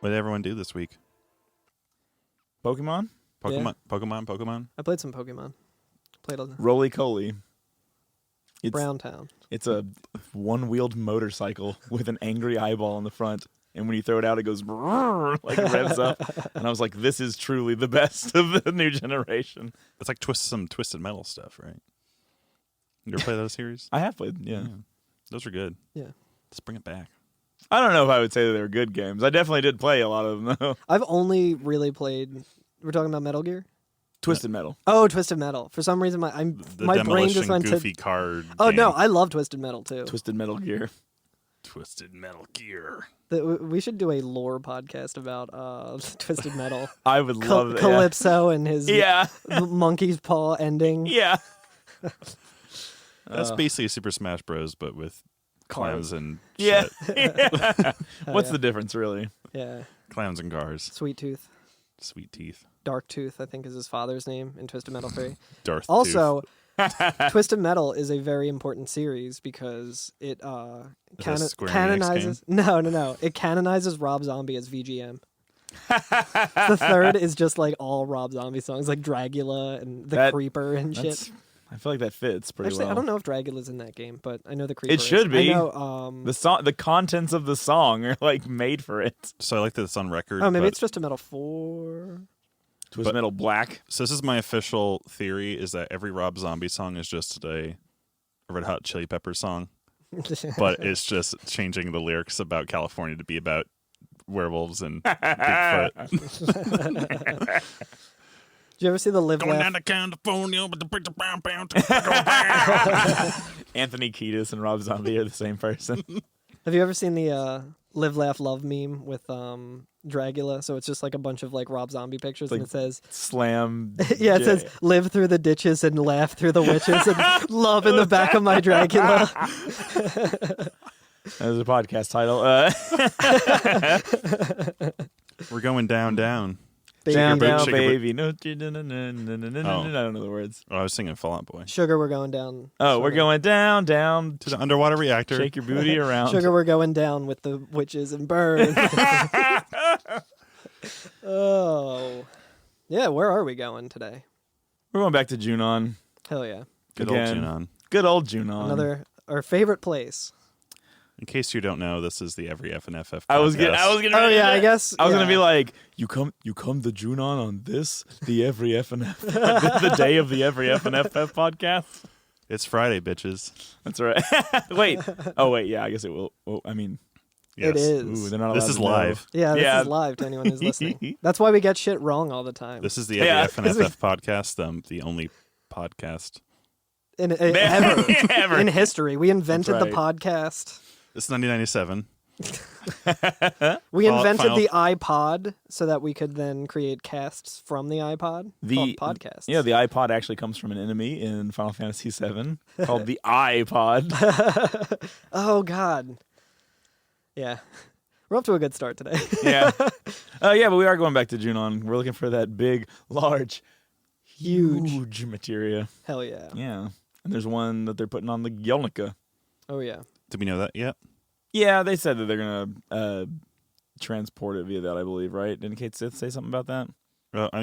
What did everyone do this week? Pokemon? Pokemon? I played some Pokemon. Played a Roly-Coly. Brown Town. It's a one-wheeled motorcycle with an angry eyeball on the front. And when you throw it out, it goes like it revs up. And I was like, this is truly the best of the new generation. It's like some Twisted Metal stuff, right? You ever play that series? I have played, yeah. Those are good. Yeah. Let's bring it back. I don't know if I would say that they were good games. I definitely did play a lot of them, though. I've only really played... We're talking about Metal Gear? Twisted Metal. Oh, Twisted Metal. For some reason, my brain just went Goofy to... card Oh, game. no, I love Twisted Metal, too. Twisted Metal Gear. Twisted Metal Gear. We should do a lore podcast about Twisted Metal. I would love that. Calypso and his Yeah. monkey's paw ending. Yeah. That's basically Super Smash Bros, but with clowns and Yeah. shit. What's the difference, really? Yeah. Clowns and cars. Sweet Tooth. Sweet teeth. Dark Tooth, I think, is his father's name in Twisted Metal 3. Darth Also, Twisted Metal is a very important series because it Square Enix canonizes... No. It canonizes Rob Zombie as VGM. The third is just like all Rob Zombie songs, like Dragula and The Creeper and shit. I feel like that fits pretty Actually, well. I don't know if Dragula's in that game, but I know The Creeper It should is. be. I know, the contents of the song are like made for it. So I like that it's on record. Oh, maybe but- it's Twisted Metal 4. Twisted Metal Black. So this is my official theory, is that every Rob Zombie song is just a Red Hot Chili Peppers song. But it's just changing the lyrics about California to be about werewolves and Bigfoot. Did you ever see the Live Going Laugh? down to California with the bridge bound. Anthony Kiedis and Rob Zombie are the same person. Have you ever seen the Live Laugh Love meme with Dragula? So it's just like a bunch of like Rob Zombie pictures, Like and it says, Slam. yeah, it says live through the ditches and laugh through the witches and love in the back of my Dragula. That was a podcast title. We're going down. Down, Sugar down, Sugar baby. No, I don't know the words. Oh, I was singing Fall Out Boy. Sugar, we're going down. Oh, we're going down To the underwater reactor. Shake your booty around. Sugar, we're going down with the witches and burn. Oh. Yeah, where are we going today? We're going back to Junon. Hell yeah. Good Again. old Junon. Good old Junon. Our favorite place. In case you don't know, this is the Every F and FF podcast. I was gonna. Oh yeah, I guess. I was yeah. gonna be like, you come to Junon on this, the Every F and F, the day of the Every F and FF podcast. It's Friday, bitches. That's right. Wait. Oh wait. Yeah. I guess it will. Oh, I mean, Yes. It is. ooh, they're not This allowed is to know. live. Yeah, this Yeah. is live to anyone who's listening. That's why we get shit wrong all the time. This is the Every Yeah. F and FF podcast, the only podcast. Ever in history, we invented That's the right. podcast. It's 1997. We invented Final- the iPod so that we could then create casts from the iPod. The called podcasts. Yeah, the iPod actually comes from an enemy in Final Fantasy VII called the iPod. Oh God. Yeah, we're off to a good start today. Yeah. Yeah, but we are going back to Junon. We're looking for that big, large, huge materia. Hell yeah. Yeah. And there's one that they're putting on the Yelnica. Oh yeah. Did we know that yet? Yeah, they said that they're going to transport it via that, I believe, right? Didn't Kate Sith say something about that?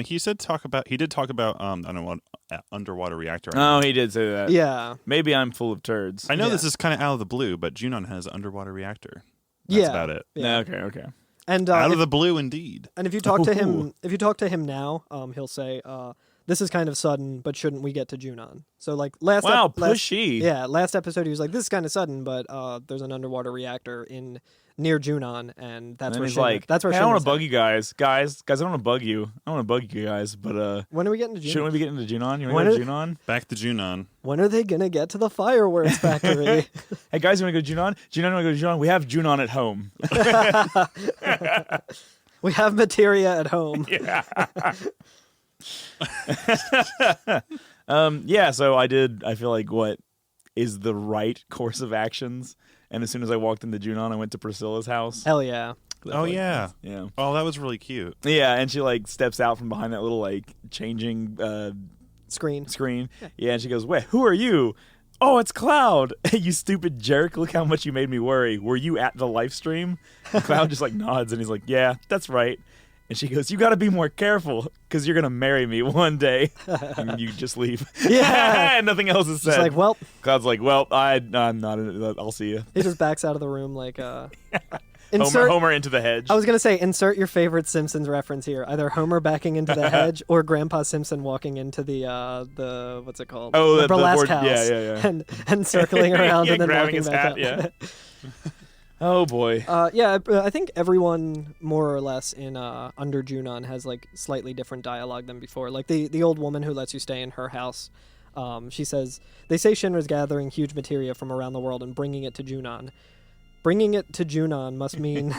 He did talk about underwater reactor. Oh, he did say that. Yeah. Maybe I'm full of turds. I know Yeah. this is kind of out of the blue, but Junon has an underwater reactor. That's about it. Yeah. Okay. And Out of the blue, indeed. and if you talk to him, now, he'll say, "This is kind of sudden, but shouldn't we get to Junon?" So like last pushy. last episode he was like, "This is kind of sudden, but there's an underwater reactor near Junon, and that's And where he's Shinra, like, that's where hey, I don't want Shinra's to bug at." you guys. Guys, I don't want to bug you. I don't want to bug you guys, but When are we getting to Junon? shouldn't we be getting to Junon? You When want to are- go to Junon? Back to Junon. When are they gonna get to the fireworks factory? Hey guys, you want to go to Junon? Junon, want to go to Junon? We have Junon at home. We have materia at home. Yeah, so I feel like what is the right course of actions. And as soon as I walked into Junon, I went to Priscilla's house. Hell yeah. Oh, yeah. Yeah. Oh, that was really cute. Yeah, and she like steps out from behind that little like changing Screen. screen. Yeah, and she goes, "Wait, who are you?" "Oh, it's Cloud." You stupid jerk! Look how much you made me worry. Were you at the live stream? And Cloud just like nods and he's like, "Yeah, that's right." And she goes, "You got to be more careful because you're gonna marry me one day." And you just leave. Yeah. And nothing else is said. She's like, well, Cloud's like, "Well, I'm not. I'll see you." he just backs out of the room like Homer into the hedge. I was gonna say, insert your favorite Simpsons reference here. Either Homer backing into the hedge or Grandpa Simpson walking into the what's it called? Oh, the burlesque board, house. Yeah. And circling around and then grabbing walking his back hat, up. yeah. Oh boy. I think everyone more or less in under Junon has like slightly different dialogue than before. Like the old woman who lets you stay in her house. She says, "They say Shinra's gathering huge materia from around the world and bringing it to Junon. Bringing it to Junon must mean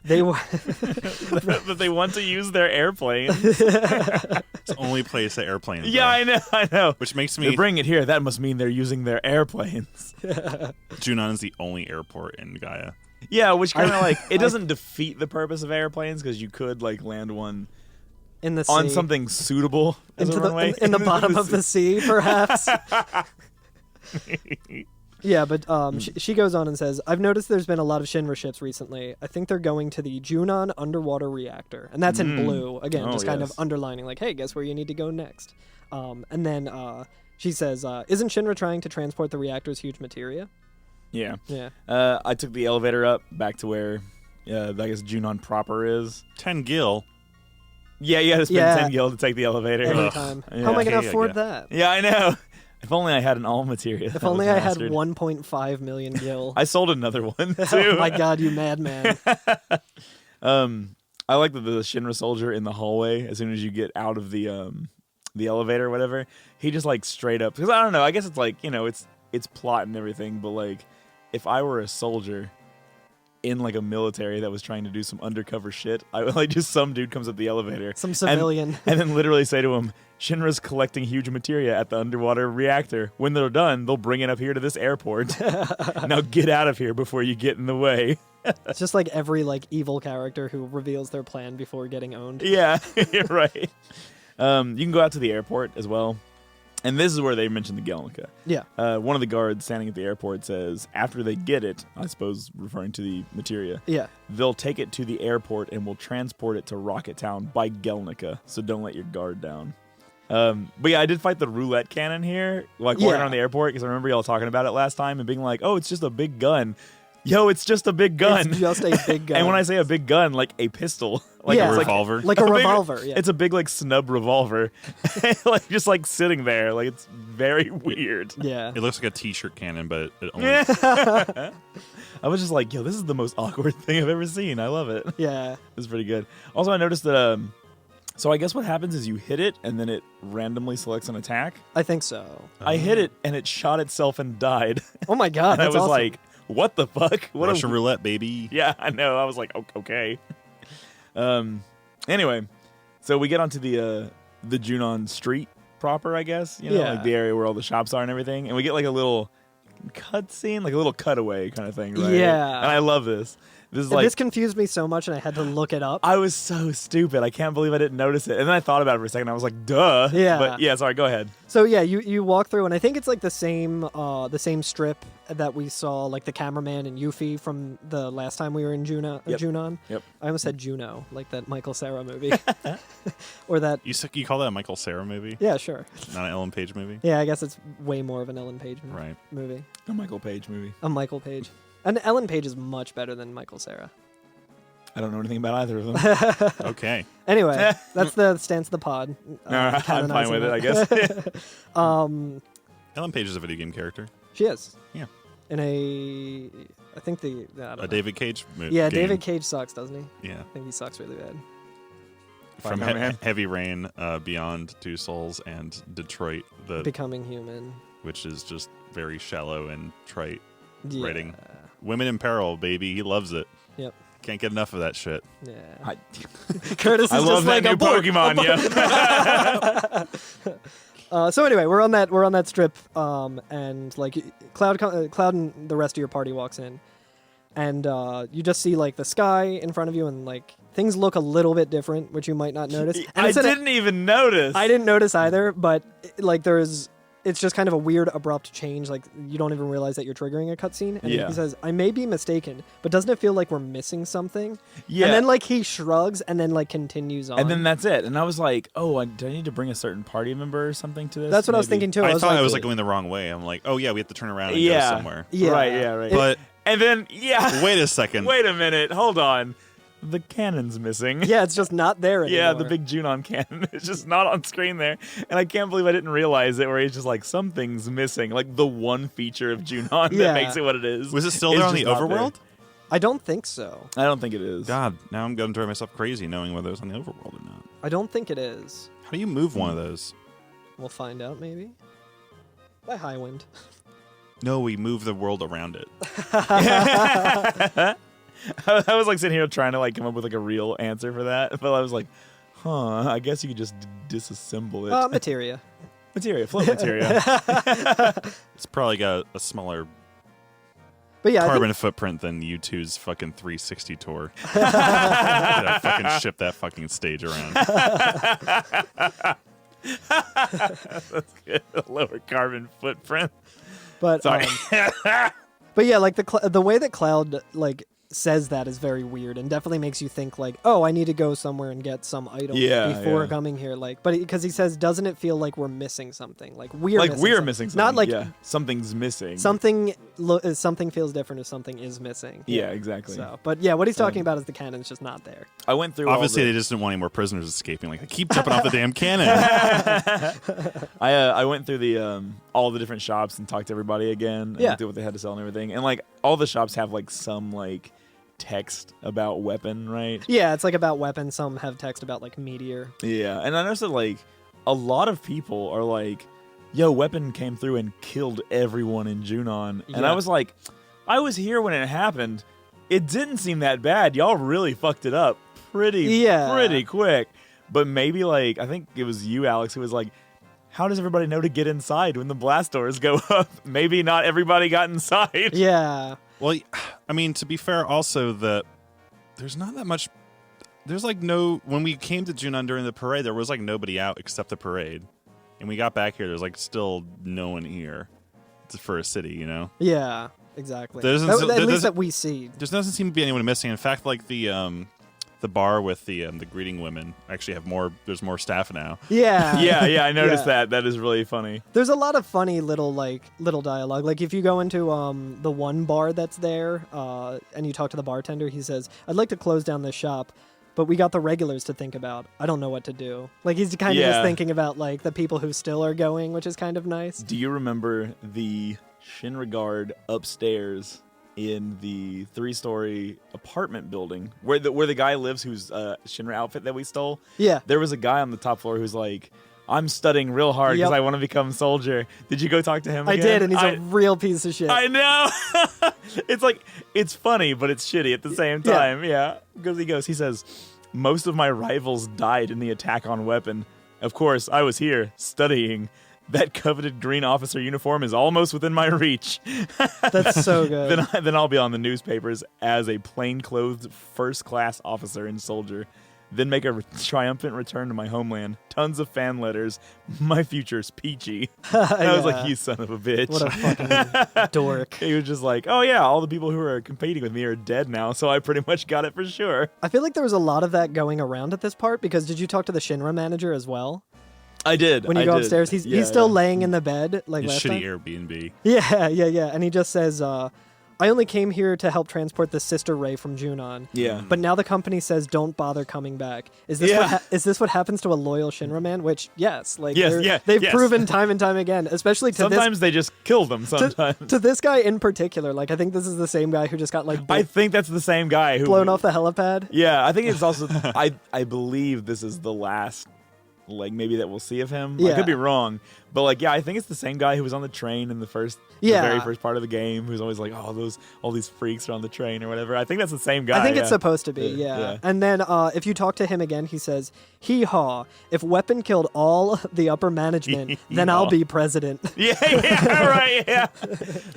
they that they want to use their airplanes." It's the only place that airplanes Yeah, are. I know. Which makes They me... bring it here. That must mean they're using their airplanes. Junon is the only airport in Gaia. Yeah, which kind of like it doesn't defeat the purpose of airplanes because you could like land one in the sea. on something suitable as into a runway in the bottom of the sea, perhaps. Yeah, but she goes on and says, "I've noticed there's been a lot of Shinra ships recently. I think they're going to the Junon underwater reactor." And that's in blue. Again, Oh, just kind of yes. underlining, like, hey, guess where you need to go next. And then she says, "Isn't Shinra trying to transport the reactor's huge materia?" Yeah. Yeah. I took the elevator up back to where I guess Junon proper is. 10 gil. Yeah, you had to spend Yeah. 10 gil to take the elevator. Every Ugh. time. Yeah. How am I going Okay, to I afford get- that? Yeah, I know. If only I had an all materia. If only I had 1.5 million gil. I sold another one too. Oh my god, you madman. I like the Shinra soldier in the hallway. As soon as you get out of the elevator or whatever, he just like straight up. Because I don't know. I guess it's like it's plot and everything. But like, if I were a soldier in like a military that was trying to do some undercover shit, I would like just some dude comes up the elevator, Some civilian. and then literally say to him, "Shinra's collecting huge materia at the underwater reactor. When they're done, they'll bring it up here to this airport. Now get out of here before you get in the way." It's just like every like evil character who reveals their plan before getting owned. Yeah, you're right. You can go out to the airport as well. And this is where they mentioned the Gelnica. Yeah. One of the guards standing at the airport says, after they get it, I suppose referring to the materia, Yeah. they'll take it to the airport and will transport it to Rocket Town by Gelnica. So don't let your guard down. But yeah, I did fight the roulette cannon here, like walking Yeah. around the airport, because I remember y'all talking about it last time and being like, "Oh, it's just a big gun." Yo, it's just a big gun. It's just a big gun. And when I say a big gun, like a pistol, like Yeah. it's A like revolver. like a big- revolver, yeah. It's a big like snub revolver, like just like sitting there, like it's very weird. Yeah. It looks like a t-shirt cannon, but it only... I was just like, yo, this is the most awkward thing I've ever seen. I love it. Yeah. It's pretty good. Also, I noticed that. So I guess what happens is you hit it and then it randomly selects an attack. I think so. I hit it and it shot itself and died. Oh my god, And I that's was awesome. like, what the fuck? What Russian roulette, baby. Yeah, I know. I was like, okay. Anyway, so we get onto the Junon street proper, I guess. Yeah. Like the area where all the shops are and everything. And we get like a little cutscene, like a little cutaway kind of thing, right? Yeah. And I love this. This is like this confused me so much and I had to look it up. I was so stupid. I can't believe I didn't notice it. And then I thought about it for a second. I was like, duh. Yeah. But yeah, sorry, go ahead. So yeah, you walk through and I think it's like the same strip that we saw, like the cameraman and Yuffie from the last time we were in Yep. Junon. Yep. I almost said Juno, like that Michael Cera movie. Or that You call that a Michael Cera movie? yeah, sure. Not an Ellen Page movie? Yeah, I guess it's way more of an Ellen Page Right. movie. A Michael Page movie. A Michael Page. And Ellen Page is much better than Michael Cera. I don't know anything about either of them. Okay. Anyway, that's the stance of the pod. I'm fine canonizing with it, I that. guess. Ellen Page is a video game character. She is. Yeah. In I think I don't know. A David Cage movie. Yeah, David Cage sucks, doesn't he? Yeah. I think he sucks really bad. From Fine, man. Heavy Rain, Beyond Two Souls, and Detroit, Becoming Human. which is just very shallow and trite Yeah. writing. Women in Peril, baby. He loves it. Yep. Can't get enough of that shit. Yeah. I, Curtis is I love just that like new a book. Pokemon, yeah. So anyway, we're on that strip, and like Cloud and the rest of your party walks in, and you just see like the sky in front of you, and like things look a little bit different, which you might not notice. And I it's in a- didn't even notice. I didn't notice either, but like it's just kind of a weird, abrupt change. Like, you don't even realize that you're triggering a cutscene. And he says, I may be mistaken, but doesn't it feel like we're missing something? Yeah. And then, like, he shrugs and then, like, continues on. And then that's it. And I was like, oh, do I need to bring a certain party member or something to this? That's what I was thinking, too. I thought I was, like, going the wrong way. I'm like, oh, yeah, we have to turn around and go somewhere. Yeah. Right. But... And then, wait a second. Wait a minute. Hold on. The cannon's missing. Yeah, it's just not there anymore. Yeah, the big Junon cannon is just not on screen there. And I can't believe I didn't realize it, where he's just like, something's missing. Like, the one feature of Junon that makes it what it is. Was it still there on the overworld? I don't think so. I don't think it is. God, now I'm going to drive myself crazy knowing whether it was on the overworld or not. I don't think it is. How do you move one of those? We'll find out, maybe. By high wind. No, we move the world around it. I was like sitting here trying to like come up with like a real answer for that, but I was like, I guess you could just disassemble it. Materia. Float materia. It's probably got a smaller but yeah, carbon footprint than U2's fucking 360 tour. Gotta fucking ship that fucking stage around. That's good. A lower carbon footprint. But sorry. But yeah, like the way that Cloud like says that is very weird and definitely makes you think like, oh, I need to go somewhere and get some item before coming here. Like, but because he says, doesn't it feel like we're missing something? Like we're missing something. Not like something's missing. Something feels different if something is missing. Yeah, exactly. So, but yeah, what he's talking about is the cannon's just not there. I went through. Obviously, they just didn't want any more prisoners escaping. Like, they keep jumping off the damn cannon. I went through the all the different shops and talked to everybody again. And looked at what they had to sell and everything. And like all the shops have like some like text about weapon, right? Yeah, it's like about weapons. Some have text about like meteor. Yeah, and I noticed that like a lot of people are like, yo, weapon came through and killed everyone in Junon. And I was like, I was here when it happened. It didn't seem that bad. Y'all really fucked it up pretty quick. But maybe like, I think it was you, Alex, who was like, how does everybody know to get inside when the blast doors go up? Maybe not everybody got inside. Yeah. Well, I mean, to be fair, also that there's not that much. There's like no. When we came to Junon during the parade, there was like nobody out except the parade, and we got back here. There's like still no one here for a city, you know. Yeah, exactly. At least that we see. There doesn't seem to be anyone missing. In fact, like the bar with the greeting women actually have more. There's more staff now. Yeah. yeah. I noticed that. That is really funny. There's a lot of funny little dialogue. Like if you go into the one bar that's there, and you talk to the bartender, he says, "I'd like to close down this shop, but we got the regulars to think about. I don't know what to do." Like he's kind of just thinking about like the people who still are going, which is kind of nice. Do you remember the Shinra upstairs in the 3-story apartment building where the guy lives whose Shinra outfit that we stole? Yeah. There was a guy on the top floor who's like, I'm studying real hard because I want to become a soldier. Did you go talk to him again? I did, and he's a real piece of shit. I know. It's like, it's funny, but it's shitty at the same time. Yeah. Because he says, most of my rivals died in the attack on Weapon. Of course, I was here studying. That coveted green officer uniform is almost within my reach. That's so good. Then I'll be on the newspapers as a plainclothed first-class officer and soldier. Then make a triumphant return to my homeland. Tons of fan letters. My future's peachy. I was like, you son of a bitch. What a fucking dork. He was just like, oh yeah, all the people who are competing with me are dead now, so I pretty much got it for sure. I feel like there was a lot of that going around at this part, because did you talk to the Shinra manager as well? I did. When you go upstairs, he's still laying in the bed like his last shitty time. Airbnb. Yeah. And he just says, I only came here to help transport the sister ray from Junon. Yeah. But now the company says don't bother coming back. Is this what happens to a loyal Shinra man? Which, yes. They've proven time and time again, especially to sometimes they just kill them sometimes. To this guy in particular. Like, I think this is the same guy who just got I think that's the same guy who blown off the helipad. Yeah, I think it's also I believe this is the last maybe that we'll see of him. Yeah. I could be wrong, but I think it's the same guy who was on the train in the very first part of the game, who's always like, oh, all these freaks are on the train or whatever. I think that's the same guy. I think it's supposed to be, yeah. And then if you talk to him again, he says, hee-haw, if Weapon killed all the upper management, then I'll be president. Yeah, right, yeah.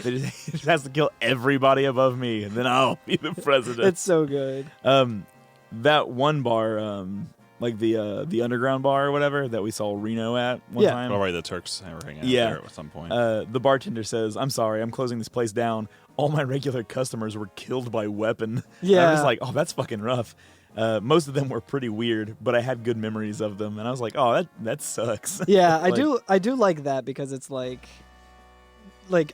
He just has to kill everybody above me, and then I'll be the president. It's so good. That one bar, like the underground bar or whatever that we saw Reno at one time. Oh, right, the Turks were hanging out Yeah. there at some point. The bartender says, "I'm sorry, I'm closing this place down. All my regular customers were killed by weapon." Yeah. And I'm just like, oh, that's fucking rough. Most of them were pretty weird, but I had good memories of them, and I was like, oh, that sucks. Yeah, Like- I do like that because it's like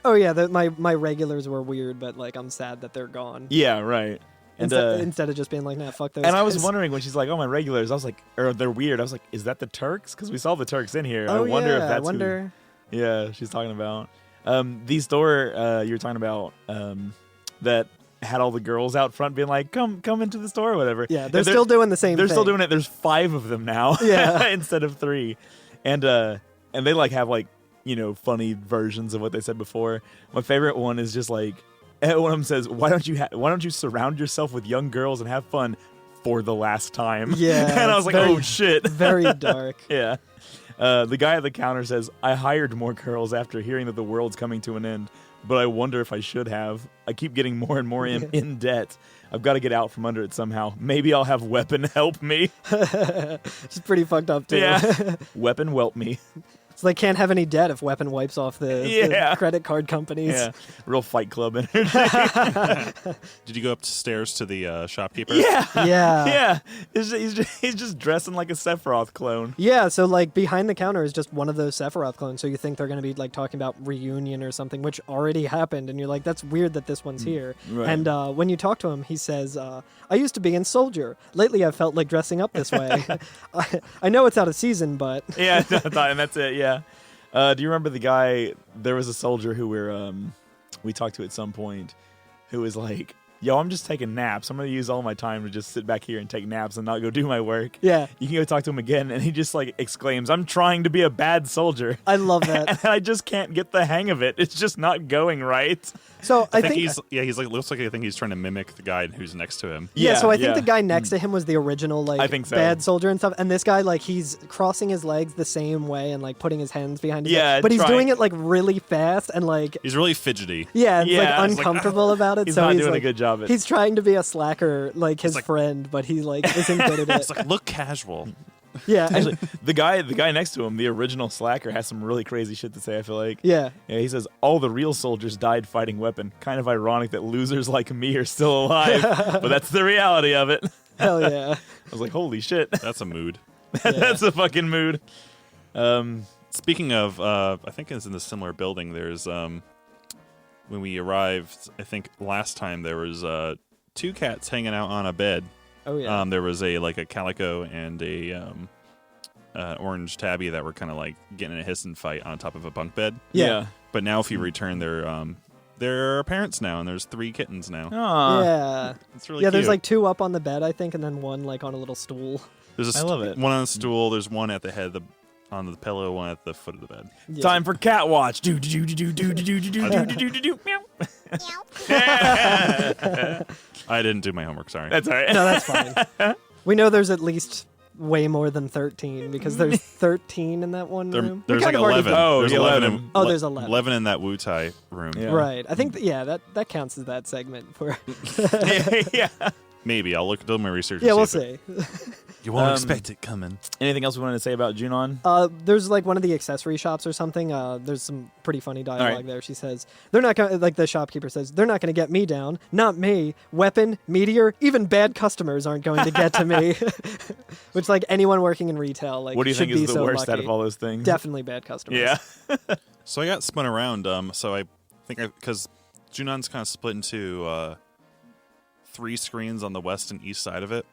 oh yeah, my regulars were weird, but like I'm sad that they're gone. Yeah, right. And Instead of just being like, nah, fuck those. and I was guys. wondering when she's like, "Oh, my regulars," I was like, or they're weird. I was like, "Is that the Turks?" Because we saw the Turks in here. Oh I wonder yeah, if that's I wonder. who. Yeah, she's talking about the store you were talking about that had all the girls out front being like, "Come into the store," or whatever. Yeah, they're still doing the same. They're thing. still doing it. There's 5 of them now, Yeah. instead of 3, and they like have like funny versions of what they said before. My favorite one is just like. One of them says, "Why don't you surround yourself with young girls and have fun for the last time?" Yeah, and I was like, very- "Oh shit!" Very dark. Yeah. The guy at the counter says, "I hired more girls after hearing that the world's coming to an end, but I wonder if I should have. I keep getting more and more in debt. I've got to get out from under it somehow. Maybe I'll have Weapon help me." It's pretty fucked up too. Yeah. Weapon whelp me. So they can't have any debt if Weapon wipes off the Yeah. credit card companies. Yeah. Real Fight Club energy. Did you go upstairs to the shopkeeper? Yeah. Yeah. Yeah. He's just dressing like a Sephiroth clone. Yeah, so like behind the counter is just one of those Sephiroth clones. So you think they're going to be like talking about reunion or something, which already happened, and you're like, that's weird that this one's here. Right. And when you talk to him, he says, "I used to be in Soldier. Lately, I've felt like dressing up this way. I know it's out of season, but Yeah, and that's it. Yeah. Do you remember the guy? There was a soldier who we talked to at some point, who was like, "Yo, I'm just taking naps. I'm gonna use all my time to just sit back here and take naps and not go do my work." yeah, You can go talk to him again, and he just like exclaims, "I'm trying to be a bad soldier." I love that. And I just can't get the hang of it. It's just not going right. So I think he's like looks like I think he's trying to mimic the guy who's next to him. Yeah, so I think yeah. the guy next to him was the original like I think so. bad soldier and stuff, and this guy like he's crossing his legs the same way and like putting his hands behind his Yeah, head, but he's trying- doing it like really fast and like He's really fidgety. yeah, it's Yeah, like it's like, uncomfortable about it. He's so not he's doing like, a good job at it. He's trying to be a slacker like his like- friend, but he like isn't good at It's it. like, look casual. Yeah, Actually, the guy next to him, the original slacker, has some really crazy shit to say, I feel like. yeah. Yeah, he says, "All the real soldiers died fighting Weapon. Kind of ironic that losers like me are still alive, but that's the reality of it." Hell yeah. I was like, holy shit. That's a mood. That's a fucking mood. Speaking of, I think it's in the similar building. There's when we arrived, I think last time there was 2 cats hanging out on a bed. Oh yeah. There was a calico and a orange tabby that were kind of like getting in a hiss and fight on top of a bunk bed. Yeah. But now if you return, they're parents now, and there's 3 kittens now. Aw. yeah. It's really Yeah, cute. there's like 2 up on the bed, I think, and then 1 like on a little stool. There's I love it. one on the stool. There's one at the head, on the pillow, one at the foot of the bed. Yeah. Time for cat watch. Do do do do do do do do do do do do. Meow. I didn't do my homework. Sorry. That's all right. No, that's fine. We know there's at least way more than 13 because there's 13 in that one room. We There's kind like of already 11. did- Oh, there's the 11. 11. Oh, there's 11. 11 in that Wu Tai room. Yeah. Right. I think that counts as that segment for. Yeah. Maybe I'll do my research. Yeah, and we'll see if see. You won't Um, expect it coming. Anything else we wanted to say about Junon? There's like one of the accessory shops or something. There's some pretty funny dialogue right. there. She says, "They're not gonna," like the shopkeeper says, "They're not gonna get me down. Not me. Weapon, meteor, even bad customers aren't going to get to me." Which like anyone working in retail, like What do you should think be is the so worst out lucky. of all those things? Definitely bad customers. Yeah. So I got spun around. So I think because Junon's kind of split into 3 screens on the west and east side of it,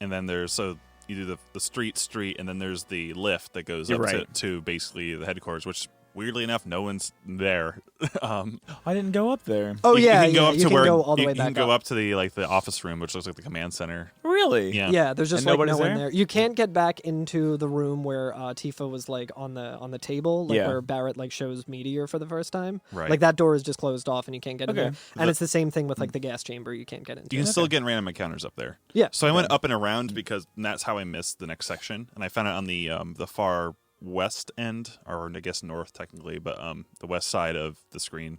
and then you do the street, and then there's the lift that goes You're up right. to basically the headquarters, which weirdly enough, no one's there. I didn't go up there. Oh you yeah, can go yeah. up You to can where go all the you way can back go up. up to the office room, which looks like the command center. Really? Yeah. Yeah, there's just And like nobody's no one there? there. You can't get back into the room where Tifa was like on the table, like Yeah. where Barrett like shows Meteor for the first time. Right. Like that door is just closed off and you can't get in Okay. there. And it's the same thing with like the gas chamber. You can't get into. You can still get random encounters up there. Yeah. So I went up and around because that's how I missed the next section, and I found it on the far west end, or I guess north technically, but the west side of the screen.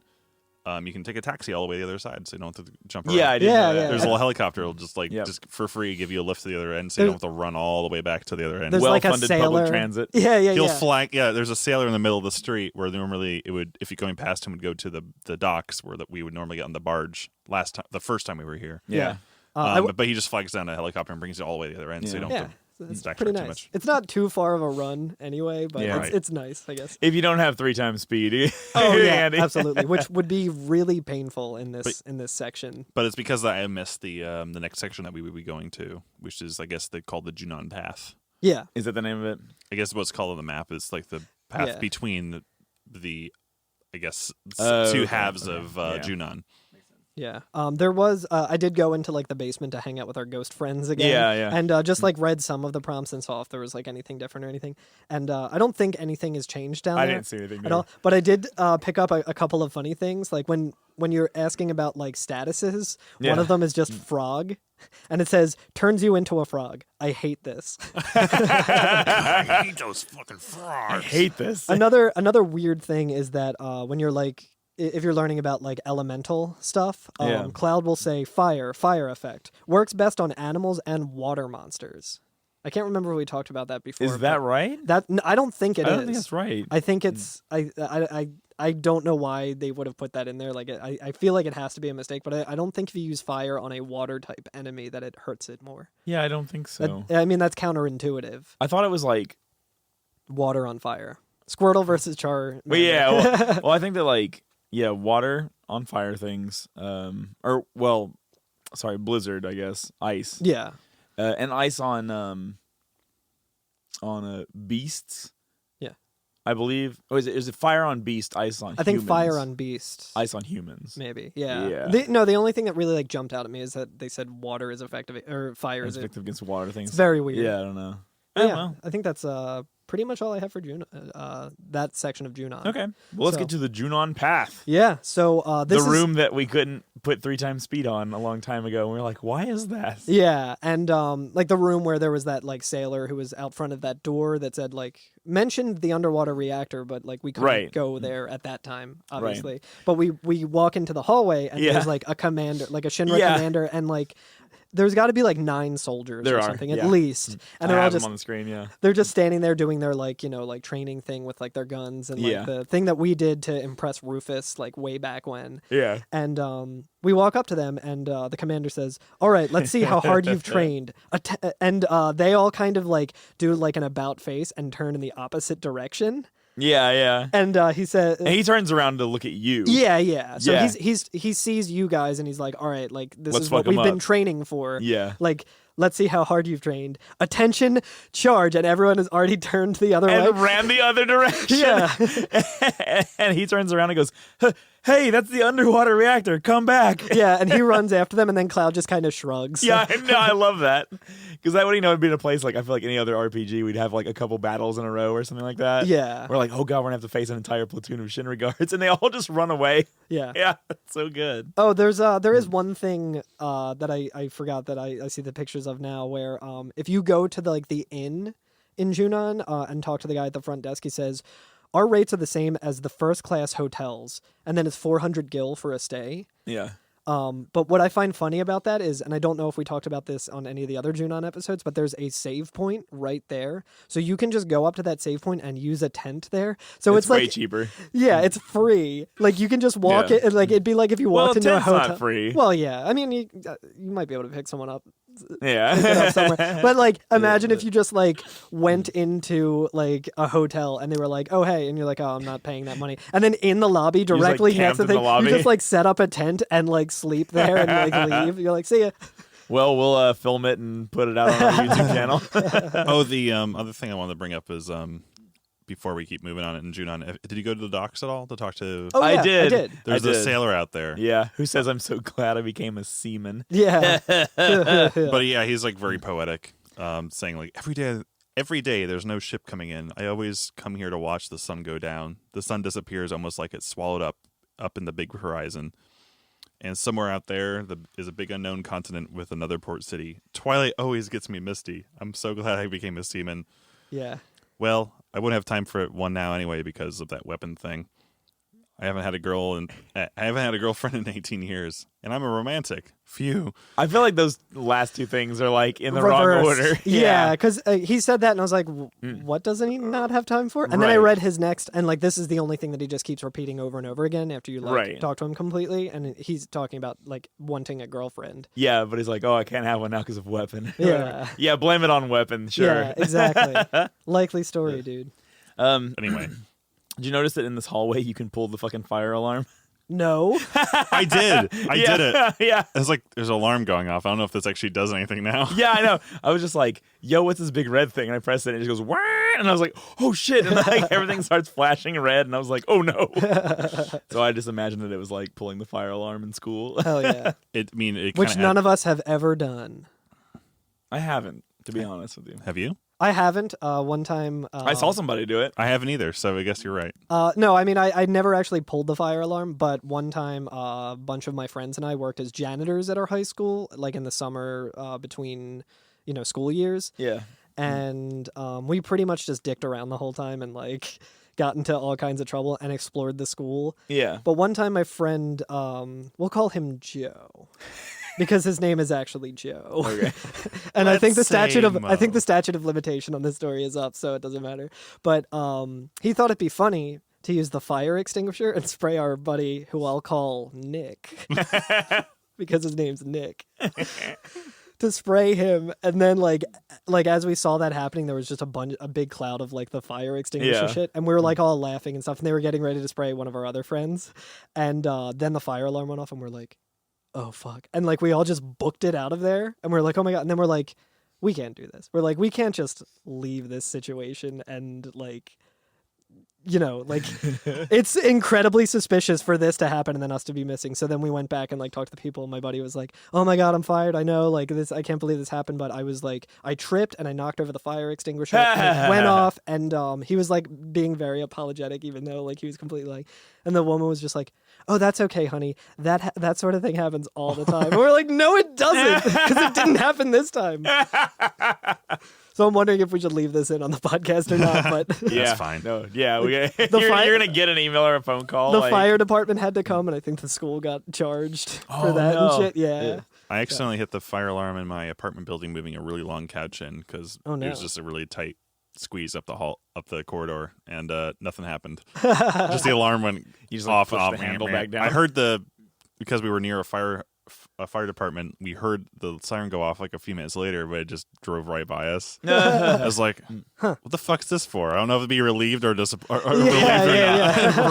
you can take a taxi all the way to the other side, so you don't have to jump around. Yeah, I did. Yeah, know that. yeah. There's a little helicopter that'll just Yep. just for free give you a lift to the other end, so you don't have to run all the way back to the other end. There's like a Well-funded sailor. public transit. Yeah, yeah, He'll yeah. flag. Yeah, there's a sailor in the middle of the street where normally it would, if you're going past him, would go to the docks where we would normally get on the barge the first time we were here. Yeah. But he just flags down a helicopter and brings you all the way to the other end, so you don't Yeah. have to It's backtrack pretty too nice. much. It's not too far of a run anyway, but Yeah. it's nice, I guess. If you don't have 3 times speed. Oh yeah, Andy. absolutely. Which would be really painful in this section. But it's because I missed the next section that we would be going to, which is, I guess, called the Junon Path. Yeah. Is that the name of it? I guess what's called on the map is like the path Yeah. between the I guess, Oh, two okay. halves of Yeah. Junon. Yeah. There was I did go into like the basement to hang out with our ghost friends again. Yeah, yeah. And just like read some of the prompts and saw if there was like anything different or anything. And I don't think anything has changed down I there didn't see anything at all. But I did pick up a couple of funny things. Like when you're asking about like statuses, one Yeah. of them is just frog. And it says, turns you into a frog. I hate this. I hate those fucking frogs. I hate this. Another weird thing is that when you're like, if you're learning about like elemental stuff, Yeah. Cloud will say fire effect. Works best on animals and water monsters. I can't remember if we talked about that before. Is that but right? I don't think it is. I don't think that's right. I think it's I don't know why they would have put that in there. Like I feel like it has to be a mistake, but I don't think if you use fire on a water type enemy that it hurts it more. Yeah, I don't think so. I mean that's counterintuitive. I thought it was like, Water on fire. Squirtle versus Char. well, yeah. Well, I think that like, yeah, water on fire things, blizzard, I guess, ice, Yeah. and ice on beasts. Yeah. I believe. Oh, is it fire on beast, ice on? I think humans? fire on beast. ice on humans. Maybe. Yeah. Yeah. The only thing that really like jumped out at me is that they said water is effective or fire It's is effective against water things. It's very weird. Yeah, I don't know. But Oh, well. I think that's pretty much all I have for that section of Junon. Okay. Well, let's So- get to the Junon path. Yeah. So this The is room that we couldn't put 3 times speed on a long time ago. And we were like, why is that? Yeah, and like the room where there was that like sailor who was out front of that door that said like mentioned the underwater reactor, but like we couldn't Right. go there at that time, obviously. But we walk into the hallway and Yeah. there's like a commander, like a Shinra Yeah. commander, and like there's got to be like 9 soldiers There or are, something yeah. at least, and I they're all have them just on the screen, yeah. they're just standing there doing their like like training thing with like their guns and like Yeah. the thing that we did to impress Rufus like way back when. Yeah. And we walk up to them, and the commander says, "All right, let's see how hard you've trained." And they all kind of like do like an about face and turn in the opposite direction. Yeah, yeah. And he said, And he turns around to look at you. "Yeah." So Yeah. he sees you guys, and he's like, "All right, like this Let's is what fuck 'em we've been up." training for. Yeah. Like." Let's see how hard you've trained. Attention, charge, and everyone has already turned the other way. And ran the other direction. Yeah. And he turns around and goes, hey, that's the underwater reactor. Come back. Yeah, and he runs after them, and then Cloud just kind of shrugs. Yeah, I know. I love that. Because that would, would be in a place like, I feel like any other RPG, we'd have like a couple battles in a row or something like that. Yeah. We're like, oh God, we're going to have to face an entire platoon of Shinra guards. And they all just run away. Yeah. Yeah, that's so good. Oh, there is one thing that I forgot that I see the pictures of now, where if you go to the inn in Junon and talk to the guy at the front desk, he says our rates are the same as the first class hotels, and then it's 400 gil for a stay. Yeah. But what I find funny about that is, and I don't know if we talked about this on any of the other Junon episodes, but there's a save point right there. So you can just go up to that save point and use a tent there. So it's way like, cheaper. yeah, it's free. Like you can just walk Yeah. it, like it'd be like if you Well, walked into a tent's hotel. not free. Well, yeah. I mean, you might be able to pick someone up Yeah. somewhere. But like, imagine if you just like went into like a hotel and they were like, "Oh hey," and you're like, "Oh, I'm not paying that money." And then in the lobby, just, like, directly next camped to in the the thing, lobby. you just like set up a tent and like sleep there and like leave. You're like, "See ya." Well, we'll film it and put it out on our YouTube channel. Oh, the other thing I wanted to bring up is before we keep moving on it in Junon, did you go to the docks at all to talk to? Oh, I yeah, did. I did. There's I a did. sailor out there. Yeah, who says I'm so glad I became a seaman. Yeah. But yeah, he's like very poetic, saying like every day there's no ship coming in. I always come here to watch the sun go down. The sun disappears almost like it's swallowed up in the big horizon. And somewhere out there is a big unknown continent with another port city. Twilight always gets me misty. I'm so glad I became a seaman. Yeah. Well, I wouldn't have time for one now anyway because of that weapon thing. I haven't had a girlfriend in 18 years, and I'm a romantic. Phew. I feel like those last two things are like in the Reverse. wrong order. Yeah, because he said that, and I was like, what doesn't he not have time for? And then I read his next, and like this is the only thing that he just keeps repeating over and over again after you like talk to him completely, and he's talking about like wanting a girlfriend. Yeah, but he's like, oh, I can't have one now because of weapon. Yeah. Yeah, blame it on weapon. Sure. Yeah, exactly. Likely story, dude. Anyway. Did you notice that in this hallway you can pull the fucking fire alarm? No. I did. I did it. Yeah. It's like there's an alarm going off. I don't know if this actually does anything now. Yeah, I know. I was just like, yo, what's this big red thing? And I pressed it and it just goes, wah! And I was like, oh shit. And like everything starts flashing red. And I was like, oh no. So I just imagined that it was like pulling the fire alarm in school. Hell yeah. Which none of us have ever done. I haven't, to be honest with you. Have you? I haven't. One time... I saw somebody do it. I haven't either, so I guess you're right. No, I mean, I never actually pulled the fire alarm, but one time a bunch of my friends and I worked as janitors at our high school, like in the summer between, school years. Yeah. And we pretty much just dicked around the whole time and, like, got into all kinds of trouble and explored the school. Yeah. But one time my friend, we'll call him Joe. Because his name is actually Joe. Okay. And I think the statute of limitation on this story is up, so it doesn't matter. But he thought it'd be funny to use the fire extinguisher and spray our buddy, who I'll call Nick, because his name's Nick, to spray him. And then like as we saw that happening, there was just a big cloud of like the fire extinguisher shit, and we were like all laughing and stuff. And they were getting ready to spray one of our other friends, and then the fire alarm went off, and we're like, oh fuck. And like we all just booked it out of there, and we're like, oh my god. And then we're like, we can't do this. We're like, we can't just leave this situation and like, it's incredibly suspicious for this to happen and then us to be missing. So then we went back and like talked to the people, and my buddy was like, oh my god, I'm fired. I know, like this, I can't believe this happened, but I was like, I tripped and I knocked over the fire extinguisher and it went off, and he was like being very apologetic, even though like he was completely like, and the woman was just like, oh, that's okay, honey. That sort of thing happens all the time. And we're like, no, it doesn't, because it didn't happen this time. So I'm wondering if we should leave this in on the podcast or not. But yeah, that's fine. No, yeah, you're gonna get an email or a phone call. The fire department had to come, and I think the school got charged for that and shit. Yeah. I accidentally hit the fire alarm in my apartment building, moving a really long couch in because it was just a really tight squeeze up the corridor, and nothing happened. Just the alarm went off and off. The handle back down. I heard because we were near a fire department, we heard the siren go off like a few minutes later, but it just drove right by us. I was like, what the fuck's this for? I don't know if it'd be relieved or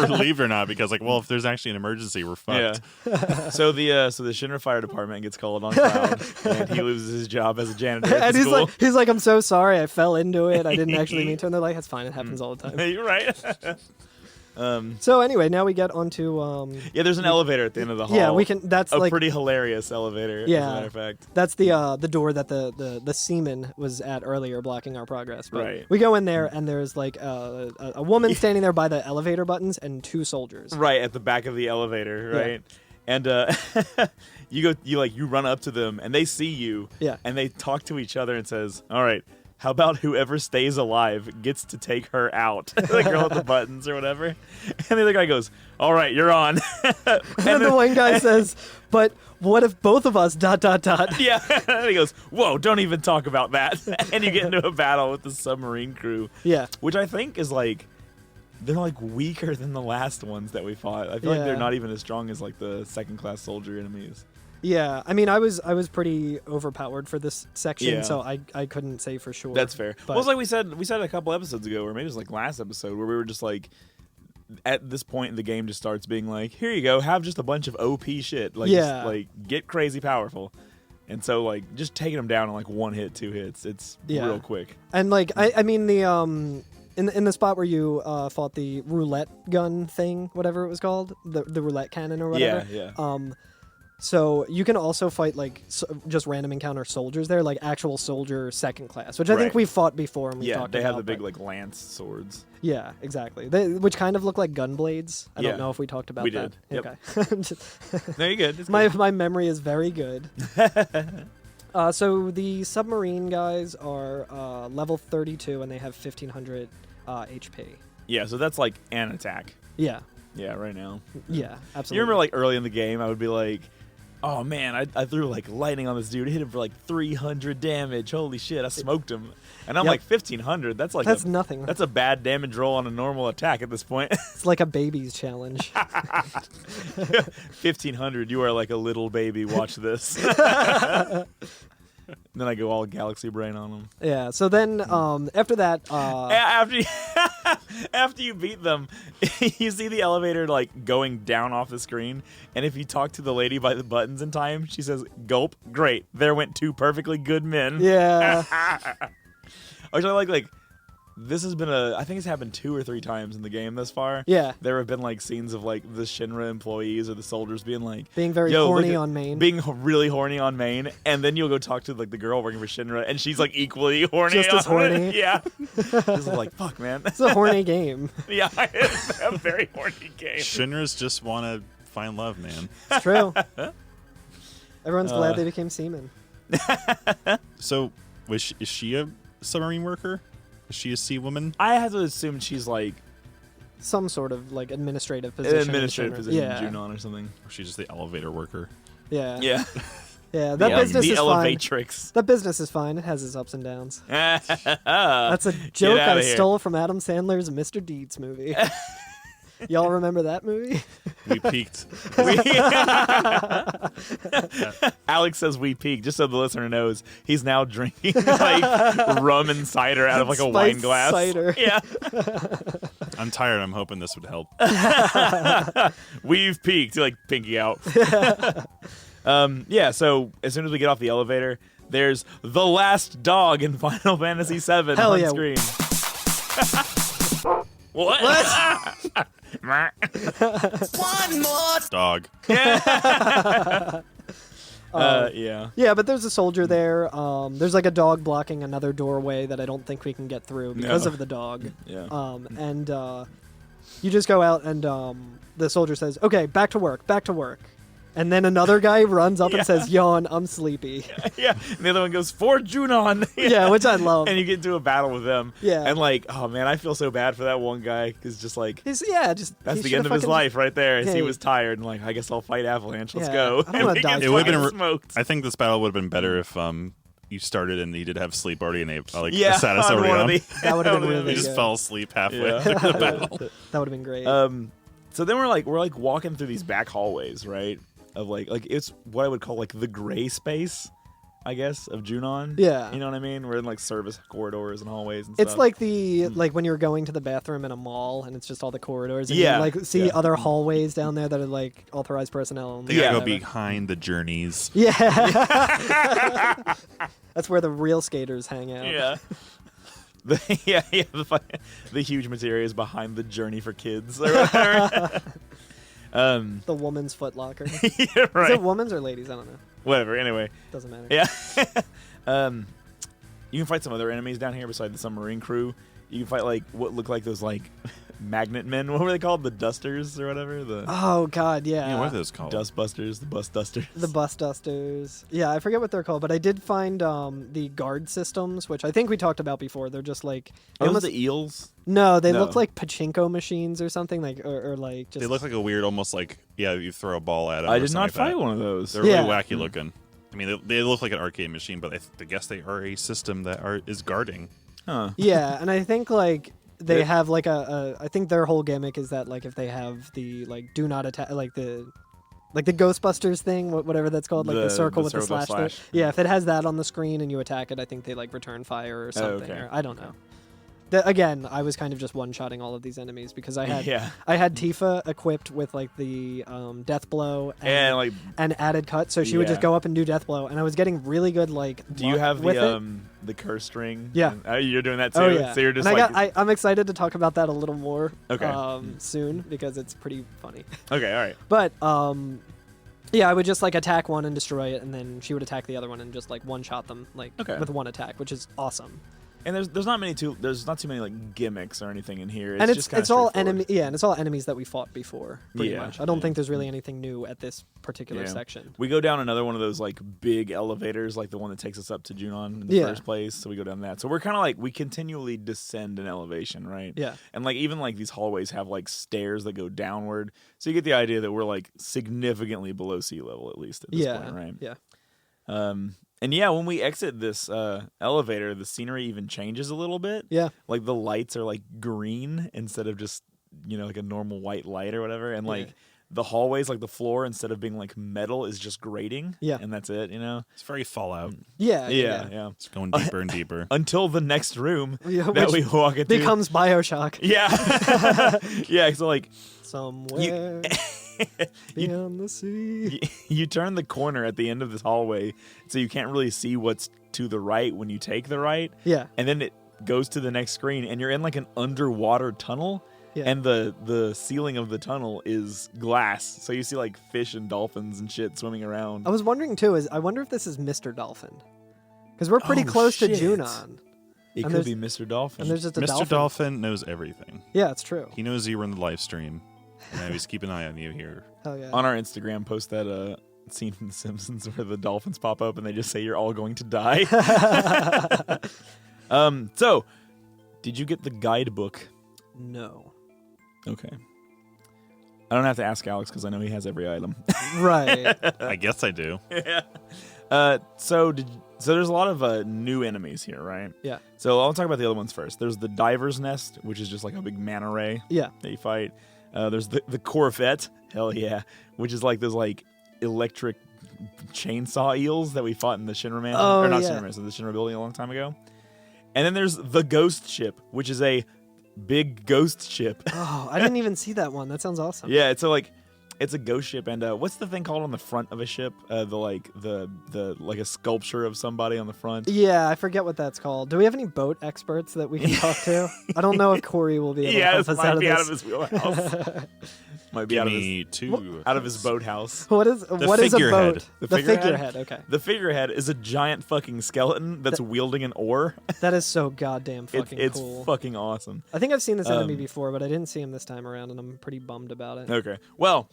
relieved or not, because like, well, if there's actually an emergency, we're fucked. Yeah. So the Shinra Fire Department gets called on Cloud, and he loses his job as a janitor at the school. He's like, I'm so sorry, I fell into it. I didn't actually mean to. And they're like, that's fine, it happens all the time. You're right. So anyway, now we get onto there's an elevator at the end of the hall. Yeah, we can. That's a like pretty hilarious elevator. Yeah, as a matter of fact, that's the door that the seaman was at earlier, blocking our progress. But right. We go in there, and there's like a woman standing there by the elevator buttons and two soldiers. Right at the back of the elevator. Right, and you run up to them, and they see you. Yeah, and they talk to each other and says, "All right, how about whoever stays alive gets to take her out?" The girl with the buttons or whatever. And the other guy goes, "All right, you're on." And then the one guy says, "But what if both of us ... Yeah. And he goes, "Whoa, don't even talk about that." And you get into a battle with the submarine crew. Yeah. Which I think is like, they're like weaker than the last ones that we fought. I feel like they're not even as strong as like the second class soldier enemies. Yeah, I mean, I was pretty overpowered for this section, so I couldn't say for sure. That's fair. But, well, it's like we said a couple episodes ago, or maybe it was like last episode, where we were just like, at this point in the game just starts being like, here you go, have just a bunch of OP shit, like just, like get crazy powerful. And so like just taking them down in like one hit, two hits, it's real quick. And like I mean the in the spot where you fought the roulette gun thing, whatever it was called, the roulette cannon or whatever. Yeah. So you can also fight like just random encounter soldiers there, like actual soldier second class, which I think we've fought before. And we talked they about, have the big like lance swords. Yeah, exactly. Which kind of look like gun blades. I don't know if we talked about that. We did. Yep. Okay. No, you're good. It's my memory is very good. So the submarine guys are level 32 and they have 1500 HP. Yeah, so that's like an attack. Yeah. Yeah, right now. Yeah, absolutely. You remember, like, early in the game, I would be like, oh, man, I threw, like, lightning on this dude. Hit him for, like, 300 damage. Holy shit, I smoked him. And I'm Yep. like, 1,500? That's, like, That's nothing. That's a bad damage roll on a normal attack at this point. It's like a baby's challenge. 1,500, you are like a little baby. Watch this. Then I go all galaxy brain on them. Yeah. So then, after that, After you beat them, you see the elevator like going down off the screen, and if you talk to the lady by the buttons in time, she says, "Gulp, great, there went 2 perfectly good men." yeah, Which I like. This has been I think it's happened 2 or 3 times in the game thus far. yeah, There have been like scenes of like the Shinra employees or the soldiers being like being very "Yo, look horny at- on main. being really horny on main, and then you'll go talk to like the girl working for Shinra, and she's like equally horny. Just as on it. horny. Yeah. Just like fuck, man. It's a horny game. Yeah, it's a very horny game. Shinras just want to find love, man. It's true. Everyone's glad they became seamen. So, is she a submarine worker? Is she a sea woman? I have to assume she's like Some sort of like administrative an position. administrative in Shinra. position Yeah. in Junon or something. Or she's just the elevator worker? Yeah. Yeah. Yeah. That the business the is fine. elevatrix. That business is fine. It has its ups and downs. That's That's a joke outta I here. stole from Adam Sandler's Mr. Deeds movie. Y'all remember that movie? We peaked. Alex says we peaked, just so the listener knows. He's now drinking like rum and cider out of like a wine Spiced glass. cider. Yeah. I'm tired. I'm hoping this would help. We've peaked. Like pinky out. Yeah, so as soon as we get off the elevator, there's the last dog in Final Fantasy VII Hell on yeah. screen. What? Dog. Yeah. Yeah. Yeah, but there's a soldier there. There's like a dog blocking another doorway that I don't think we can get through because No. of the dog. Yeah. And you just go out and the soldier says, "Okay, back to work, back to work." And then another guy runs up Yeah. and says, "Yawn, I'm sleepy." Yeah. And the other one goes, "For Junon." Yeah, which I love. And you get into a battle with them. Yeah. And like, oh man, I feel so bad for that one guy because just like Just that's he the should've end of his fucking- life right there. As Yeah, he was tired and like, I guess I'll fight Avalanche. Let's Yeah, go. I don't And wanna we die get It would've been fucking smoked. I think this battle would have been better if you started and he did have sleep already and a Yeah, status on already one of on. the- That would've been on one of really He the- just good. fell asleep halfway Yeah. through the battle. That would have been great. So then we're walking through these back hallways, right? Of like it's what I would call like the gray space, I guess, of Junon. Yeah. You know what I mean? We're in like service corridors and hallways and It's stuff. like like when you're going to the bathroom in a mall and it's just all the corridors. And Yeah. You, like see Yeah. other hallways down there that are like authorized personnel. And They gotta go whatever. behind the journeys. Yeah. That's where the real skaters hang out. Yeah. The huge materia is behind the journey for kids or whatever. The woman's Foot Locker. Yeah, right. Is it woman's or ladies? I don't know. Whatever. Anyway. Doesn't matter. Yeah. You can fight some other enemies down here besides the submarine crew. You can fight like what look like those like magnet men. What were they called? The dusters or whatever. The Oh God, yeah. Yeah, what are those called? dust busters. The bus dusters. The bus dusters. Yeah, I forget what they're called, but I did find the guard systems, which I think we talked about before. They're just like Are those almost- the eels? no, they No. look like pachinko machines or something, like or like just They look like a weird, almost like you throw a ball at them. I or did not something like fight that. one of those. They're Yeah. really wacky looking. I mean, they look like an arcade machine, but I guess they are a system that is guarding. Huh. yeah, and I think like they They're- have like I think their whole gimmick is that like if they have the like do not attack like the Ghostbusters thing, whatever that's called, like the circle with the slash. There. Yeah, if it has that on the screen and you attack it, I think they like return fire or something. okay. Or, I don't know. Again, I was kind of just one-shotting all of these enemies because I had Yeah. I had Tifa equipped with like the death blow And like, and added cut, so she would just Yeah. go up and do death blow, and I was getting really good like. do you luck have with it. the curse string? Yeah. You're doing that too. Oh yeah, So you're just and like, I'm excited to talk about that a little more Okay. soon because it's pretty funny. okay, all right. But yeah, I would just like attack one and destroy it, and then she would attack the other one and just like one shot them like Okay. with one attack, which is awesome. And there's not too many like gimmicks or anything in here. And just it's all and it's all enemies that we fought before, pretty much. I don't yeah. think there's really anything new at this particular section. We go down another one of those like big elevators, like the one that takes us up to Junon in the first place. So we go down that. So we're kind of like we continually descend in elevation, right? Yeah. And like even like these hallways have like stairs that go downward, so you get the idea that we're like significantly below sea level at least at this point, right? Yeah. And yeah, when we exit this elevator, the scenery even changes a little bit. Yeah. Like the lights are like green instead of just, like a normal white light or whatever. And like the hallways, like the floor, instead of being like metal, is just grating. Yeah. And that's it, It's very Fallout. Yeah. It's going deeper and deeper. Until the next room that we walk into. Becomes Bioshock. Yeah. Yeah, so like. Somewhere beyond the sea. You turn the corner at the end of this hallway, so you can't really see what's to the right when you take the right. Yeah. And then it goes to the next screen, and you're in like an underwater tunnel. Yeah. And the ceiling of the tunnel is glass, so you see like fish and dolphins and shit swimming around. I was wondering too, I wonder if this is Mr. Dolphin, because we're pretty close to Junon. It could be Mr. Dolphin. And there's just a Mr. Dolphin knows everything. Yeah, it's true. He knows you were in the live stream. And now he's keeping an eye on you here. Hell yeah. On our Instagram, post that scene from The Simpsons where the dolphins pop up and they just say you're all going to die. So, did you get the guidebook? No. Okay. I don't have to ask Alex because I know he has every item. Right. I guess I do. Yeah. So there's a lot of new enemies here, right? Yeah. So I'll talk about the other ones first. There's the Diver's Nest, which is just like a big manta ray. Yeah. That you fight. There's the Corvette, hell yeah, which is like those like electric chainsaw eels that we fought in the Shinra Mansion, or not Shinra Mansion, the Shinra building a long time ago. And then there's the Ghost Ship, which is a big ghost ship. Oh, I didn't even see that one. That sounds awesome. Yeah, it's a ghost ship, and what's the thing called on the front of a ship? The like a sculpture of somebody on the front. Yeah, I forget what that's called. Do we have any boat experts that we can talk to? I don't know if Corey will be able to help us out of this. Out of his wheelhouse. Might be Give out me of his boathouse. What is a boat? The figurehead. Okay. The figurehead is a giant fucking skeleton that's wielding an oar. That is so goddamn fucking it's cool. It's fucking awesome. I think I've seen this enemy before, but I didn't see him this time around, and I'm pretty bummed about it. Okay. Well,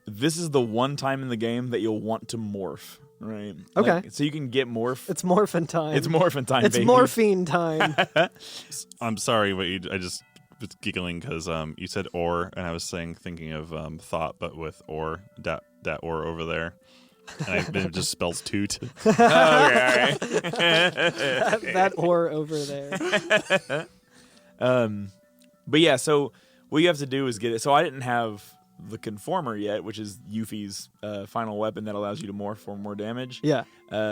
this is the one time in the game that you'll want to morph, right? Okay. So you can get morph. It's morphin' time. It's morphin' time, It's baby. morphine time. I'm sorry, but I just was giggling because you said or, and I was thinking of thought, but with or, that or over there. And it just spells toot. Oh, okay. that or over there. But yeah, so what you have to do is get it. So I didn't have the Conformer yet, which is Yuffie's final weapon that allows you to morph for more damage. Yeah.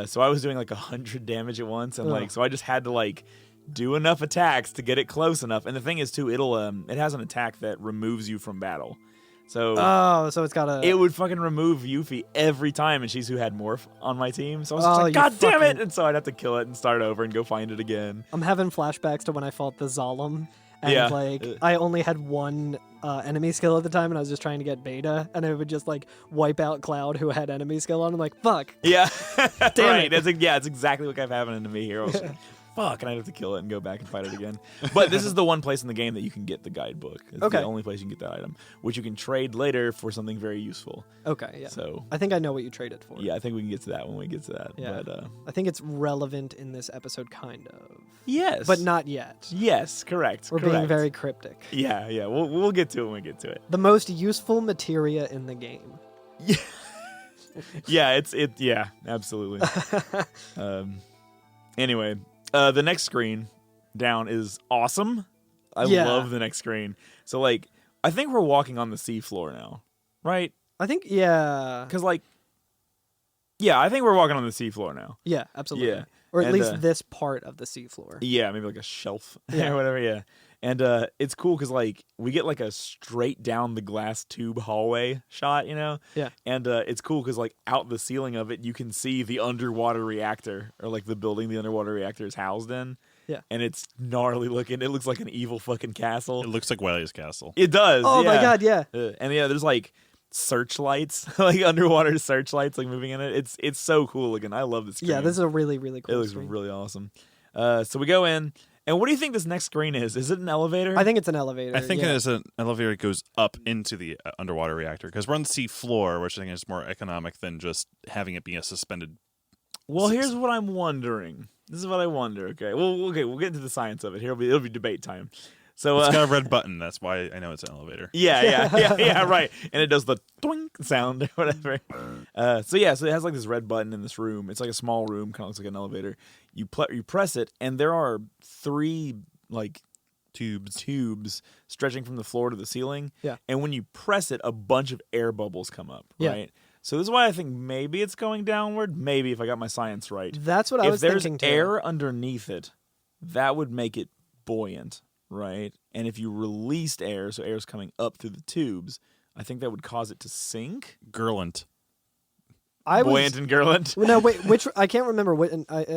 So I was doing like 100 damage at once, and so I just had to like do enough attacks to get it close enough. And the thing is too, it has an attack that removes you from battle. So so it's got it would fucking remove Yuffie every time, and she's who had morph on my team. So I was just like, God damn it! And so I'd have to kill it and start over and go find it again. I'm having flashbacks to when I fought the Zalem. And I only had one enemy skill at the time, and I was just trying to get beta, and I would just like wipe out Cloud, who had enemy skill on. I'm like, fuck. Yeah, Damn it. It's exactly what kept happening to me here. I was like, fuck, and I'd have to kill it and go back and fight it again. But this is the one place in the game that you can get the guidebook. It's the only place you can get that item, which you can trade later for something very useful. Okay, yeah. So I think I know what you traded for. Yeah, I think we can get to that when we get to that. Yeah. But, I think it's relevant in this episode, kind of. Yes. But not yet. Yes, correct. We're being very cryptic. Yeah. We'll get to it when we get to it. The most useful materia in the game. Yeah. Yeah, absolutely. Anyway, the next screen down is awesome. I love the next screen. So like, I think we're walking on the seafloor now, right? I think, yeah. Because like, yeah, I think we're walking on the seafloor now. Yeah, absolutely. Yeah. Or at least this part of the seafloor. Yeah, maybe like a shelf Yeah. or whatever, yeah. And it's cool because, like, we get, like, a straight down the glass tube hallway shot, you know? Yeah. And it's cool because, like, out the ceiling of it, you can see the underwater reactor, or, like, the building the underwater reactor is housed in. Yeah. And it's gnarly looking. It looks like an evil fucking castle. It looks like Wily's castle. It does, Oh, my God, yeah. And, yeah, there's, like, searchlights, like, underwater searchlights, like, moving in it. It's so cool looking. I love this screen. Yeah, this is a really, really cool It looks screen. really awesome. So we go in, And what do you think this next screen is? Is it an elevator? I think it's an elevator. I think yeah. it is an elevator that goes up into the underwater reactor because we're on the sea floor, which I think is more economic than just having it be a suspended. Well, here's what I'm wondering. This is what I wonder. Okay. Well, we'll get into the science of it. Here it'll be debate time. So It's got a red button. That's why I know it's an elevator. Yeah, right. And it does the twink sound or whatever. So it has like this red button in this room. It's like a small room, kind of looks like an elevator. You press it, and there are 3 like tubes stretching from the floor to the ceiling. Yeah. And when you press it, a bunch of air bubbles come up. Yeah. Right. So this is why I think maybe it's going downward. Maybe if I got my science right. That's what I was thinking too. If there's air underneath it, that would make it buoyant. Right, and if you released air, so air's coming up through the tubes, I think that would cause it to sink. Gurlant. Buoyant and gurlant. No, wait, which I can't remember.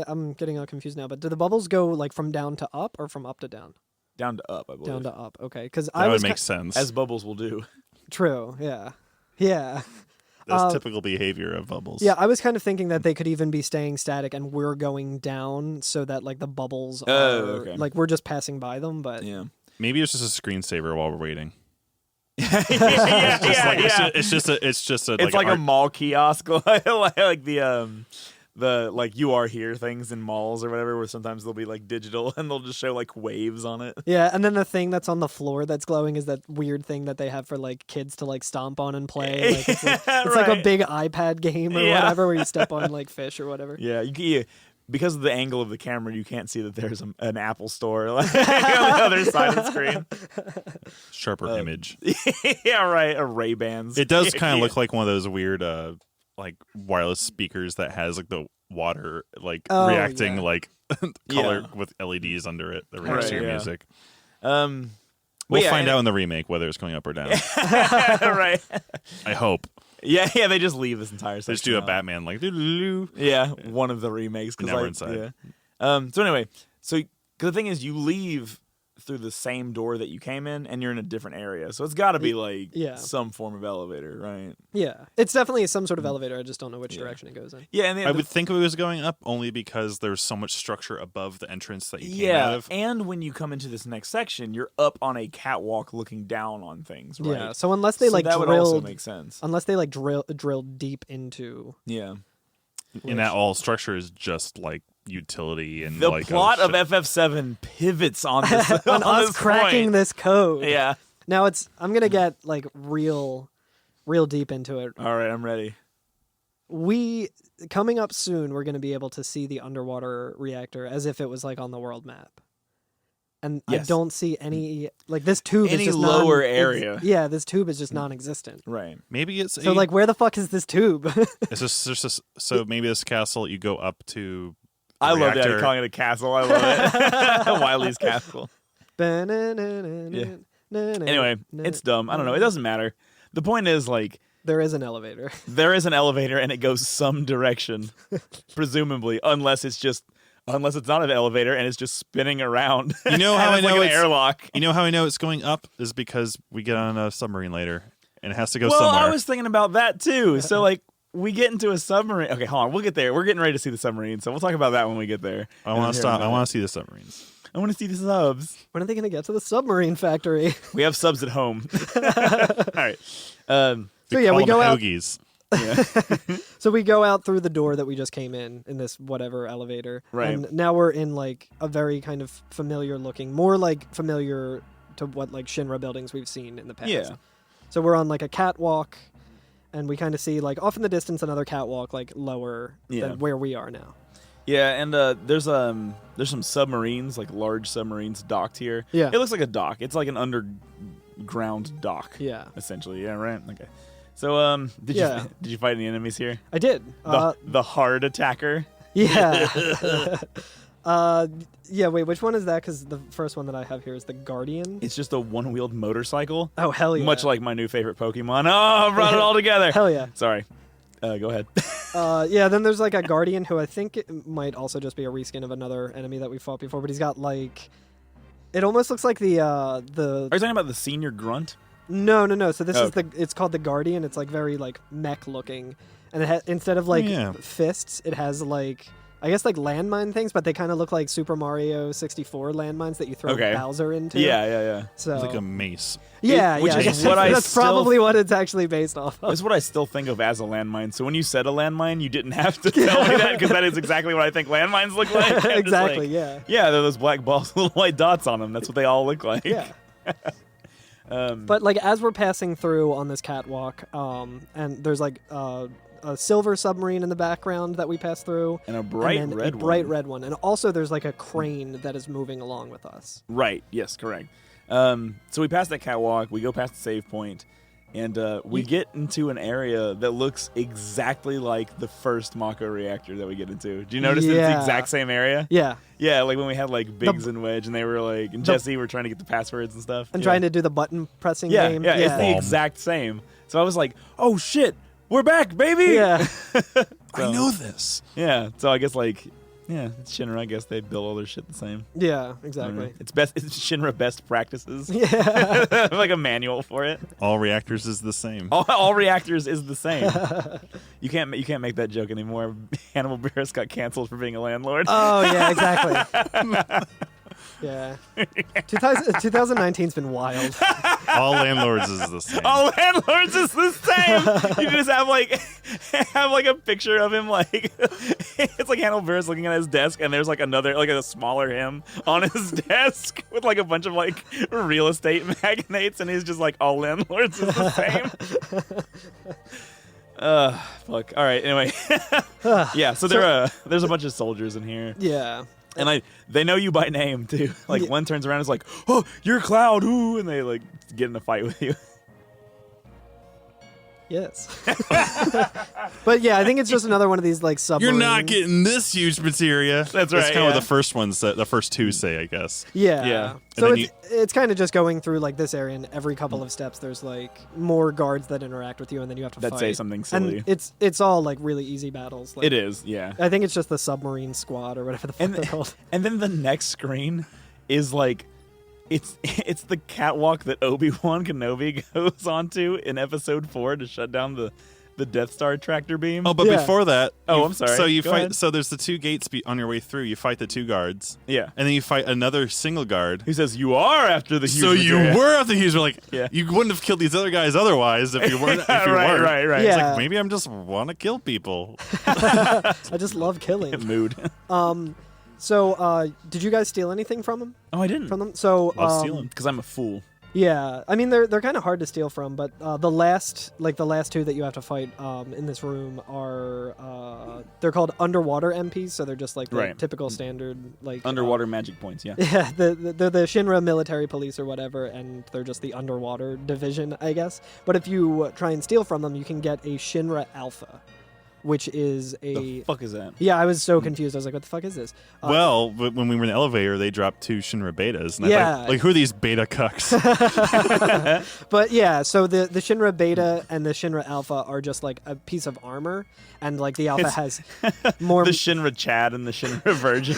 I'm getting all confused now. But do the bubbles go like from down to up or from up to down? Down to up, I believe. Down to up. Okay, because That would make sense. As bubbles will do. True. Yeah. Yeah. That's typical behavior of bubbles. Yeah, I was kind of thinking that they could even be staying static and we're going down so that like the bubbles are like we're just passing by them, but Yeah. Maybe it's just a screensaver while we're waiting. It's It's like a mall kiosk, like the like you are here things in malls or whatever, where sometimes they'll be like digital and they'll just show like waves on it. yeah, and then the thing that's on the floor that's glowing is that weird thing that they have for like kids to like stomp on and play. Like, it's like a big iPad game or whatever where you step on like fish or whatever. Yeah, because of the angle of the camera, you can't see that there's an Apple store like, on the other side of the screen. Sharper image. Yeah, right. A Ray-Bans. It does kind of look like one of those weird like wireless speakers that has like the water like reacting like color with LEDs under it that reacts to your music. We'll find out in the remake whether it's going up or down. Right. I hope. Yeah, they just leave this entire section. They just do a out. Batman like doo-doo-doo. Yeah, one of the remakes. Now we're inside. Yeah. So anyway, cause the thing is, you leave through the same door that you came in, and you're in a different area. So it's got to be like some form of elevator, right? Yeah, it's definitely some sort of elevator. I just don't know which direction it goes in. Yeah, and I would think it was going up only because there's so much structure above the entrance that you came out of. And when you come into this next section, you're up on a catwalk looking down on things, right? Yeah, so unless they that would also make sense. Unless they like drill deep into. Yeah. And that all structure is just like utility and the like plot of FF7 pivots on this on us this cracking point. this code. Yeah. Now I'm gonna get like real deep into it. All right, I'm ready. Coming up soon, we're gonna be able to see the underwater reactor as if it was like on the world map. And I don't see any like this tube any is just lower area. Yeah, this tube is just non-existent. Right. Maybe it's so like where the fuck is this tube? It's just so maybe this castle you go up to. I love that you're calling it a castle. I love it. Wiley's castle. Anyway, it's dumb. I don't know. It doesn't matter. The point is like there is an elevator. There is an elevator and it goes some direction, presumably, unless it's not an elevator and it's just spinning around. You know how I know like an airlock. You know how I know it's going up is because we get on a submarine later and it has to go well, somewhere. I was thinking about that too. So like we get into a submarine. Okay, hold on. We'll get there. We're getting ready to see the submarine, so we'll talk about that when we get there. I want to stop. I want to see the submarines. I want to see the subs. When are they going to get to the submarine factory? We have subs at home. All right. So yeah, we go out. Hoagies. Yeah. So we go out through the door that we just came in this whatever elevator. Right. And now we're in like a very kind of familiar looking, more like familiar to what like Shinra buildings we've seen in the past. Yeah. So we're on like a catwalk, and we kind of see like off in the distance another catwalk like lower than where we are now. Yeah, and there's some submarines, like large submarines docked here. Yeah. It looks like a dock. It's like an underground dock. Yeah. Essentially. Yeah, right. Okay. So did you fight any enemies here? I did. The hard attacker? Yeah. Yeah, wait, which one is that? Because the first one that I have here is the Guardian. It's just a one-wheeled motorcycle. Oh, hell yeah. Much like my new favorite Pokemon. Oh, I brought it all together. Hell yeah. Sorry. Go ahead. Yeah, then there's like a Guardian who I think it might also just be a reskin of another enemy that we fought before, but he's got like... It almost looks like the... Are you talking about the senior grunt? No. So this is it's called the Guardian. It's like very like mech looking. And it instead of like fists, it has like I guess like landmine things, but they kind of look like Super Mario 64 landmines that you throw Bowser into. Yeah. So It's like a mace. yeah, which yeah. is what that's probably what it's actually based off of. That's what I still think of as a landmine. So when you said a landmine, you didn't have to tell me that because that is exactly what I think landmines look like. Exactly. Like, yeah. Yeah, they're those black balls with little white dots on them. That's what they all look like. Yeah. But like as we're passing through on this catwalk, and there's like a silver submarine in the background that we pass through, And a bright and then red a bright one. red one, and also there's like a crane that is moving along with us. Right. Yes, correct. So we pass that catwalk. We go past the save point, and we get into an area that looks exactly like the first Mako reactor that we get into. Do you notice that it's the exact same area? Yeah. Yeah, like when we had like Biggs and Wedge, and they were like, and Jesse were trying to get the passwords and stuff. And trying to do the button pressing yeah, game. Yeah, it's the exact same. So I was like, oh shit, we're back, baby! Yeah. I know this. Yeah, so I guess like, yeah, it's Shinra. I guess they build all their shit the same. Yeah, exactly. It's Shinra best practices. Yeah. Like a manual for it. All reactors is the same. All reactors is the same. You can't make that joke anymore. Hannibal Buress got canceled for being a landlord. Oh, yeah, exactly. Yeah. 2019's been wild. All landlords is the same. All landlords is the same. You just have like a picture of him like it's like Hannibal Buress looking at his desk, and there's like another like a smaller him on his desk with like a bunch of like real estate magnates, and he's just like all landlords is the same. Fuck. All right. Anyway, yeah. So there's a bunch of soldiers in here. Yeah. And they know you by name too. Like one turns around and is like, "Oh, you're Cloud!" Ooh, and they like get in a fight with you. Yes. But yeah, I think it's just another one of these like submarine. You're not getting this huge materia. That's right. That's kind of what the first ones, the first two say, I guess. Yeah. Yeah. So And then it's kind of just going through like this area, and every couple of steps there's like more guards that interact with you, and then you have to That fight. say something silly. And it's all like really easy battles. Like, It is, yeah. I think it's just the submarine squad or whatever the fuck they're called. And then the next screen is like, it's the catwalk that Obi-Wan Kenobi goes onto in Episode 4 to shut down the Death Star tractor beam. Oh, but Yeah. before that, I'm sorry. So you Go fight. ahead. So there's the two gates on your way through. You fight the two guards, Yeah. and then you fight another single guard. Who says you are after the huge So you materia." were after Hughes. Were like, Yeah. you wouldn't have killed these other guys otherwise if you weren't. If you Right, weren't. right. It's Yeah. like maybe I'm just want to kill people. I just love killing. Mood. So did you guys steal anything from them? Oh, I didn't. From them? So Love stealing. Because I'm a fool. Yeah, I mean they're kind of hard to steal from, but the last two that you have to fight in this room are they're called underwater MPs, so they're just like the Right. typical standard like Underwater magic points, yeah. Yeah, they're the Shinra military police or whatever, and they're just the underwater division, I guess. But if you try and steal from them, you can get a Shinra Alpha, which is The fuck is that? Yeah, I was so confused. I was like, what the fuck is this? Well, but when we were in the elevator, they dropped two Shinra betas. And I Yeah. thought, like, who are these beta cucks? But yeah, so the Shinra Beta and the Shinra Alpha are just like a piece of armor, and like the Alpha has more. The Shinra Chad and the Shinra Virgin.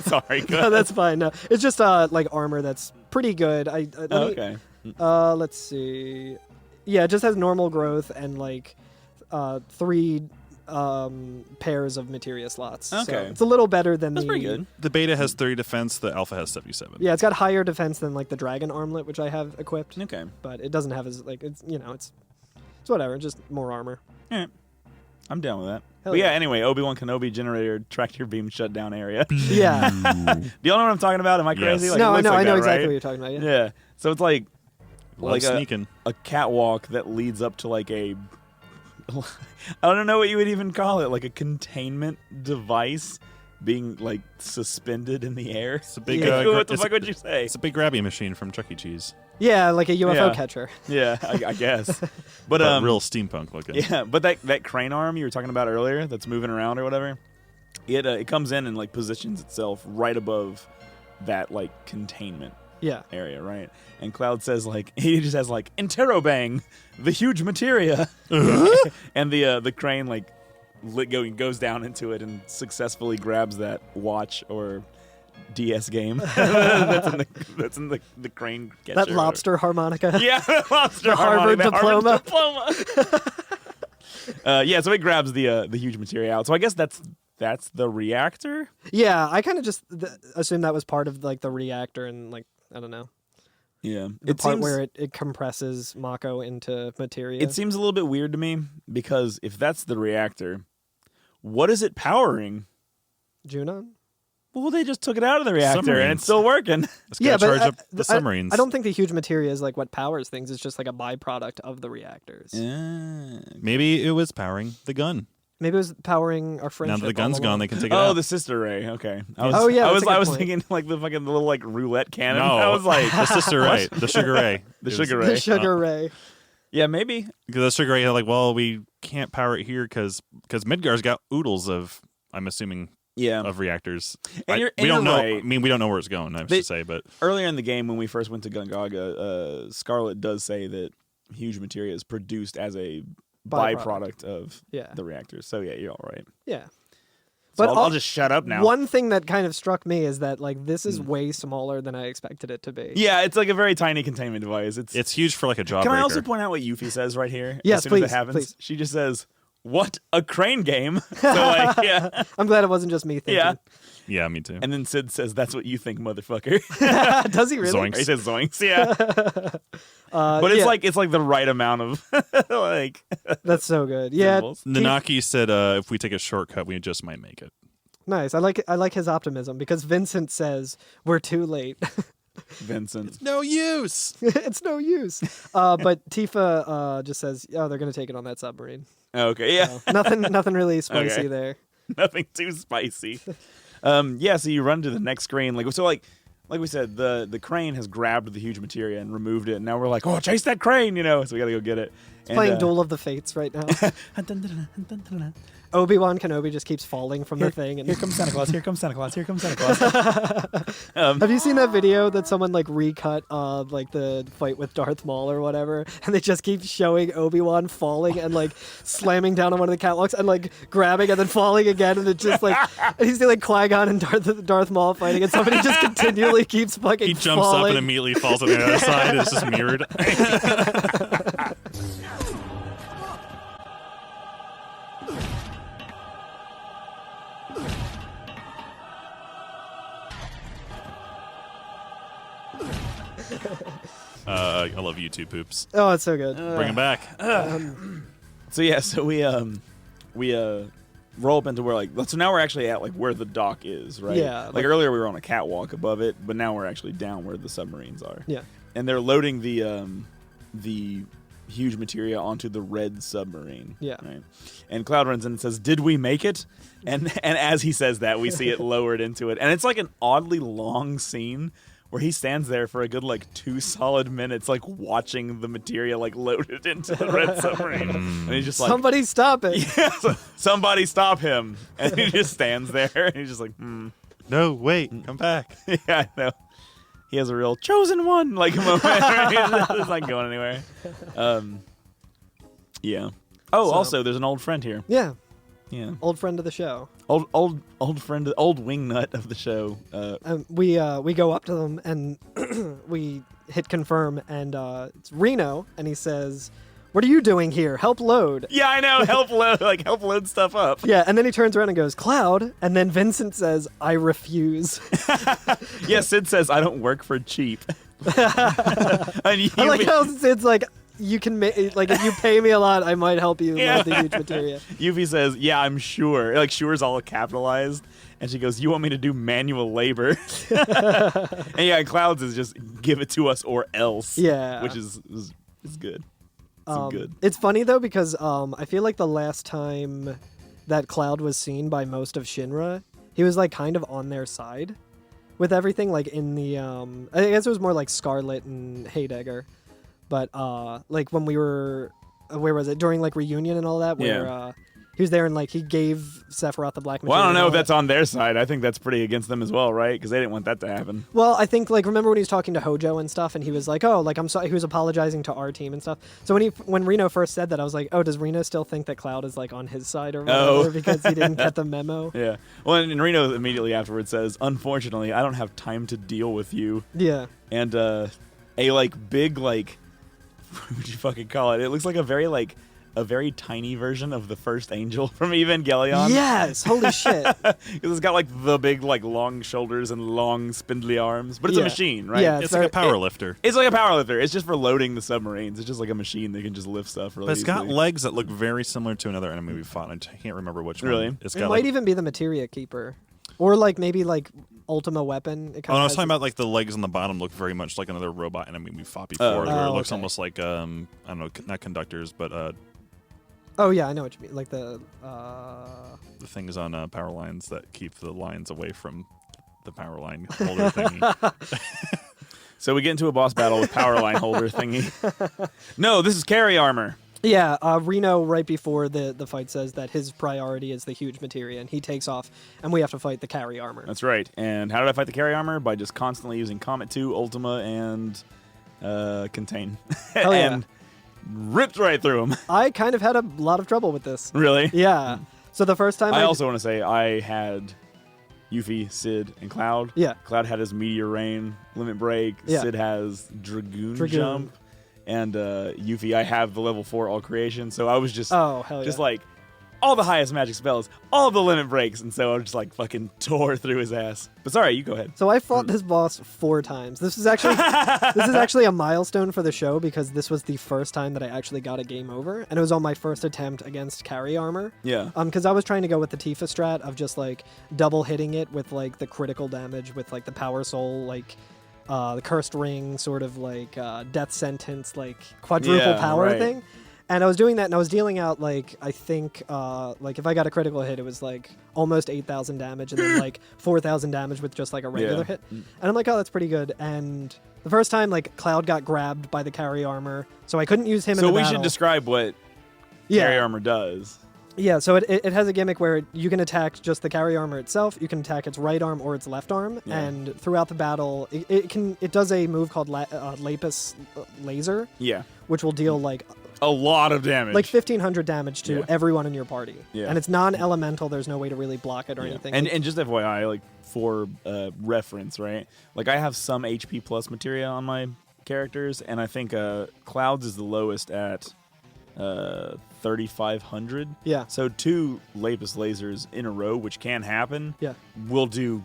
Sorry, go No, ahead. that's fine. No, it's just like armor that's pretty good. Okay. Let's see. Yeah, it just has normal growth and like 3 pairs of materia slots. So Okay. it's a little better than That's the. pretty good. The beta has 30 defense. The alpha has 77. Yeah, it's got higher defense than like the dragon armlet, which I have equipped. Okay. But it doesn't have as like it's it's whatever, just more armor. All right. I'm down with that. Hell But yeah, yeah. anyway, Obi-Wan Kenobi generator tractor beam shutdown area. Do Yeah. y'all know what I'm talking about? Am I crazy? Yes. Like, No, it I looks know, like I know that, exactly right? what you're talking about. Yeah. Yeah. So it's like Love a sneaking. catwalk that leads up to like a I don't know what you would even call it, like a containment device being like suspended in the air. It's a big. Yeah. What the fuck would you say? It's a big grabby machine from Chuck E. Cheese. Yeah, like a UFO Yeah. catcher. Yeah, I guess. But But real steampunk looking. yeah, but that crane arm you were talking about earlier that's moving around or whatever, it comes in and like positions itself right above that like containment Yeah. area, right? And Cloud says like he just has like interrobang, the huge materia, and the crane like goes down into it and successfully grabs that watch or DS game that's in the crane catcher. That lobster harmonica. Yeah, the lobster The Harvard harmonica, the diploma. Harvard diploma. So it grabs the huge materia out. So I guess that's the reactor. Yeah, I kind of just assumed that was part of like the reactor and like I don't know. Yeah, The part where it compresses Mako into materia. It seems a little bit weird to me because if that's the reactor, what is it powering? Junon? Well, they just took it out of the reactor and Submarines. it's still working. It's gonna charge up the submarines. I don't think the huge materia is like what powers things. It's just like a byproduct of the reactors. Maybe it was powering the gun. Maybe it was powering our friendship. Now that the gun's all gone, along. they can take it out. Oh, the sister ray. Okay. yeah, I that's a good was point. thinking like the fucking little like roulette cannon. No, I was like the sister ray, the sugar ray, the It was- sugar The ray. sugar ray. Yeah, maybe. Because the sugar ray, like, well, we can't power it here because Midgar's got oodles of, I'm assuming, Yeah. of reactors. And you're we don't know. right. I mean, we don't know where it's going. I should say, but Earlier in the game, when we first went to Gungaga, Scarlet does say that huge materia is produced as a byproduct of Yeah. the reactors. So yeah, you're all right. Yeah. So But I'll just shut up now. One thing that kind of struck me is that like this is way smaller than I expected it to be. Yeah, it's like a very tiny containment device. it's huge for like a jawbreaker. Can I also point out what Yuffie says right here? Yes, as soon please, as it happens, please. she just says, "What a crane game!" So like, yeah, I'm glad it wasn't just me thinking. yeah. Yeah, me too. And then Sid says, "That's what you think, motherfucker." Does he really? Zoinks. He says zoinks, yeah. But it's yeah, like the right amount of like that's so good. Yeah, symbols. Nanaki said if we take a shortcut, we just might make it. nice. I like his optimism because Vincent says we're too late. Vincent. No use. It's no use. But Tifa just says, "Oh, they're gonna take it on that submarine." Okay, yeah. So, nothing really spicy Okay. there. Nothing too spicy. Yeah, so you run to the next screen. Like we said, the crane has grabbed the huge materia and removed it, and now we're like, oh, chase that crane, so we gotta go get it. It's playing Duel of the Fates right now. Obi-Wan Kenobi just keeps falling from the thing. And Here comes Santa Claus, here comes Santa Claus, here comes Santa Claus. Have you seen that video that someone like recut like the fight with Darth Maul or whatever, and they just keep showing Obi-Wan falling and like slamming down on one of the catwalks and like grabbing and then falling again, and it's just like and he's like Qui-Gon and Darth Maul fighting, and somebody just continually keeps fucking He jumps falling. up and immediately falls on the other side. It's just mirrored. I love you too, Poops. Oh, it's so good. Bring him back. So yeah, so we roll up into where so now we're actually at like where the dock is, right? Yeah, Like earlier we were on a catwalk above it, but now we're actually down where the submarines are. Yeah. And they're loading the huge materia onto the red submarine. Yeah. Right. And Cloud runs in and says, "Did we make it?" And as he says that, we see it lowered into it. And it's like an oddly long scene where he stands there for a good 2 solid minutes, like watching the materia like loaded into the red submarine. And he's just like, Somebody stop it. yeah, somebody stop him. And he just stands there and he's just like, No, wait, come back. yeah, I know. He has a real chosen one moment. It's not going anywhere. Yeah. Oh, So- also, there's an old friend here. Yeah. Yeah. Old friend of the show. Old friend, old wingnut of the show. We go up to them and we hit confirm, and it's Reno, and he says, "What are you doing here? Help load." Yeah, I know. Help load stuff up. Yeah, and then he turns around and goes, "Cloud," and then Vincent says, "I refuse." Yeah, Sid says, "I don't work for cheap." And you, I like how Sid's like, "You can like if you pay me a lot, I might help you Yeah. load the huge materia." Yuffie says, "Yeah, I'm sure." Like, sure's all capitalized. And she goes, "You want me to do manual labor?" And yeah, Clouds is just give it to us or else. Yeah. Which is good. It's good. It's funny though because I feel like the last time that Cloud was seen by most of Shinra, he was like kind of on their side with everything. Like in the I guess it was more like Scarlet and Heidegger, but like when we were where was it during like reunion and all that where Yeah. he was there and like he gave Sephiroth the black. Well, I don't material know if and all that's on their side. I think that's pretty against them as well, right? Because they didn't want that to happen. Well, I think like remember when he was talking to Hojo and stuff, and he was like, "Oh, like I'm sorry." He was apologizing to our team and stuff. So when Reno first said that, I was like, "Oh, does Reno still think that Cloud is like on his side or whatever Oh. because he didn't get the memo?" Yeah. Well, and Reno immediately afterwards says, "Unfortunately, I don't have time to deal with you." Yeah, And a big what would you fucking call it? It looks like a very a very tiny version of the first angel from Evangelion. Yes, holy shit. Because it's got like the big, like long shoulders and long spindly arms, but it's a machine, right? Yeah, It's like a power lifter. It's like a power lifter. It's just for loading the submarines. It's just like a machine that can just lift stuff really But it's got easily. legs that look very similar to another enemy we fought. I can't remember which Really? one. It's It got might like, even be the Materia Keeper. Or like maybe like Ultima Weapon. It Oh, kinda no, I was has talking it- about like the legs on the bottom look very much like another robot enemy we fought before, where it looks okay. almost like I don't know, not conductors, but Oh yeah, I know what you mean. Like the the things on power lines that keep the lines away from the power line holder thingy. So we get into a boss battle with power line holder thingy. No, this is carry armor. Yeah, Reno right before the fight says that his priority is the huge materia, and he takes off, and we have to fight the carry armor. That's right. And how did I fight the carry armor? By just constantly using Comet 2, Ultima, and Contain. Hell yeah. And ripped right through him. I kind of had a lot of trouble with this. Really? Yeah. So the first time I also want to say I had Yuffie, Sid, and Cloud. Yeah. Cloud had his Meteor Rain, Limit Break. Yeah. Sid has Dragoon, Dragoon. Jump. And Yuffie, I have the level 4 all creation. So I was just, Oh hell yeah. like, all the highest magic spells, all the limit breaks. And so I just, like, fucking tore through his ass. But sorry, you go ahead. So I fought this boss 4 times. This is actually a milestone for the show because this was the first time that I actually got a game over, and it was on my first attempt against carry armor. Yeah. Because I was trying to go with the Tifa strat of just like double hitting it with like the critical damage with like the power soul, like the cursed ring, sort of like death sentence, like quadruple Yeah, power right. thing. And I was doing that, and I was dealing out, like, I think, like, if I got a critical hit, it was, like, almost 8,000 damage, and then, like, 4,000 damage with just, like, a regular Yeah. hit. And I'm like, oh, that's pretty good. And the first time, like, Cloud got grabbed by the carry armor, so I couldn't use him in So the we battle. should describe what Yeah. carry armor does. Yeah, so it has a gimmick where you can attack just the carry armor itself, you can attack its right arm or its left arm, Yeah. and throughout the battle, it does a move called Lapis Laser, Yeah. which will deal, like A lot of damage. 1,500 damage to Yeah. everyone in your party. Yeah. And it's non-elemental. There's no way to really block it or anything. And just FYI, like, for reference, right? Like, I have some HP plus materia on my characters, and I think Clouds is the lowest at 3,500. Yeah. So 2 Lapis lasers in a row, which can happen, Yeah. will do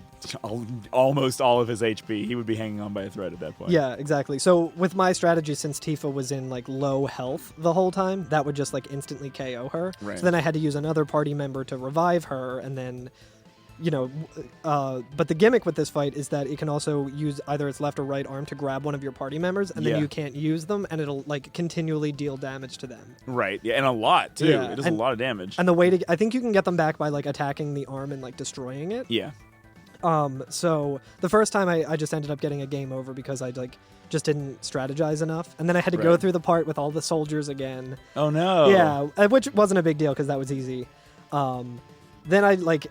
almost all of his HP. He would be hanging on by a thread at that point. Yeah, exactly. So with my strategy, since Tifa was in like low health the whole time, that would just like instantly KO her. Right. So then I had to use another party member to revive her, and then, but the gimmick with this fight is that it can also use either its left or right arm to grab one of your party members, and then Yeah. you can't use them, and it'll like continually deal damage to them. Right. Yeah, and a lot, too. Yeah, It does and- a lot of damage. And the way I think you can get them back by like attacking the arm and like destroying it. Yeah. So the first time I just ended up getting a game over because I like just didn't strategize enough, and then I had to go Right. through the part with all the soldiers again. Oh, no. Yeah, which wasn't a big deal because that was easy. Then I like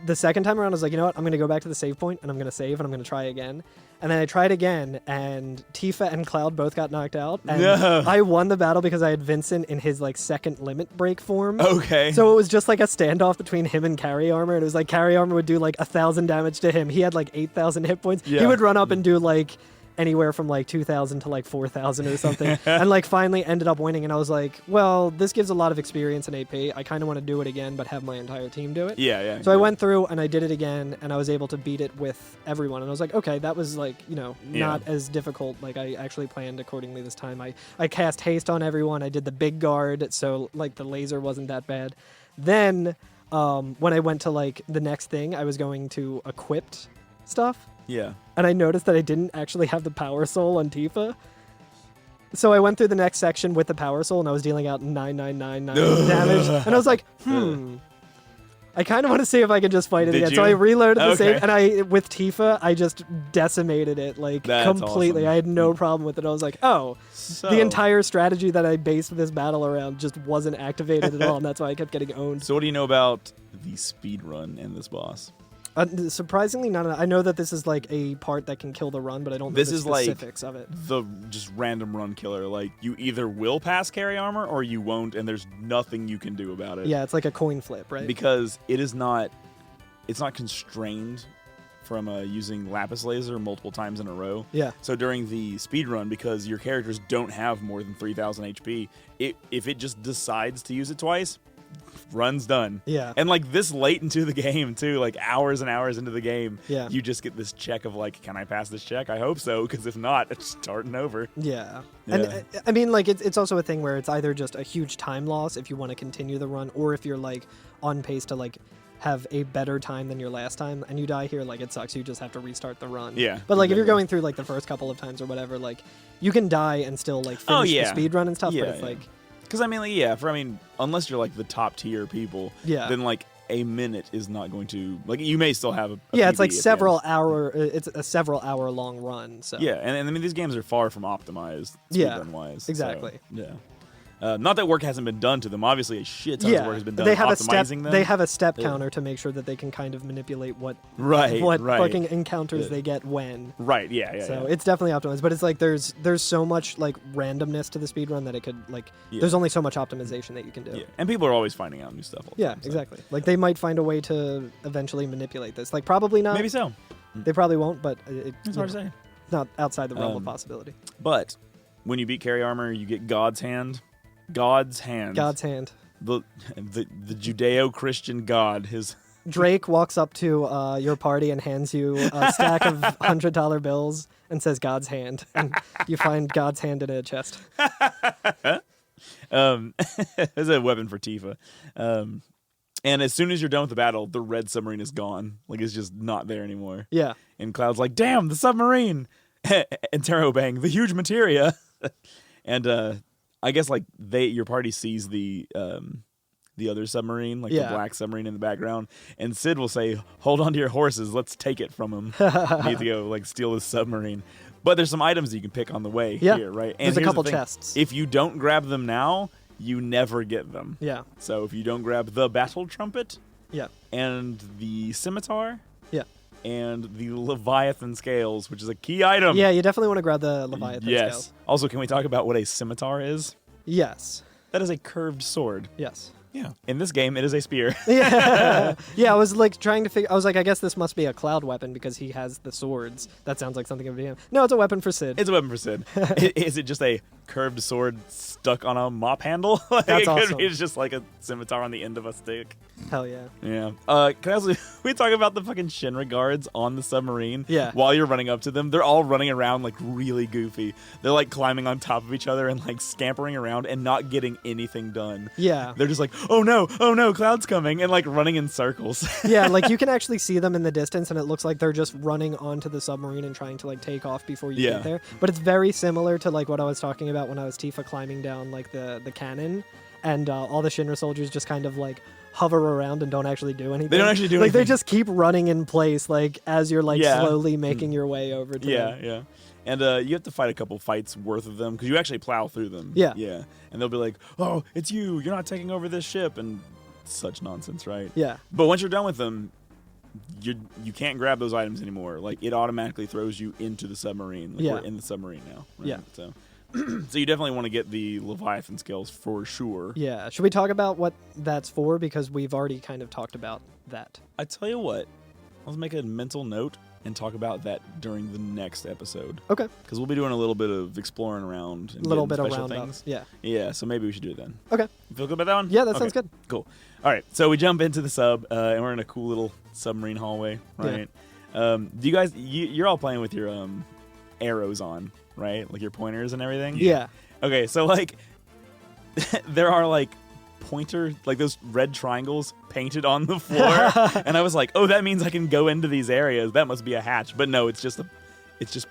the second time around, I was like, you know what? I'm gonna go back to the save point and I'm gonna save and I'm gonna try again. And then I tried again, and Tifa and Cloud both got knocked out. And No. I won the battle because I had Vincent in his like second limit break form. Okay. So it was just like a standoff between him and carry armor, and it was like carry armor would do like 1,000 damage to him. He had like 8,000 hit points. Yeah. He would run up and do like anywhere from like 2,000 to like 4,000 or something, and like finally ended up winning. And I was like, well, this gives a lot of experience in AP. I kind of want to do it again, but have my entire team do it. Yeah, yeah. So I went through and I did it again, and I was able to beat it with everyone. And I was like, okay, that was like, not as difficult. Like I actually planned accordingly this time. I cast haste on everyone. I did the big guard, so like the laser wasn't that bad. Then when I went to like the next thing, I was going to equipped stuff, Yeah. and I noticed that I didn't actually have the power soul on Tifa. So I went through the next section with the power soul, and I was dealing out 9,999 damage. And I was like, I kind of want to see if I can just fight it Did again. you? So I reloaded the Okay. save, and with Tifa, I just decimated it like That's completely. awesome. I had no problem with it. I was like, oh, So, the entire strategy that I based this battle around just wasn't activated at all, and that's why I kept getting owned. So what do you know about the speed run in this boss? Surprisingly, not. I know that this is like a part that can kill the run, but I don't know This the is like specifics of it. The just random run killer. Like, you either will pass carry armor or you won't, and there's nothing you can do about it. Yeah, it's like a coin flip, right? Because it's not constrained from using lapis laser multiple times in a row. Yeah. So during the speedrun, because your characters don't have more than 3,000 HP, if it just decides to use it twice, run's done. Yeah. And like this late into the game too, like hours and hours into the game, Yeah. you just get this check of like, can I pass this check? I hope so, because if not, it's starting over. Yeah. Yeah. And I mean, like, it's also a thing where it's either just a huge time loss if you want to continue the run, or if you're like on pace to like have a better time than your last time and you die here, like it sucks. You just have to restart the run. Yeah. But like if you're exactly. going through like the first couple of times or whatever, like you can die and still like finish the speed run and stuff. Yeah, but it's like because I mean, like, unless you're like the top tier people, Yeah. then like a minute is not going to like you may still have a yeah, it's PB like at the several end. hour. It's a several hour long run. So Yeah, and I mean these games are far from optimized Yeah, speedrun wise. exactly. So, yeah. Not that work hasn't been done to them. Obviously, a shit ton of work has been done they have optimizing them. They have a step Yeah. counter to make sure that they can kind of manipulate what right, fucking encounters Yeah. they get when. Right, yeah. So it's definitely optimized, but it's like there's so much like randomness to the speedrun that it could like Yeah. there's only so much optimization that you can do. Yeah. And people are always finding out new stuff all the Yeah, time, so. exactly. Like they might find a way to eventually manipulate this. Like probably not. Maybe so. They probably won't, but It's hard to say. not outside the realm of possibility. But when you beat carry armor, you get God's hand. God's hand. God's hand. The Judeo-Christian God. His Drake walks up to your party and hands you a stack of $100 bills and says God's hand, and you find God's hand in a chest. It's a weapon for Tifa. And as soon as you're done with the battle, the red submarine is gone. Like it's just not there anymore. Yeah. And Cloud's like, "Damn, the submarine!" And Taro bang, the huge materia. And I guess like your party sees the other submarine, like the Yeah. black submarine in the background, and Sid will say, "Hold on to your horses, let's take it from him." You need to go like steal this submarine. But there's some items you can pick on the way Yeah. here, right? And There's a here's the couple thing. chests. If you don't grab them now, you never get them. Yeah. So if you don't grab the battle trumpet Yeah. and the scimitar Yeah. and the Leviathan scales, which is a key item. Yeah, you definitely want to grab the Leviathan Yes. scales. Also, can we talk about what a scimitar is? Yes. That is a curved sword. Yes. Yeah. In this game, it is a spear. Yeah. Yeah, I was like trying to figure I was like, I guess this must be a Cloud weapon because he has the swords. That sounds like something of him. No, it's a weapon for Sid. It's a weapon for Sid. Is it just a curved sword stuck on a mop handle? Like, That's it could awesome. be it's just like a scimitar on the end of a stick. Hell yeah. Yeah. Can I also we talk about the fucking Shinra guards on the submarine? Yeah. While you're running up to them, they're all running around like really goofy. They're like climbing on top of each other and like scampering around and not getting anything done. Yeah. They're just like, oh no, Cloud's coming, and like running in circles. Yeah, like you can actually see them in the distance and it looks like they're just running onto the submarine and trying to like take off before you Yeah. get there. But it's very similar to like what I was talking about when I was Tifa climbing down like the cannon and all the Shinra soldiers just kind of like hover around and don't actually do anything. They don't actually do like anything. they just keep running in place like as you're like Yeah. slowly making your way over to them. Yeah. And you have to fight a couple fights worth of them because you actually plow through them. Yeah. Yeah. And they'll be like, oh, it's you. You're not taking over this ship. And such nonsense, right? Yeah. But once you're done with them, you can't grab those items anymore. Like it automatically throws you into the submarine. Like Yeah. we're in the submarine now. Right? Yeah. So, so you definitely want to get the Leviathan skills for sure. Yeah. Should we talk about what that's for? Because we've already kind of talked about that. I tell you what, let's make a mental note and talk about that during the next episode. Okay. Because we'll be doing a little bit of exploring around and A little getting bit of special roundup. things. Yeah. Yeah, so maybe we should do it then. Okay. You feel good about that one? Yeah, that Okay, sounds good. Cool. All right, so we jump into the sub, and we're in a cool little submarine hallway, right? Do you guys, you're all playing with your arrows on, right? Like your pointers and everything? Yeah. Okay, so like, there are like pointer, like those red triangles painted on the floor, and I was like, oh, that means I can go into these areas. That must be a hatch. But no, it's just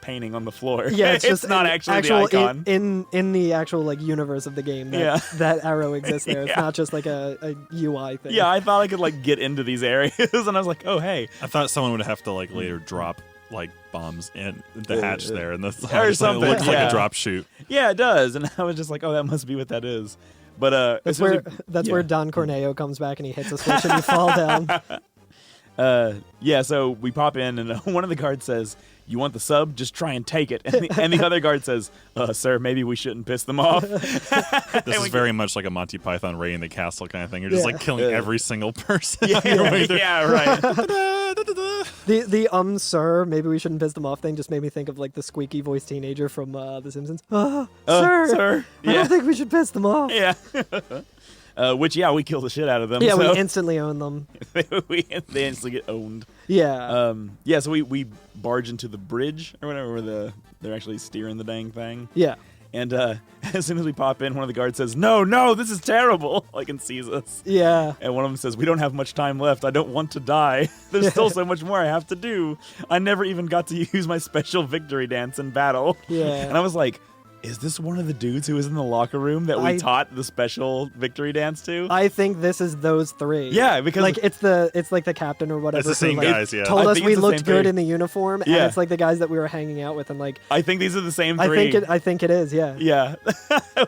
painting on the floor. Yeah, it's just not an actually actual the icon. in the actual like universe of the game. That, that arrow exists there. It's Yeah. not just like a UI thing. Yeah, I thought I could like get into these areas, and I was like, oh hey, I thought someone would have to like later drop like bombs in the hatch there, and that's or it something, looks like yeah. a drop chute. yeah, it does. And I was just like, oh, that must be what that is. But That's as soon where as we- that's yeah. where Don Corneo comes back and he hits a switch and you fall down. Yeah, so we pop in, and one of the guards says, you want the sub? Just try and take it. And the other guard says, sir, maybe we shouldn't piss them off. This is very much like a Monty Python raiding the castle kind of thing. You're just Yeah. like killing every single person. yeah, on your way through. yeah, right. Da-da-da, da-da-da. The sir, maybe we shouldn't piss them off thing just made me think of like the squeaky voice teenager from The Simpsons. Sir, I don't think we should piss them off. Yeah. Which, we kill the shit out of them. Yeah, so we instantly own them. they instantly get owned. Yeah. So we barge into the bridge or whatever where they're actually steering the dang thing. Yeah. And as soon as we pop in, one of the guards says, no, this is terrible, and sees us. Yeah. And one of them says, we don't have much time left. I don't want to die. There's still so much more I have to do. I never even got to use my special victory dance in battle. Yeah. And I was like, is this one of the dudes who was in the locker room that we taught the special victory dance to? I think this is those three. Yeah, because like it's like the captain or whatever. It's the same who, like, guys, yeah. Told I us think we it's the looked same good three. in the uniform, and Yeah. it's like the guys that we were hanging out with, and like I think these are the same three. I think it is. Yeah. Yeah,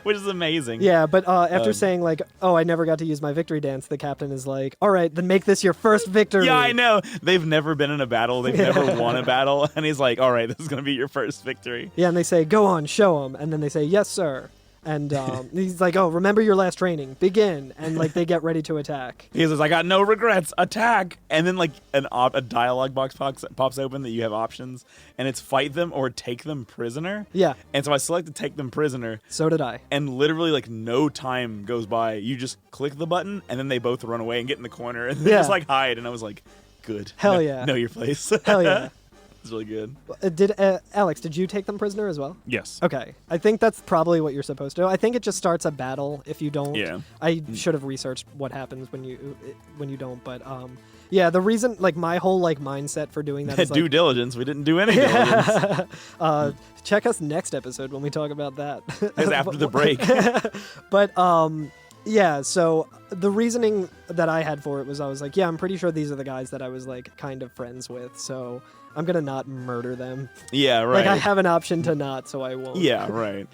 which is amazing. Yeah, but after saying like, "Oh, I never got to use my victory dance," the captain is like, "All right, then make this your first victory." Yeah, I know. They've never been in a battle. They've never won a battle. And he's like, all right, this is going to be your first victory. Yeah, and they say, "Go on, show them," and then they say, "Yes, sir." And he's like, "Oh, remember your last training. Begin." And like they get ready to attack. He says, I got no regrets. Attack. And then like a dialogue box pops open that you have options. And it's fight them or take them prisoner. Yeah. And so I selected take them prisoner. So did I. And literally like no time goes by. You just click the button and then they both run away and get in the corner. And they just like hide. And I was like, good. Hell yeah. Know your place. Hell yeah. It's really good. Alex, did you take them prisoner as well? Yes. Okay. I think that's probably what you're supposed to do. I think it just starts a battle if you don't. Yeah. I should have researched what happens when you don't, but yeah, the reason like my whole like mindset for doing that is like, Due diligence. We didn't do any diligence. check us next episode when we talk about that. It's after the break. But yeah, so the reasoning that I had for it was I was like, yeah, I'm pretty sure these are the guys that I was like kind of friends with, so I'm gonna not murder them. Yeah, right. Like I have an option to not, so I won't. Yeah, right.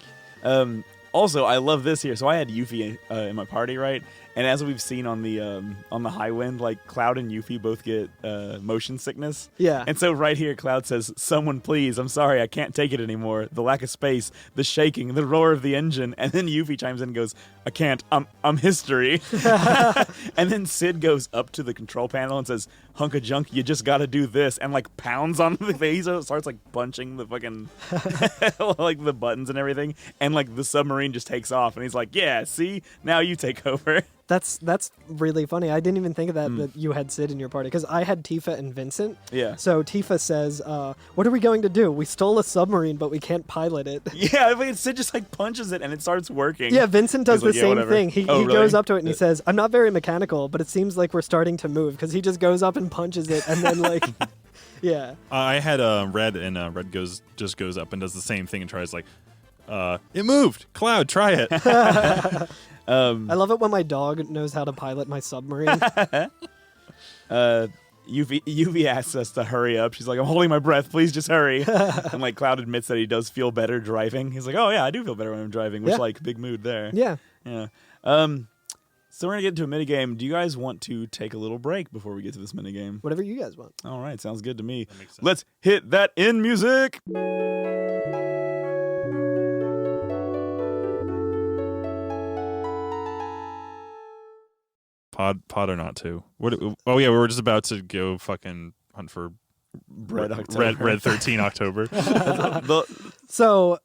Also, I love this here. So I had Yuffie in my party, right? And as we've seen on the high wind, like Cloud and Yuffie both get motion sickness. Yeah. And so right here, Cloud says, "Someone please, I'm sorry, I can't take it anymore. The lack of space, the shaking, the roar of the engine." And then Yuffie chimes in and goes, "I can't. I'm history." And then Sid goes up to the control panel and says, "Hunk of junk, you just got to do this," and like pounds on the thing. He starts like punching the fucking like the buttons and everything, and like the submarine just takes off. And he's like, "Yeah, see, now you take over." That's really funny. I didn't even think of that you had Sid in your party, because I had Tifa and Vincent. Yeah. So Tifa says, "What are we going to do? We stole a submarine, but we can't pilot it." Yeah, but Sid just like punches it and it starts working. Yeah, Vincent does He's the like, same whatever. thing. He Really? goes up to it and he says, "I'm not very mechanical, but it seems like we're starting to move," because he just goes up and punches it and then like, yeah. I had Red, and Red goes up and does the same thing and tries like, it moved. Cloud, try it. I love it when my dog knows how to pilot my submarine. UV asks us to hurry up. She's like, "I'm holding my breath. Please just hurry." And like Cloud admits that he does feel better driving. He's like, "Oh yeah, I do feel better when I'm driving," which Yeah. like big mood there. Yeah. Yeah. So we're gonna get into a minigame. Do you guys want to take a little break before we get to this minigame? Whatever you guys want. All right, sounds good to me. makes sense. Let's hit that in music. Pod or not to? What? Oh yeah, we were just about to go fucking hunt for Red 13 October. So,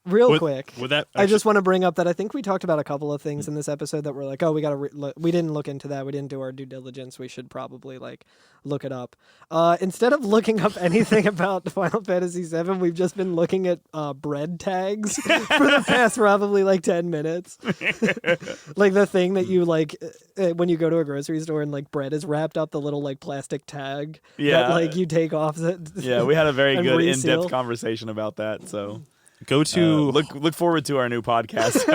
real quick, Would that? I just want to bring up that I think we talked about a couple of things in this episode that were like, oh, we got to. We didn't look into that. We didn't do our due diligence. We should probably like look it up. Instead of looking up anything about Final Fantasy VII, we've just been looking at bread tags for the past probably like 10 minutes. Like the thing that you like when you go to a grocery store and like bread is wrapped up, the little like plastic tag Yeah. that like you take off. Yeah, we had a very And good reseal. in-depth conversation about that. So go to look forward to our new podcast.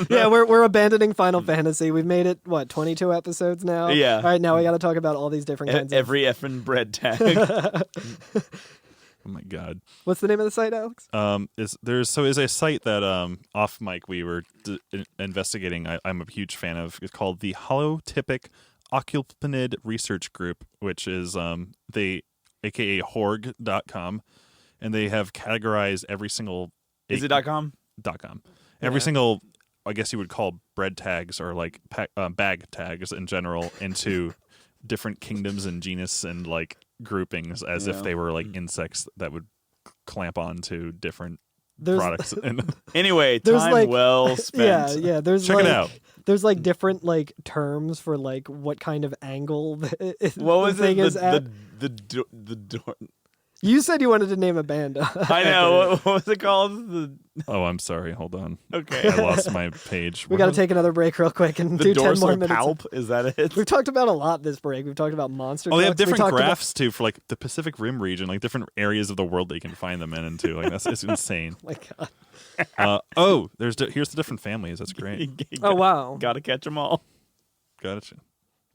Yeah, we're abandoning Final Fantasy. We've made it 22 episodes now. Yeah. All right, now we got to talk about all these different kinds Every effing bread tag. Oh my god. What's the name of the site, Alex? Is a site that off mic we were investigating. I'm a huge fan of. It's called the Holotypic Occlupanid Research Group, which is aka Horg.com, and they have categorized every single. Is it .com? .com. Every single, I guess you would call bread tags or like bag tags in general into different kingdoms and genus and like groupings as if they were like insects that would clamp onto different There's- products. Anyway, There's, time like- well spent. Yeah. There's Check like it out. there's like different like terms for like what kind of angle What the was thing it? is at. The door. You said you wanted to name a band. I know. What was it called? Oh, I'm sorry. Hold on. Okay. I lost my page. We got to take another break real quick and The do 10 dorsal more minutes. palp. Is that it? We've talked about a lot this break. We've talked about monster. Oh, they have trucks. We different talked about- graphs too for like the Pacific Rim region, like different areas of the world they can find them in and too. Like it's insane. Oh my God. Here's the different families. That's great. Oh wow. Gotta catch them all. Gotcha.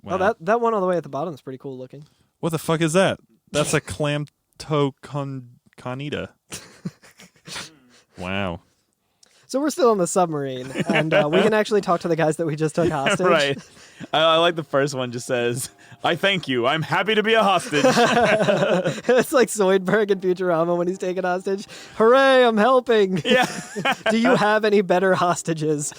Wow. Oh, that one all the way at the bottom is pretty cool looking. What the fuck is that? That's a Clamtoconida. Wow. So we're still on the submarine, and we can actually talk to the guys that we just took hostage. Right. I like the first one. Just says, "I thank you. I'm happy to be a hostage." It's like Zoidberg in Futurama when he's taken hostage. Hooray! I'm helping. Yeah. Do you have any better hostages?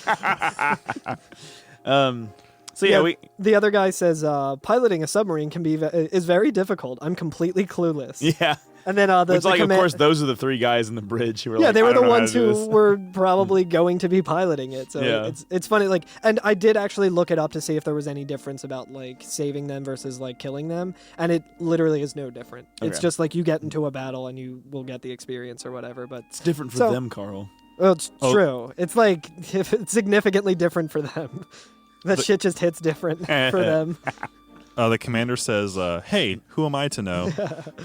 So yeah, the other guy says piloting a submarine is very difficult. I'm completely clueless. yeah. And then the Which, like, command- of course, those are the three guys in the bridge who were yeah, like, they "I were don't the know how ones to do who this." were probably going to be piloting it. So Yeah. it's funny. Like, and I did actually look it up to see if there was any difference about like saving them versus like killing them, and it literally is no different. It's Okay. just like you get into a battle and you will get the experience or whatever. But It's different for So- them, Carl. well, it's Oh. true. It's like if it's significantly different for them. That shit just hits different for them. The commander says, "Hey, who am I to know?"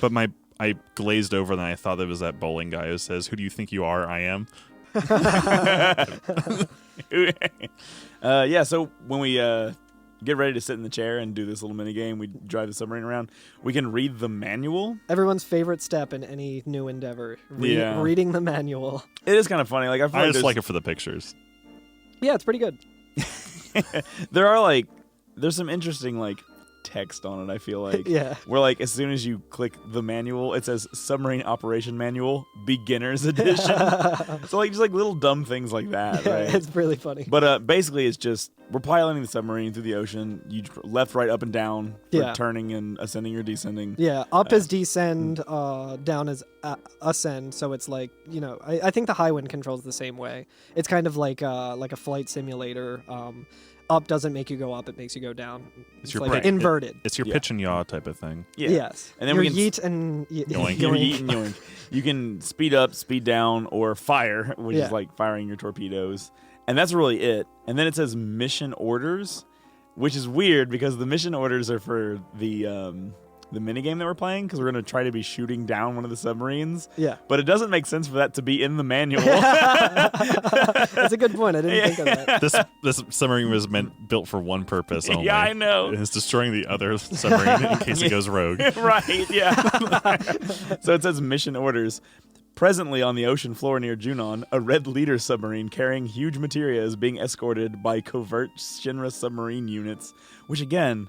But I glazed over and I thought it was that bowling guy who says, "Who do you think you are? I am." Yeah, so when we get ready to sit in the chair and do this little mini game, we drive the submarine around. We can read the manual. Everyone's favorite step in any new endeavor. Yeah. Reading the manual. It is kind of funny. Like I feel I like just there's- like it for the pictures. Yeah, it's pretty good. there's some interesting like text on it. I feel like Yeah. where like as soon as you click the manual, it says Submarine Operation Manual Beginner's Edition. So like just like little dumb things like that, Yeah, right? it's really funny. But basically, it's just we're piloting the submarine through the ocean. You left, right, up, and down for Yeah. turning and ascending or descending. Yeah, up is descend, down is ascend. So it's like, you know, I think the high wind controls the same way. It's kind of like a flight simulator. Up doesn't make you go up; it makes you go down. It's your like brain. inverted. It's your Yeah. pitch and yaw type of thing. Yeah. Yes, And then your we can yeet and Yoink. Your yeet and yoink. You can speed up, speed down, or fire, which Yeah. is like firing your torpedoes. And that's really it. And then it says mission orders, which is weird because the mission orders are for the minigame that we're playing because we're going to try to be shooting down one of the submarines. Yeah, But it doesn't make sense for that to be in the manual. that's a good point. I didn't think of that. This submarine was built for one purpose only. Yeah, I know. It's destroying the other submarine in case it goes rogue. Right, yeah. So it says mission orders. Presently on the ocean floor near Junon, a Red Leader submarine carrying huge materia is being escorted by covert Shinra submarine units, which again,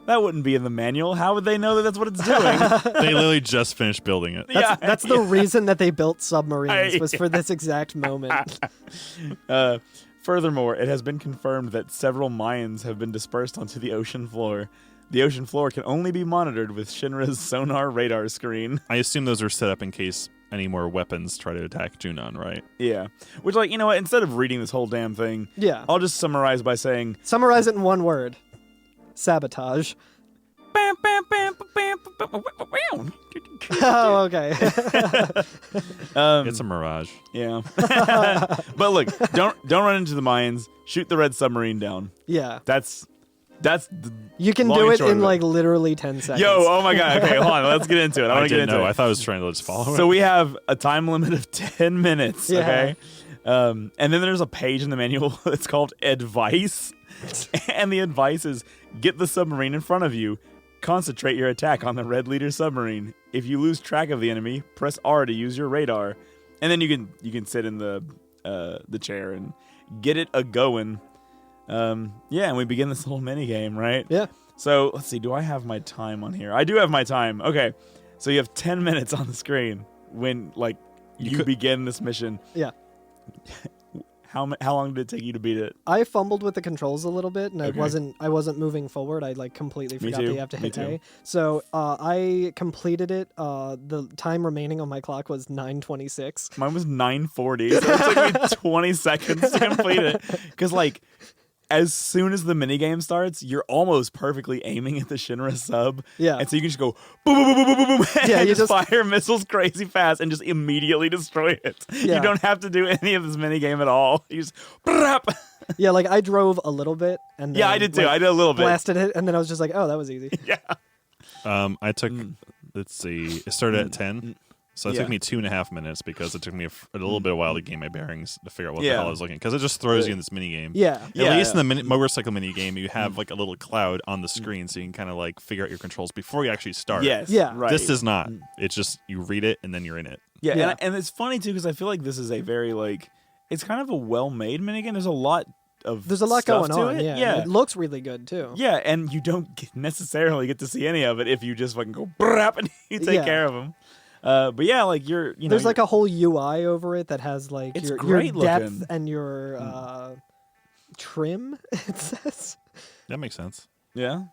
that wouldn't be in the manual. How would they know that that's what it's doing? They literally just finished building it. That's the reason that they built submarines was for this exact moment. Furthermore, it has been confirmed that several mines have been dispersed onto the ocean floor. The ocean floor can only be monitored with Shinra's sonar radar screen. I assume those are set up in case any more weapons try to attack Junon, right? Yeah. Which, like, you know what? Instead of reading this whole damn thing, Yeah, I'll just summarize by saying... summarize it in one word: sabotage. Oh, okay. It's a mirage. Yeah. But look, don't run into the mines. Shoot the red submarine down. Yeah, That's the you can long do and it short in of it. like literally 10 seconds. Yo, oh my god. Okay, hold on. Let's get into it. I I want to get didn't into know. it. I thought I was trying to just follow it. So we have a time limit of 10 minutes, Yeah. okay? And then there's a page in the manual that's called Advice. And the advice is get the submarine in front of you. Concentrate your attack on the Red Leader submarine. If you lose track of the enemy, press R to use your radar. And then you can sit in the chair and get it a-going. Yeah, and we begin this whole mini game, right? Yeah. So, let's see. Do I have my time on here? I do have my time. Okay. So you have 10 minutes on the screen when, like, you could- begin this mission. Yeah. How long did it take you to beat it? I fumbled with the controls a little bit, and Okay. I wasn't moving forward. I like completely Me forgot too. that you have to Me hit too. A. So I completed it. The time remaining on my clock was 9:26. Mine was 9:40, so it took me 20 seconds to complete it. Because, like, as soon as the minigame starts, you're almost perfectly aiming at the Shinra sub. Yeah. And so you can just go boom, boom, boom, boom, boom, boom, boom, Yeah, and you just just- fire missiles crazy fast and just immediately destroy it. Yeah. You don't have to do any of this minigame at all. You just brap. Yeah, like I drove a little bit, and then, Yeah, I did too. like, I did a little bit. blasted it, and then I was just like, oh, that was easy. Yeah. I took. Let's see. It started at 10, so it Yeah. took me 2.5 minutes because it took me a little bit of a while to gain my bearings to figure out what the Yeah. hell I was looking. Because it just throws you in this mini game. Yeah. Yeah, At least yeah. in the motorcycle mini game, you have like a little cloud on the screen, so you can kind of like figure out your controls before you actually start. Yes. Yeah. Right. This does not. It's just you read it and then you're in it. Yeah, Yeah. And it's funny too because I feel like this is a very like it's kind of a well-made minigame. There's a lot of There's a lot stuff going to on. it. Yeah. Yeah. It looks really good too. Yeah, and you don't necessarily get to see any of it if you just fucking go brap and you take Yeah. care of them. But yeah, like you know, There's like a whole UI over it that has like It's your great depth looking. and your trim. It says That makes sense. yeah,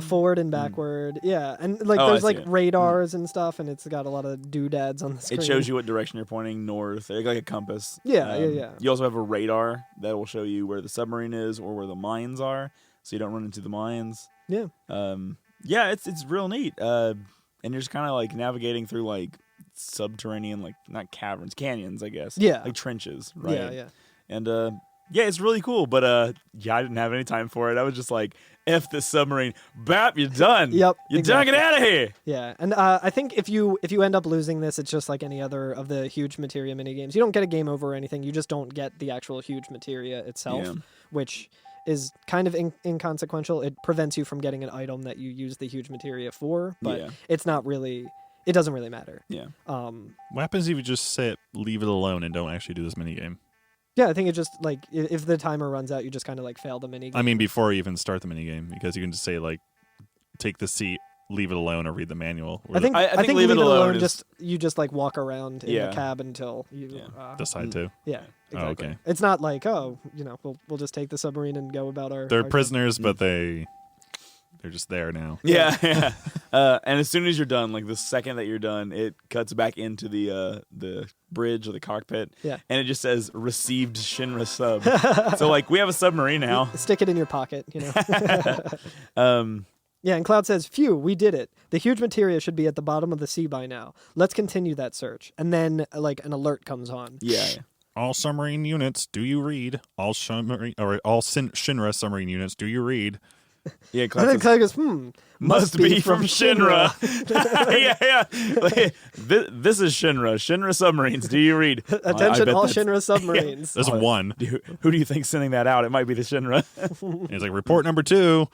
forward and backward. Yeah, and like Oh, I there's see like it. radars and stuff, and it's got a lot of doodads on the screen. it shows you what direction you're pointing north, like a compass. Yeah, yeah. You also have a radar that will show you where the submarine is or where the mines are, so you don't run into the mines. Yeah. Yeah, it's real neat. And you're just kind of like navigating through like subterranean, like not caverns, canyons, I guess. Yeah. Like trenches, right? Yeah, yeah. And yeah, it's really cool. But yeah, I didn't have any time for it. I was just like, F this submarine. Bap, you're done. Yep, You're exactly. done. Get out of here. Yeah, and I think if you end up losing this, it's just like any other of the huge materia minigames. You don't get a game over or anything. You just don't get the actual huge materia itself, Yeah. which is kind of inconsequential. It prevents you from getting an item that you use the huge materia for, but Yeah. it's not really. It doesn't really matter. Yeah. What happens if you just say leave it alone and don't actually do this mini game? Yeah, I think it just like if the timer runs out, you just kind of like fail the minigame. I mean, before you even start the mini game, because you can just say like, take the seat, leave it alone, or read the manual. Or I think I think leave it alone is- just you just like walk around in Yeah. the cab until you decide to. yeah, Oh, exactly. okay. It's not like we'll just take the submarine and go about our. They're our prisoners, but they're just there now. Yeah, yeah. And as soon as you're done, like the second that you're done, it cuts back into the bridge or the cockpit. Yeah. And it just says received Shinra sub. So like we have a submarine now. Stick it in your pocket, Yeah, and Cloud says, "Phew, we did it. The huge materia should be at the bottom of the sea by now. Let's continue that search." And then like an alert comes on. Yeah. All submarine units, do you read? All Shinra submarine units, do you read? Yeah, And Cloud then says, Cloud goes, must be from Shinra. Yeah. Like, this is Shinra. Shinra submarines. Do you read? Attention, bet all that's- Shinra submarines. There's one. Who do you think's sending that out? It might be the Shinra. And he's like, report number 2.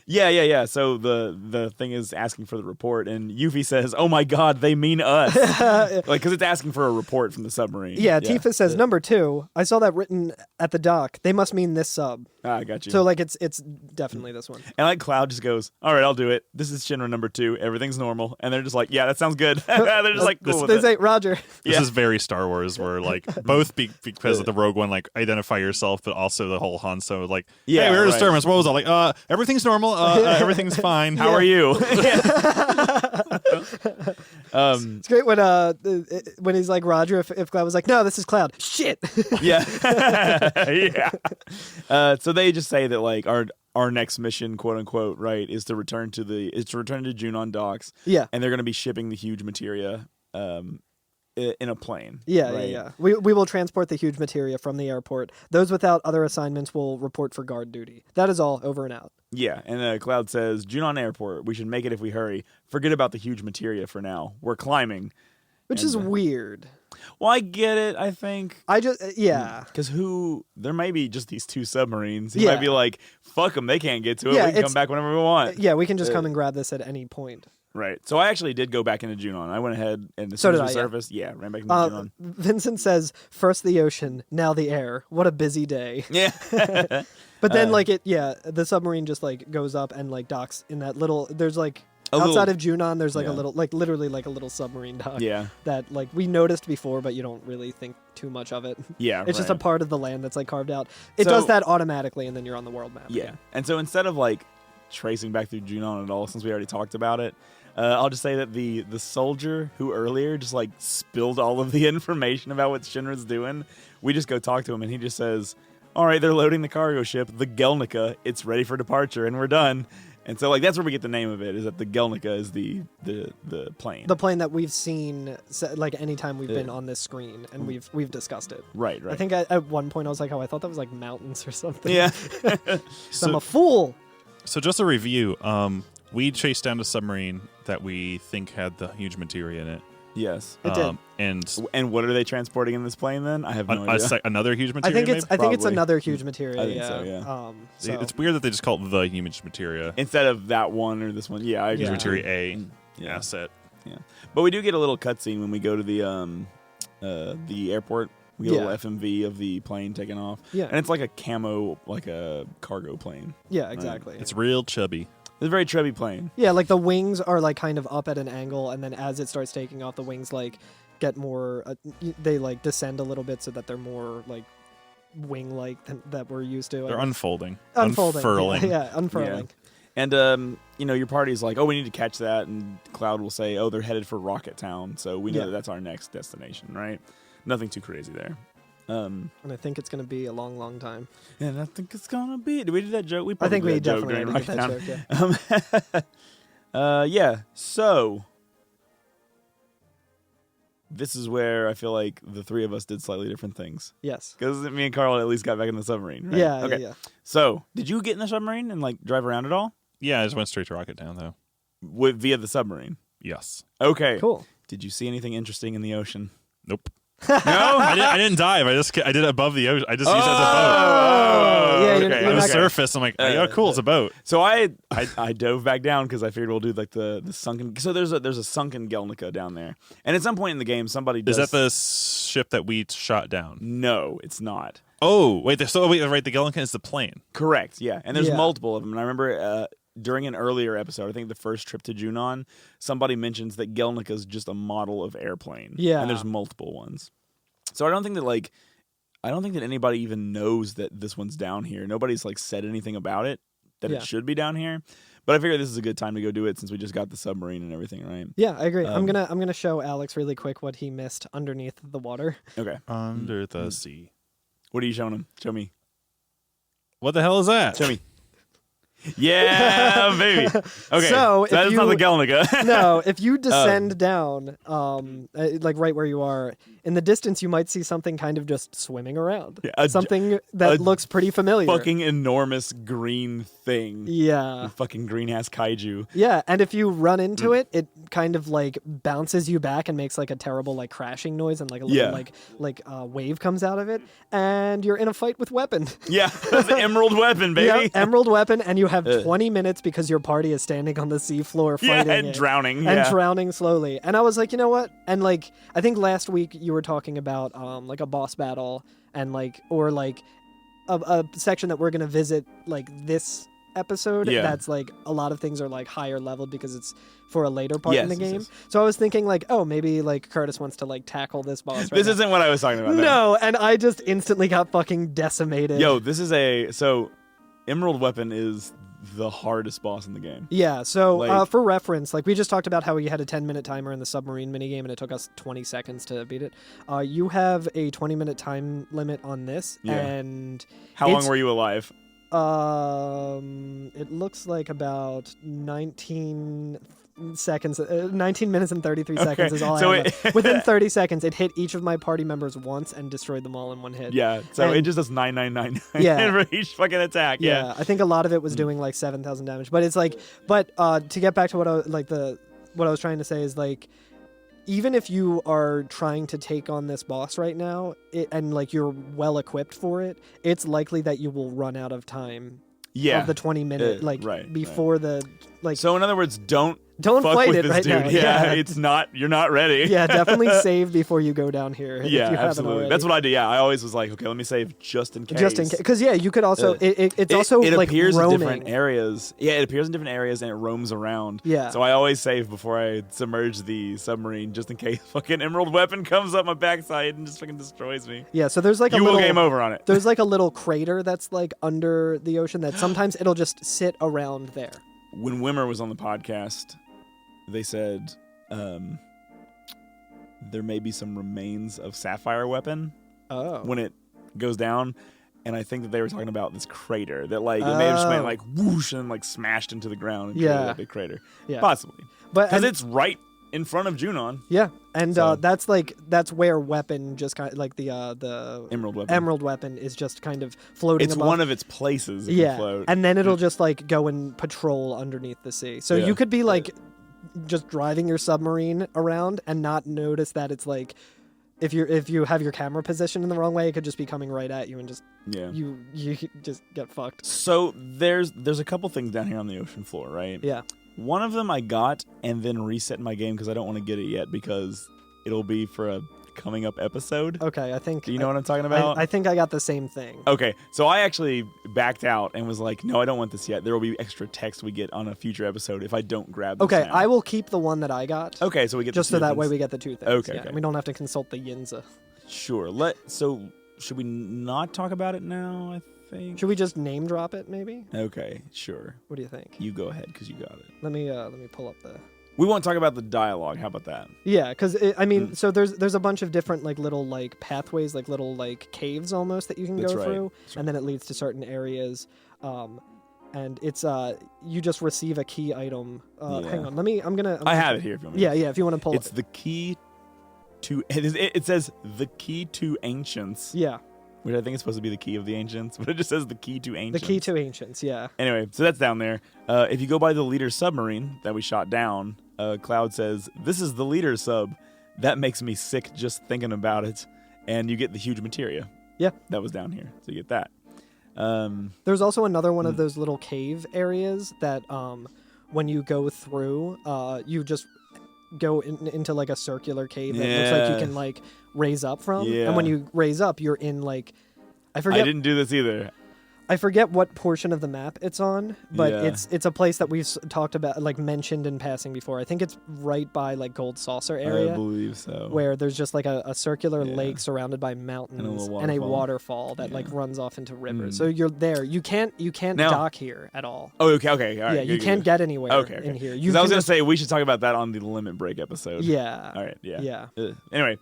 Yeah. So the thing is asking for the report, and Yuffie says, "Oh my God, they mean us!" Like because it's asking for a report from the submarine. Yeah, Tifa says, "Number 2. I saw that written at the dock. They must mean this sub." I got you. So like it's definitely this one. and like Cloud just goes, "All right, I'll do it. This is Shinra number 2. Everything's normal." And they're just like, "Yeah, that sounds good." They're just like, "Cool with They it." say, "Roger." This Yeah. is very Star Wars, where like both because of the Rogue One, like identify yourself, but also the whole Han Solo, like, Yeah, hey, we're right. disturbance. What was that? Like, everything's normal. Everything's fine. How are you? It's great when he's like Roger. If Cloud was like, "No, this is Cloud." Shit. Yeah. Yeah. So they just say that like our next mission, quote unquote, right, is to return to Junon docks. Yeah. And they're going to be shipping the huge materia in a plane. Yeah, right? yeah. We will transport the huge materia from the airport. Those without other assignments will report for guard duty. That is all. Over and out. Yeah, and Cloud says, Junon Airport, we should make it if we hurry. Forget about the huge materia for now. We're climbing. Which is weird. Well, I get it, I think. I just yeah. Because there may be just these 2 submarines. He Yeah. might be like, fuck them, they can't get to it. Yeah, we can come back whenever we want. Yeah, we can just come and grab this at any point. Right. So I actually did go back into Junon. I went ahead and as So soon as did we I, yeah. surfaced, ran back into Junon. Vincent says, "First the ocean, now the air. What a busy day." Yeah. But then the submarine just like goes up and like docks in that little. There's like Outside of Junon, there's like yeah. a little, like literally like a little submarine dock Yeah. that like we noticed before, but you don't really think too much of it. Yeah. It's just a part of the land that's like carved out. It does that automatically, and then you're on the world map. Yeah. again. And so instead of like tracing back through Junon at all, since we already talked about it, I'll just say that the soldier who earlier just like spilled all of the information about what Shinra's doing, we just go talk to him, and he just says, "All right, they're loading the cargo ship, the Gelnica. It's ready for departure, and we're done." And so, like, that's where we get the name of it, is that the Gelnica is the plane. The plane that we've seen, like, anytime we've been on this screen, and we've discussed it. Right. I think at one point I was like, oh, I thought that was, like, mountains or something. Yeah. I'm a fool. So just a review. We chased down a submarine that we think had the huge materia in it. Yes. It did. And what are they transporting in this plane then? I have no idea. Another huge I materia, think it's Probably. another huge materia. I think so, yeah. So. It's weird that they just call it the huge materia. Instead of that one or this one. Yeah, I agree. Huge materia A Yeah. asset. Yeah. But we do get a little cutscene when we go to the airport. We get a little FMV of the plane taking off. Yeah. And it's like a camo, like a cargo plane. Yeah, exactly. It's real chubby. It's a very chubby plane. Yeah, like the wings are like kind of up at an angle, and then as it starts taking off, the wings like get more. They like descend a little bit so that they're more like wing-like that we're used to. They're unfolding. Unfurling. Yeah, unfurling. Yeah. And your party's like, oh, we need to catch that, and Cloud will say, oh, they're headed for Rocket Town, so we know that that's our next destination, right? Nothing too crazy there. And I think it's going to be a long, long time. And I think it's going to be. Did we do that joke? I think we definitely did that joke, yeah. Yeah, so this is where I feel like the three of us did slightly different things. Yes. Because me and Carl at least got back in the submarine, right? Yeah, okay. yeah. So, did you get in the submarine and like drive around at all? Yeah, I just went straight to Rocket Town, though. Via the submarine? Yes. Okay. Cool. Did you see anything interesting in the ocean? Nope. No? I didn't dive. I did it above the ocean. I just used it as a boat. Yeah, okay. you're On the not- surface, I'm like, yeah, cool, it's a boat. So I dove back down because I figured we'll do like the sunken. So there's a sunken Gelnica down there, and at some point in the game, somebody does. Is that the ship that we shot down? No, it's not. Oh, wait. Right. The Gelnica is the plane. Correct. Yeah, and there's Yeah. multiple of them. And I remember during an earlier episode, I think the first trip to Junon, somebody mentions that Gelnica is just a model of airplane. Yeah. and there's multiple ones. So I don't think that anybody even knows that this one's down here. Nobody's like said anything about it, that it should be down here. But I figure this is a good time to go do it since we just got the submarine and everything, right? Yeah, I agree. I'm gonna show Alex really quick what he missed underneath the water. Okay. Under the sea. What are you showing him? Show me. What the hell is that? Show me. Yeah, baby. Okay. So that's not the Gelnica. No, if you descend down, like right where you are, in the distance you might see something kind of just swimming around. Yeah, something that looks pretty familiar. Fucking enormous green thing. Yeah. Fucking green-ass kaiju. Yeah, and if you run into it, it kind of like bounces you back and makes like a terrible like crashing noise, and like a little like wave comes out of it, and you're in a fight with weapon. Yeah, that's an emerald weapon, baby. Yeah, emerald weapon, and you have 20 minutes because your party is standing on the seafloor fighting and it. drowning. And yeah. drowning slowly. And I was like, you know what? And like, I think last week you were talking about like a boss battle and like, or like a section that we're going to visit like this episode. Yeah. That's like a lot of things are like higher leveled because it's for a later part in the game. Yes. So I was thinking like, oh, maybe like Curtis wants to like tackle this boss right This now. isn't what I was talking about. No, and I just instantly got fucking decimated. Yo, this is so emerald weapon is the hardest boss in the game. Yeah, so Like- for reference, like we just talked about how we had a 10-minute timer in the submarine minigame and it took us 20 seconds to beat it. You have a 20-minute time limit on this, Yeah. and How long were you alive? it looks like about 19 seconds, 19 minutes and 33 seconds is all so I have. Within 30 seconds, it hit each of my party members once and destroyed them all in one hit. Yeah, so And- it just does 9999 Yeah. for each fucking attack. Yeah. I think a lot of it was doing like 7,000 damage, but it's like, to get back to what I was trying to say is like, even if you are trying to take on this boss right now, and like you're well equipped for it, it's likely that you will run out of time Yeah. of the 20-minute right, before the like. So in other words, don't Don't fuck fight with it this right dude. now. Yeah, it's not. You're not ready. Yeah, definitely save before you go down here. If Yeah, you haven't absolutely. already. That's what I do. Yeah, I always was like, okay, let me save just in case. Just in case, because you could also. It's also it like appears roaming. in different areas. Yeah, it appears in different areas and it roams around. Yeah. So I always save before I submerge the submarine, just in case fucking emerald weapon comes up my backside and just fucking destroys me. Yeah, so there's like a You little will game over on it. There's like a little crater that's like under the ocean that sometimes it'll just sit around there. When Wimmer was on the podcast, they said there may be some remains of Sapphire weapon when it goes down. And I think that they were talking about this crater that, like, it may have just went, like, whoosh and, like, smashed into the ground and created a big crater. Yeah. Possibly. Because it's right in front of Junon. Yeah, and So- that's where weapon just kind of, like the Emerald weapon. weapon is just kind of floating It's above. one of its places it can float. And then it'll just like go and patrol underneath the sea. So Yeah. you could be like just driving your submarine around and not notice that it's like if you have your camera positioned in the wrong way, it could just be coming right at you and just you just get fucked. So there's a couple things down here on the ocean floor, right? Yeah. One of them I got and then reset my game because I don't want to get it yet because it'll be for a coming up episode. Okay, I think. Do you know what I'm talking about? I think I got the same thing. Okay, so I actually backed out and was like, no, I don't want this yet. There will be extra text we get on a future episode if I don't grab this Okay, now. I will keep the one that I got. Okay, so we get just the so two that way things. we get the two things. Okay, Yeah, okay. we don't have to consult the Yinza. Sure. So should we not talk about it now, I think? Should we just name drop it, maybe? Okay, sure. What do you think? You go ahead because you got it. Let me pull up the. We won't talk about the dialogue. How about that? Yeah, because I mean, so there's a bunch of different like little like pathways, like little like caves almost that you can That's go right. through, That's and then it leads to certain areas. And it's you just receive a key item. Hang on, I have it here if you want me Yeah, if you want to pull It's it. the key to. It says the key to ancients. Yeah, Which I think is supposed to be the key of the ancients, but it just says the key to the ancients. key to ancients. Yeah. Anyway, so that's down there. If you go by the leader's submarine that we shot down, Cloud says, "This is the leader's sub." That makes me sick just thinking about it. And you get the huge materia. Yeah. That was down here. So you get that. There's also another one of those little cave areas that when you go through, you just go into like a circular cave that looks like you can like raise up from. Yeah. And when you raise up, you're in like I I didn't do this either. I forget what portion of the map it's on, but Yeah. it's a place that we've talked about, like mentioned in passing before. I think it's right by like Gold Saucer area. I believe so. Where there's just like a circular Yeah. lake surrounded by mountains little and a waterfall. waterfall that Yeah. like runs off into rivers. Mm. So you're there. You can't Now- dock here at all. Oh, okay. All right. Yeah, you good, can't good. get anywhere Okay. in here. Because I was going to say, we should talk about that on the Limit Break episode. Yeah. All right. Yeah. Yeah. Anyway.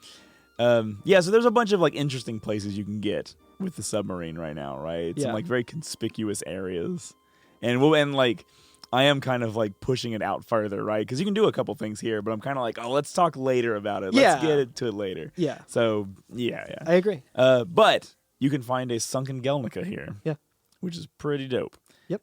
So there's a bunch of like interesting places you can get with the submarine right now, right? Some Yeah. like very conspicuous areas. And like I am kind of like pushing it out further, right? Because you can do a couple things here, but I'm kind of like, oh, let's talk later about it. Let's Yeah. get to it later. Yeah. So yeah. I agree. But you can find a sunken Gelnica here. Yeah. Which is pretty dope. Yep.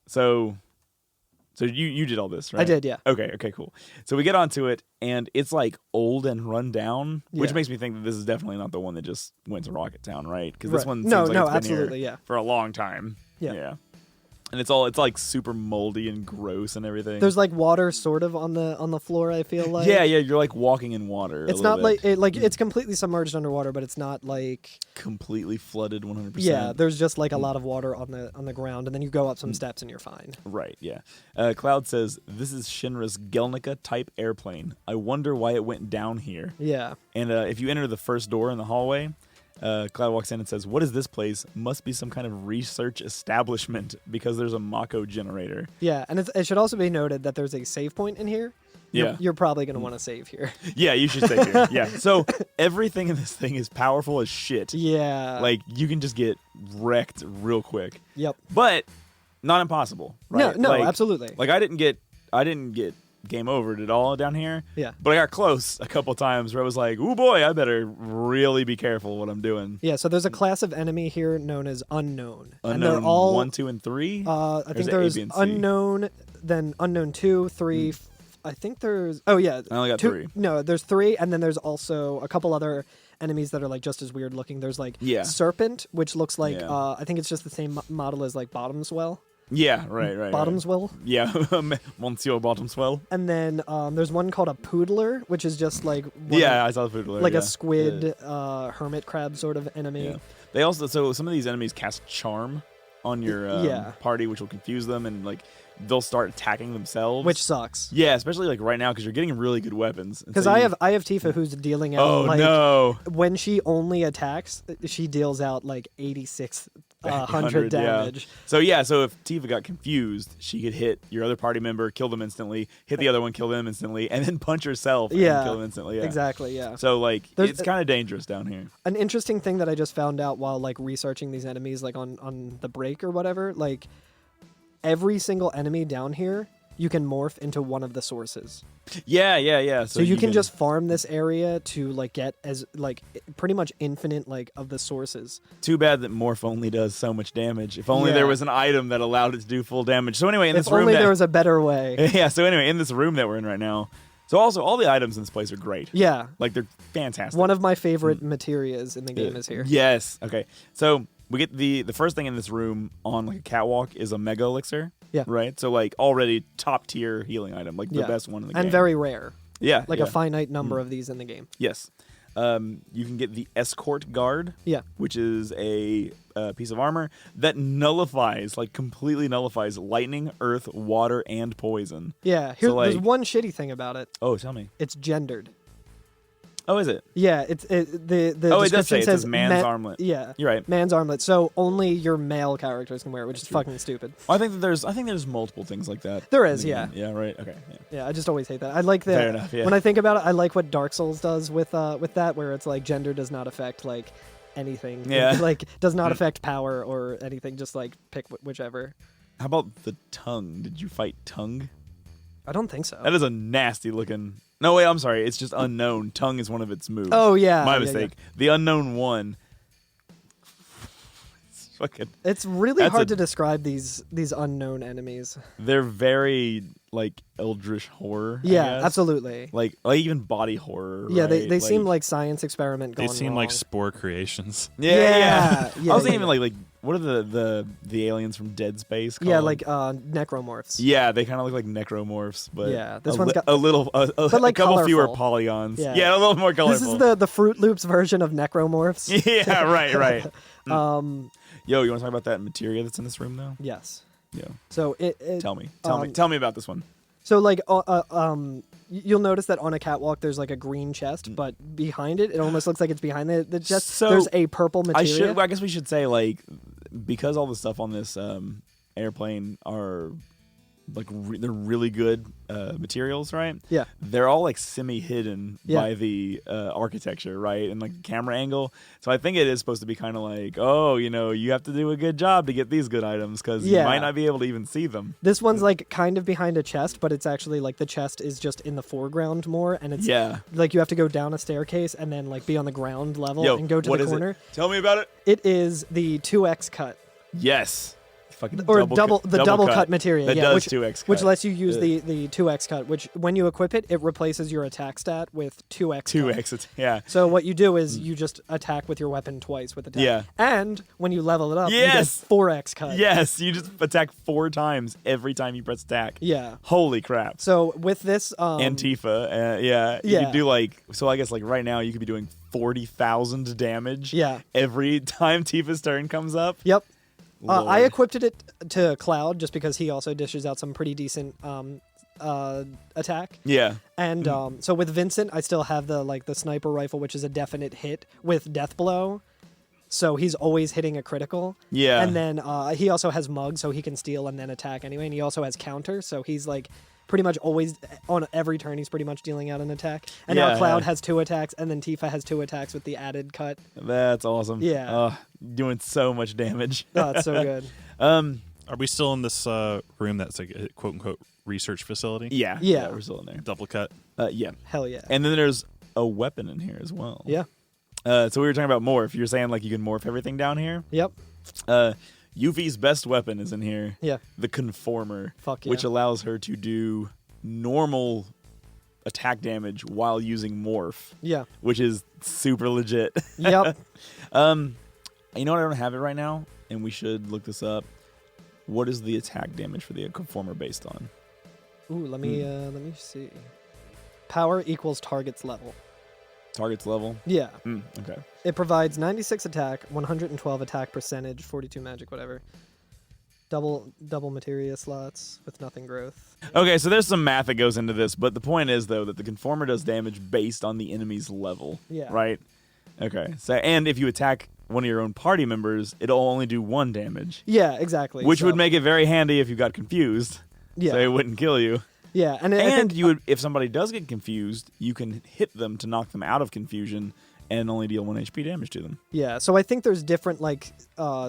So you did all this, right? I did, yeah. Okay, cool. So we get onto it, and it's like old and run down, which Yeah. makes me think that this is definitely not the one that just went to Rocket Town, right? Because this Right. one No, seems like no, it's been absolutely, here yeah. for a long time. Yeah. And it's like super moldy and gross and everything. There's like water sort of on the floor, I feel like. yeah, you're like walking in water. It's not like it's completely submerged underwater, but it's not like completely flooded 100%. yeah. There's just like a lot of water on the ground, and then you go up some Mm. steps and you're fine. Right, yeah. Cloud says, "This is Shinra's Gelnica type airplane. I wonder why it went down here." Yeah, And if you enter the first door in the hallway, Cloud walks in and says, "What is this place? Must be some kind of research establishment because there's a Mako generator." yeah, and it should also be noted that there's a save point in here. Yeah. You're probably gonna want to save here. Yeah, you should stay here. Yeah. So everything in this thing is powerful as shit. Yeah. Like you can just get wrecked real quick, Yep. but not impossible. Right? No, Like- absolutely. Like I didn't get game overed at all down here. Yeah. But I got close a couple times where I was like, "Ooh boy, I better really be careful what I'm doing." Yeah. So there's a class of enemy here known as unknown, and Unknown they're all 1, 2, and 3. I Or think is it A, there's B, and C? unknown, then unknown 2, 3. I think there's. Oh yeah. I only got 2. 3. No, there's 3, and then there's also a couple other enemies that are like just as weird looking. There's like Yeah. Serpent, which looks like Yeah. I think it's just the same model as like Bottom's Well. Yeah, right. Bottomswell. Yeah, Monsieur Bottomswell. And then there's one called a poodler, which is just like I saw the poodler. like yeah. a squid hermit crab sort of enemy. Yeah. They also some of these enemies cast charm on your party, which will confuse them, and like they'll start attacking themselves, Which sucks. Yeah, especially like right now because you're getting really good weapons. Because I have Tifa who's dealing out. Oh like, no! When she only attacks, she deals out like 8,600 damage. Yeah. So if Tifa got confused, she could hit your other party member, kill them instantly, hit the other one, kill them instantly, and then punch herself and kill them instantly. Yeah. Exactly. Yeah. So like it's kind of dangerous down here. An interesting thing that I just found out while like researching these enemies, like on the break or whatever, like every single enemy down here, you can morph into one of the sources. Yeah. So you can just farm this area to like get as like pretty much infinite like of the sources. Too bad that morph only does so much damage. If only there was an item that allowed it to do full damage. So anyway, in this room, if only there was a better way. Yeah. So anyway, in this room that we're in right now. So also all the items in this place are great. Yeah. Like they're fantastic. One of my favorite materias in the game is here. Yes. Okay. So we get the first thing in this room on like a catwalk is a mega elixir. Yeah. Right. So like already top tier healing item, like the best one in the game. And very rare. Yeah. Like a finite number of these in the game. Yes. You can get the escort guard. Yeah. Which is a piece of armor that nullifies, like completely nullifies lightning, earth, water, and poison. Yeah. There's one shitty thing about it. Oh, tell me. It's gendered. Oh, is it? Yeah, the it does say it says man's armlet. Yeah, you're right. Man's armlet. So only your male characters can wear it, which is fucking stupid. Well, I think there's multiple things like that. There is, yeah. Yeah, right. Okay. Yeah, I just always hate that. I like that. Fair enough. Yeah. When I think about it, I like what Dark Souls does with that, where it's like gender does not affect like anything. Yeah. Like does not affect power or anything. Just like pick whichever. How about the tongue? Did you fight tongue? I don't think so. That is a nasty looking. No, wait, I'm sorry. It's just unknown. Tongue is one of its moves. Oh, yeah. My mistake. Yeah. The unknown one. It's really hard to describe these unknown enemies. They're very like eldritch horror. Yeah, absolutely. Like even body horror. Yeah, right? they seem like science experiment gone They seem wrong. like spore creations. Yeah. I was thinking yeah. like what are the aliens from Dead Space called? Yeah, like necromorphs. Yeah, they kind of look like necromorphs, but yeah, this one's got a little a like couple colorful. fewer polygons. Yeah. A little more colorful. This is the Fruit Loops version of necromorphs. Yeah, right. Yo, you want to talk about that materia that's in this room though? Yes. Yeah. So Tell me about this one. So like you'll notice that on a catwalk there's like a green chest, but behind it almost looks like it's behind the chest. So there's a purple materia. I guess we should say like because all the stuff on this airplane are like they're really good materials, right? Yeah. They're all like semi-hidden by the architecture, right? And like camera angle. So I think it is supposed to be kind of like, oh, you have to do a good job to get these good items because you might not be able to even see them. This one's like kind of behind a chest, but it's actually like the chest is just in the foreground more, and it's like you have to go down a staircase and then like be on the ground level and go to the corner. Tell me about it. It is the 2x cut. Yes. Or double cut materia, that does 2x cut. which lets you use the 2x cut, which when you equip it, it replaces your attack stat with 2x. 2x, yeah. So what you do is you just attack with your weapon twice with attack. Yeah. And when you level it up, you get 4x cut. Yes, you just attack 4 times every time you press attack. Yeah. Holy crap. So with this Antifa, you could do like so. I guess like right now you could be doing 40,000 damage. Yeah. Every time Tifa's turn comes up. Yep. I equipped it to Cloud just because he also dishes out some pretty decent attack. Yeah. And so with Vincent, I still have the sniper rifle, which is a definite hit with Death Blow. So he's always hitting a critical. Yeah. And then he also has Mug, so he can steal and then attack anyway. And he also has Counter, so he's like pretty much always on every turn he's pretty much dealing out an attack. And now Cloud has 2 attacks, and then Tifa has 2 attacks with the added cut. That's awesome. Yeah. Doing so much damage. Oh, it's so good. Are we still in this room that's like a quote unquote research facility? Yeah, we're still in there. Double cut. Yeah. Hell yeah. And then there's a weapon in here as well. Yeah. So we were talking about morph. You're saying like you can morph everything down here? Yep. Yuffie's best weapon is in here. Yeah. The Conformer. Fuck yeah. Which allows her to do normal attack damage while using morph. Yeah. Which is super legit. Yep. You know what? I don't have it right now, and we should look this up. what is the attack damage for the conformer based on? Ooh, let me see. Power equals target's level. Target's level? Yeah. Okay. It provides 96 attack, 112 attack percentage, 42 magic, whatever. Double materia slots with nothing growth. Okay, so there's some math that goes into this, but the point is, though, that the conformer does damage based on the enemy's level. Yeah. Right? Okay. So, and if you attack one of your own party members, it'll only do 1 damage. Yeah, exactly. Which would make it very handy if you got confused. Yeah. So it wouldn't kill you. Yeah, and And I think, you would, if somebody does get confused, you can hit them to knock them out of confusion and only deal 1 HP damage to them. yeah, so I think there's different like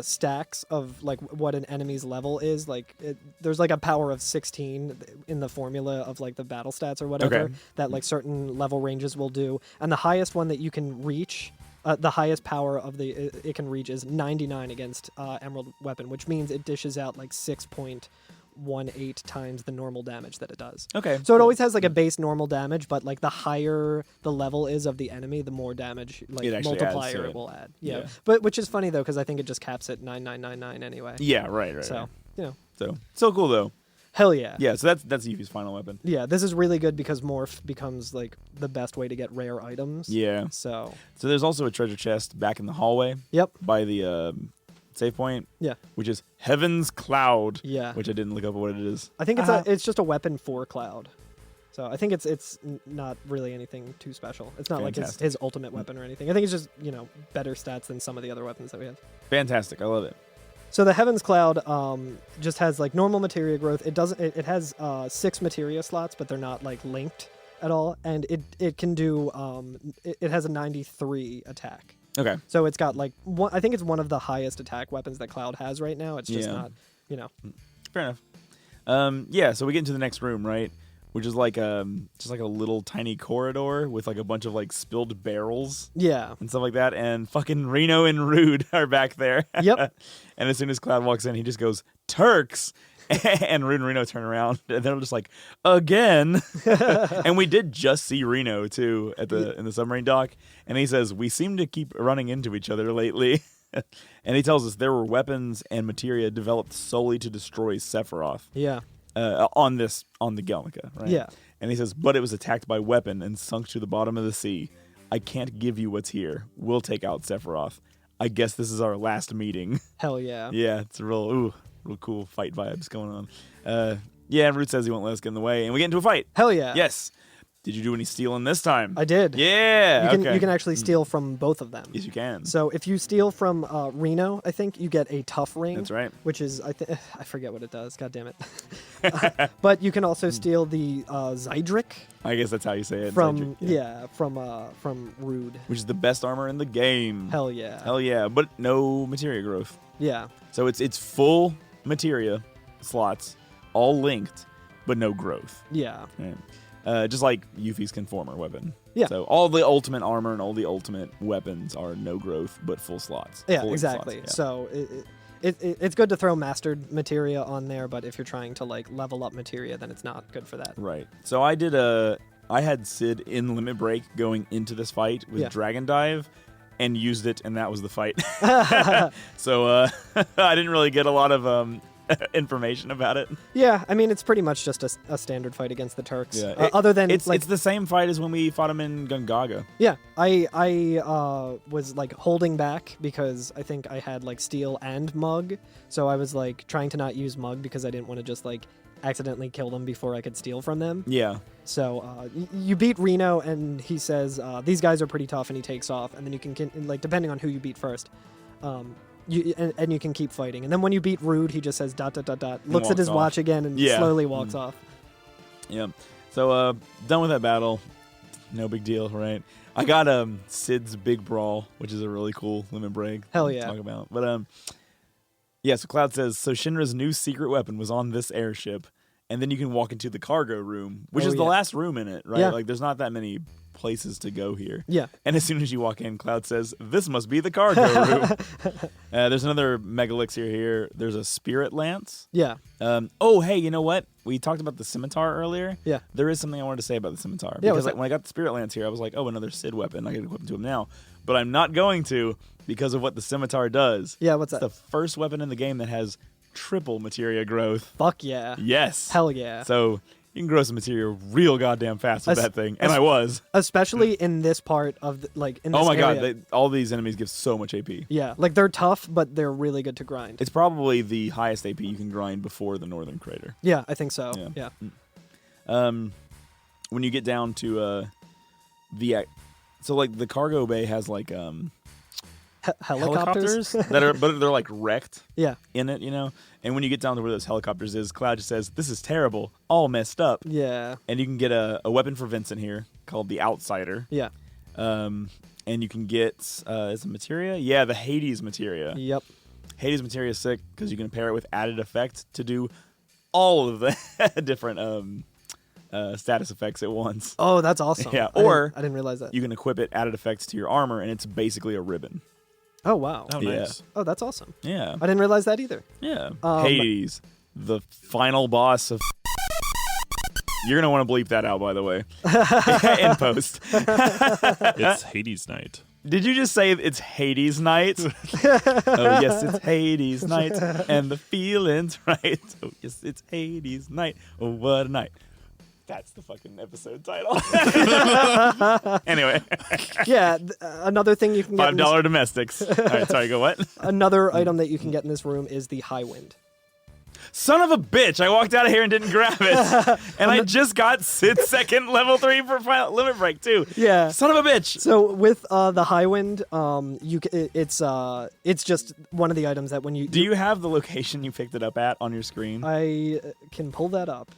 stacks of like what an enemy's level is. Like there's like a power of 16 in the formula of like the battle stats or whatever Okay. that like certain level ranges will do, and the highest one that you can reach. The highest power of it can reach is 99 against Emerald Weapon, which means it dishes out like 6.18 times the normal damage that it does. Okay. So it always has like a base normal damage, but like the higher the level is of the enemy, the more damage like It actually adds multiplier to it it. will add. Yeah. Yeah. But which is funny though, because I think it just caps at 9999 anyway. Yeah, right. So, you know, So cool, though. hell yeah. Yeah, so that's Yuffie's final weapon. Yeah, this is really good because Morph becomes like the best way to get rare items. Yeah. So, So there's also a treasure chest back in the hallway yep. by the save point. Yeah. Which is Heaven's Cloud. Yeah. Which I didn't look up what it is. I think it's just a weapon for Cloud. So I think it's not really anything too special. It's not like his ultimate weapon or anything. I think it's just, better stats than some of the other weapons that we have. Fantastic. I love it. So the Heaven's Cloud just has like normal materia growth. It has 6 materia slots, but they're not like linked at all, and it can do it has a 93 attack. Okay. So it's got like I think it's one of the highest attack weapons that Cloud has right now. It's just not, Fair enough. Yeah, so we get into the next room, right? Which is like just like a little tiny corridor with like a bunch of like spilled barrels. Yeah. And stuff like that. And fucking Reno and Rude are back there. Yep. And as soon as Cloud walks in, he just goes, Turks! And Rude and Reno turn around, and they're just like, again. And we did just see Reno too in the submarine dock, and he says, we seem to keep running into each other lately. And he tells us there were weapons and materia developed solely to destroy Sephiroth. Yeah. On the Galnica, right? Yeah. And he says, but it was attacked by weapon and sunk to the bottom of the sea. I can't give you what's here. We'll take out Sephiroth. I guess this is our last meeting. Hell yeah. Yeah, it's a real cool fight vibes going on. Yeah, Root says he won't let us get in the way, and we get into a fight. Hell yeah. Yes. Did you do any stealing this time? I did. Yeah. You can actually steal from both of them. Yes, you can. So if you steal from Reno, I think you get a tough ring. That's right. Which is I forget what it does. God damn it. But you can also steal the Zydric. I guess that's how you say it. From Zydric, from Rude. which is the best armor in the game. Hell yeah. Hell yeah, but no materia growth. Yeah. So it's full materia slots, all linked, but no growth. Yeah. Right. Just like Yuffie's conformer weapon. Yeah. So all the ultimate armor and all the ultimate weapons are no growth, but full slots. Yeah, full exactly. Slots, yeah. So it's good to throw mastered materia on there, but if you're trying to like level up materia, then it's not good for that. Right. So I had Sid in Limit Break going into this fight with Dragon Dive and used it, and that was the fight. So I didn't really get a lot of information about it. Yeah, I mean, it's pretty much just a standard fight against the Turks. Yeah. Other than it's the same fight as when we fought him in Gungaga. Yeah, I was like holding back because I think I had like Steel and Mug, so I was like trying to not use Mug because I didn't want to just like accidentally kill them before I could steal from them. Yeah. So you beat Reno, and he says these guys are pretty tough, and he takes off, and then you can like depending on who you beat first. And you can keep fighting. And then when you beat Rude, he just says ... looks at his watch again and slowly walks off. Yeah. So done with that battle. No big deal, right? I got Sid's Big Brawl, which is a really cool Limit Break. Hell yeah. To talk about. But yeah, so Cloud says, so Shinra's new secret weapon was on this airship, and then you can walk into the cargo room, which is the last room in it, right? Yeah. Like there's not that many places to go here. Yeah. And as soon as you walk in, Cloud says, this must be the cargo room. There's another Mega Elixir here. There's a Spirit Lance. Yeah. Oh, hey, you know what? We talked about the Scimitar earlier. Yeah. There is something I wanted to say about the Scimitar. Yeah, because when I got the Spirit Lance here, I was like, oh, another Sid weapon. I can equip it to him now. But I'm not going to because of what the Scimitar does. Yeah, what's It's that? the first weapon in the game that has triple materia growth. Fuck yeah. Yes. Hell yeah. So you can grow some materia real goddamn fast with that thing. And I was. Especially in this part of, in this Oh my area. god, all these enemies give so much AP. Yeah, like they're tough, but they're really good to grind. It's probably the highest AP you can grind before the Northern Crater. Yeah, I think so. Yeah. Yeah. When you get down to the cargo bay has like Helicopters? but they're like wrecked Yeah. in it, you know. And when you get down to where those helicopters is, Cloud just says, "This is terrible, all messed up." Yeah. And you can get a weapon for Vincent here called the Outsider. Yeah. And you can get is it materia? Yeah, the Hades materia. Yep. Hades materia is sick because you can pair it with added effect to do all of the different status effects at once. Oh, that's awesome. Yeah, I didn't realize that. You can equip it added effects to your armor, and it's basically a ribbon. Oh, wow. Oh, Yeah. nice. Oh, that's awesome. Yeah, I didn't realize that either. yeah. Um, Hades, the final boss of. You're gonna want to bleep that out, by the way, in post. It's Hades night. Did you just say it's Hades night? Oh yes, it's Hades night, and the feeling's right. Oh yes, it's Hades night. Oh what a night. That's the fucking episode title. Anyway, Yeah, another thing you can get in $5 domestics. All right, sorry, go what? another item that you can get in this room is the High Wind. Son of a bitch! I walked out of here and didn't grab it, and I just got Sid's second level 3 for final limit break too. Yeah. Son of a bitch! So with the High Wind, it's just one of the items that when you Do you have the location you picked it up at on your screen? I can pull that up.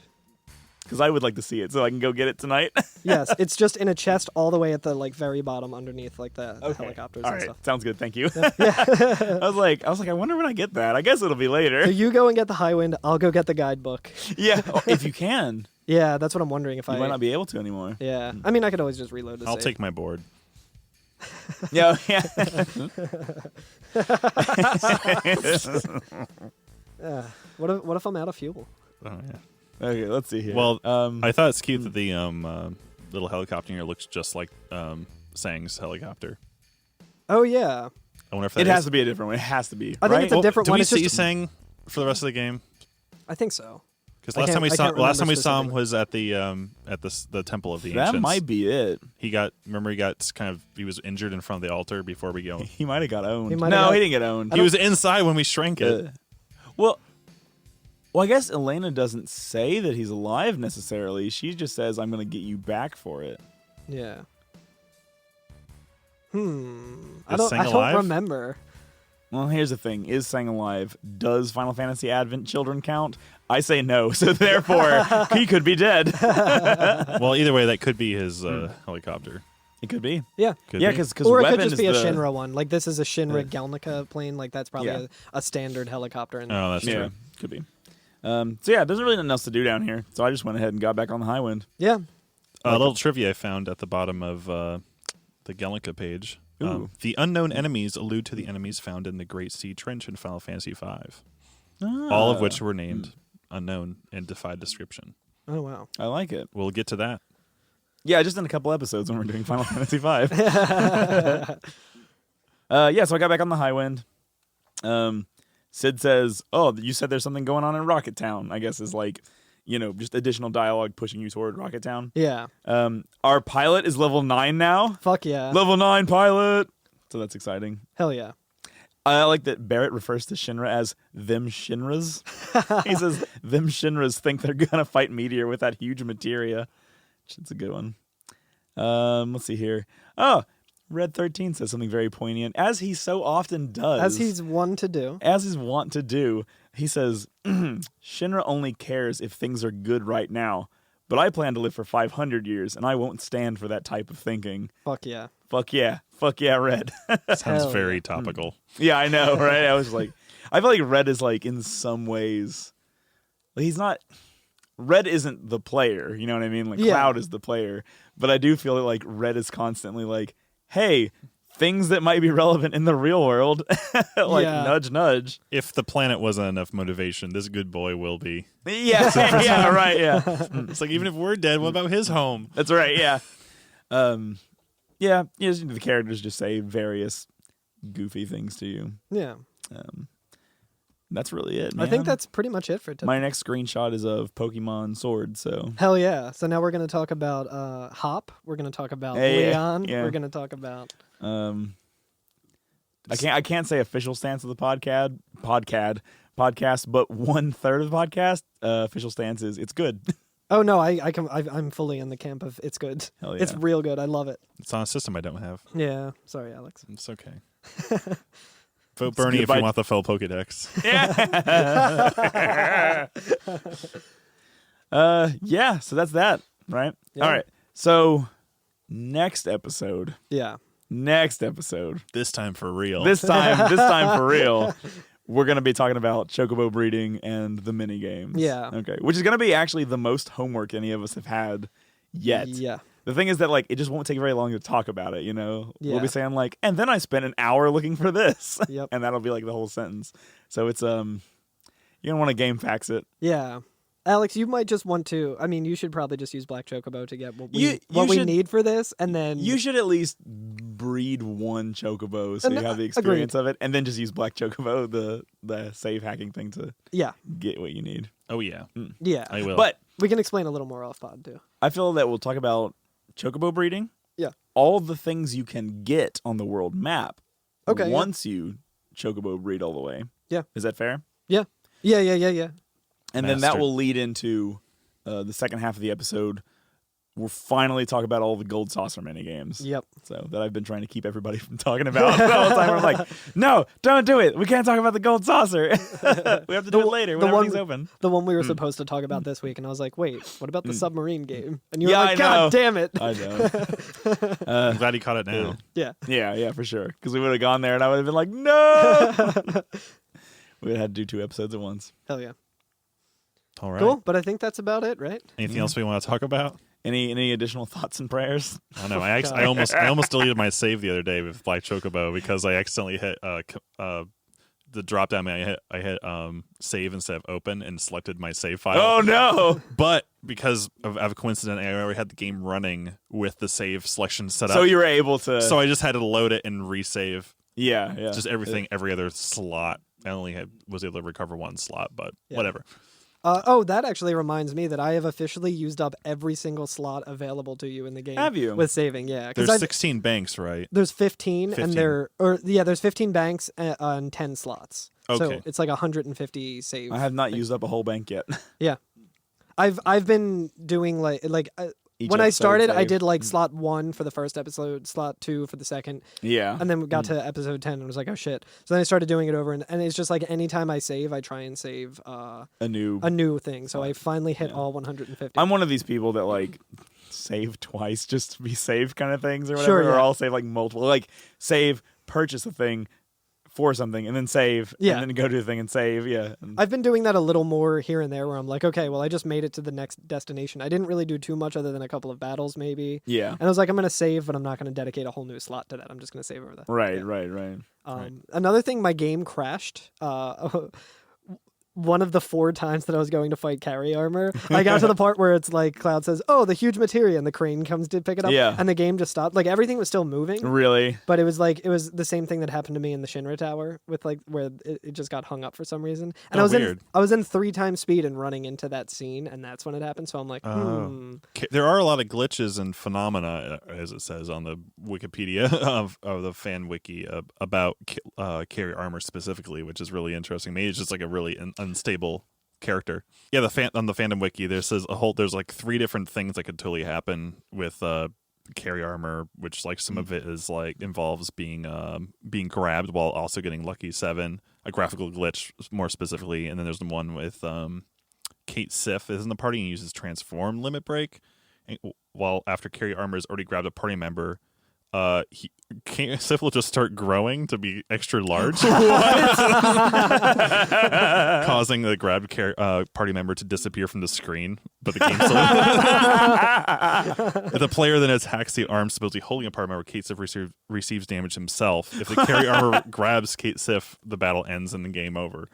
Because I would like to see it, so I can go get it tonight. Yes, it's just in a chest all the way at the very bottom underneath the Okay. helicopters All and right, stuff. sounds good. Thank you. Yeah. I was like, I wonder when I get that. I guess it'll be later. So you go and get the High Wind. I'll go get the guidebook. Yeah, if you can. Yeah, that's what I'm wondering if You might not be able to anymore. Yeah, I mean I could always just reload the I'll save. take my board. Yeah, yeah. What if I'm out of fuel? Oh yeah. Okay, let's see here. Well, I thought it's cute that the little helicopter here looks just like Sang's helicopter. Oh yeah, I wonder if that it has to be a different one. It has to be. I think it's a right? different do one. we It's see just Sang for the rest of the game? I think so. Because I last time we can't saw remember him specifically. was at the Temple of the That Ancients. might be it. He was injured in front of the altar before we go. He might have got owned. He might No, have got- he didn't get owned. He was inside when we shrank it. Well, I guess Elena doesn't say that he's alive necessarily. She just says, "I'm going to get you back for it." Yeah. I Is Sang don't alive? remember. Well, here's the thing: is Sang alive? Does Final Fantasy Advent children count? I say no, so therefore he could be dead. Well, either way, that could be his helicopter. It could be. Yeah. Could Yeah, be. because Or it weapon could just is be a the, Shinra one. Like this is a Shinra Galnica plane. Like that's probably Yeah. a standard helicopter. And Oh, that's Yeah, true. could be. So yeah, there's really nothing else to do down here. So I just went ahead and got back on the high wind. yeah. A little trivia I found at the bottom of the Gallica page. Ooh. The unknown enemies allude to the enemies found in the Great Sea Trench in Final Fantasy V, all of which were named unknown and defied description. Oh wow. I like it. We'll get to that. Yeah, just in a couple episodes when we're doing Final Fantasy V. Yeah, so I got back on the high wind. Sid says, "Oh, you said there's something going on in Rocket Town." I guess is like, just additional dialogue pushing you toward Rocket Town. Yeah. Our pilot is level 9 now. Fuck yeah. Level 9 pilot. So that's exciting. Hell yeah. I like that Barrett refers to Shinra as them Shinras. He says, them Shinras think they're going to fight Meteor with that huge materia. It's a good one. Let's see here. Oh, Red 13 says something very poignant, as he so often does. As he's one to do. As he's wont to do. He says, Shinra only cares if things are good right now, but I plan to live for 500 years, and I won't stand for that type of thinking. Fuck yeah. Fuck yeah. Fuck yeah, Red. Sounds Hell very yeah. topical. Yeah, I know, right? I was like, I feel like Red is like, in some ways, he's not, Red isn't the player, you know what I mean? Like, Yeah. Cloud is the player, but I do feel like Red is constantly like, hey, things that might be relevant in the real world, like Yeah. nudge, nudge. If the planet wasn't enough motivation, this good boy will be. Yeah, yeah, right, yeah. It's like, even if we're dead, what about his home? That's right, yeah. Yeah, the characters just say various goofy things to you. Yeah. That's really it, man. I think that's pretty much it for today. My next screenshot is of Pokemon Sword, so... Hell yeah. So now we're going to talk about Hop. We're going to talk about Leon. Yeah. We're going to talk about... I can't say official stance of the podcast, but 1/3 of the podcast official stance is it's good. Oh no, I'm fully in the camp of it's good. Hell yeah. It's real good. I love it. It's on a system I don't have. Yeah. Sorry, Alex. It's okay. Vote Bernie if you want the full Pokedex. Yeah, so that's that, right? Yeah. All right. So next episode. Yeah. This time for real. This time for real. We're going to be talking about chocobo breeding and the mini games. Yeah. Okay. Which is going to be actually the most homework any of us have had yet. Yeah. The thing is that like it just won't take very long to talk about it, you know? Yeah. We'll be saying like, and then I spent an hour looking for this. Yep. And that'll be like the whole sentence. So it's you're going to want to game fax it. Yeah. Alex, you might just want to. I mean, you should probably just use Black Chocobo to get what we should- need for this, and then You should at least breed one chocobo so And you have the agreed. experience of it, and then just use Black Chocobo, the save hacking thing, to yeah, get what you need. Oh yeah, yeah. I will. But We can explain a little more off pod too. I feel that we'll talk about chocobo breeding. Yeah. All the things you can get on the world map. Okay, yeah. Once you chocobo breed all the way. Yeah. Is that fair? Yeah. And then that Mastered. will lead into the second half of the episode. We'll finally talk about all the gold saucer mini games. Yep. So that I've been trying to keep everybody from talking about the whole time. I'm like, no, don't do it. We can't talk about the gold saucer. We have to do it later when everything's open. The one we were supposed to talk about this week, and I was like, wait, what about the submarine game? And you were Yeah, like, I know. God damn it. I know. I'm glad you caught it now. Yeah. Yeah, for sure. Because we would have gone there and I would have been like, no. We would have had to do 2 episodes at once. Hell yeah. All right. Cool. But I think that's about it, right? Anything else we want to talk about? Any additional thoughts and prayers? I don't know. I almost deleted my save the other day with Black Chocobo because I accidentally hit the drop down menu. I hit save instead of open and selected my save file. Oh no! But because of a coincidence, I already had the game running with the save selection set up. So you were able to. So I just had to load it and resave. Yeah. Just everything, every other slot. I only was able to recover 1 slot, but whatever. That actually reminds me that I have officially used up every single slot available to you in the game. Have you? With saving, yeah. There's 16 banks, right? There's 15, and there's 15 banks and 10 slots. Okay. So it's like 150 save. I have not used up a whole bank yet. Yeah. I've been doing Each when I episode started, I save. did like slot 1 for the first episode, slot 2 for the second, Yeah. and then we got to episode 10 and was like, oh shit. So then I started doing it over, and it's just like anytime I save, I try and save a new thing. So I finally hit all 150. I'm one of these people that like save twice just to be safe kind of things or whatever. Sure, yeah. Or I'll save like multiple, like save, purchase a thing for something, and then save, Yeah. and then go to the thing and save. Yeah. I've been doing that a little more here and there where I'm like, okay, well, I just made it to the next destination. I didn't really do too much other than a couple of battles, maybe. Yeah. And I was like, I'm going to save, but I'm not going to dedicate a whole new slot to that. I'm just going to save over that. Right, Yeah. right. Another thing, my game crashed. One of the 4 times that I was going to fight carry armor, I got to the part where it's like Cloud says, "Oh, the huge materia," and the crane comes to pick it up, Yeah. and the game just stopped. Like everything was still moving, Really? but it was the same thing that happened to me in the Shinra Tower with like where it just got hung up for some reason. And weird. I was in 3 times speed and running into that scene, and that's when it happened. So I'm like, There are a lot of glitches and phenomena, as it says on the Wikipedia of the fan wiki about carry armor specifically, which is really interesting. Maybe it's just like a really unstable character. Yeah, on the fandom wiki, there's like 3 different things that could totally happen with carry armor, which like some of it is like involves being grabbed while also getting lucky 7, a graphical glitch more specifically, and then there's the one with Kate Sif is in the party and uses transform limit break, and while after carry armor has already grabbed a party member, Sif will just start growing to be extra large, causing the grabbed party member to disappear from the screen. But the game still. If the player then attacks the arm supposedly holding a party member, Kate Sif receives damage himself. If the carry armor grabs Kate Sif, the battle ends and the game over.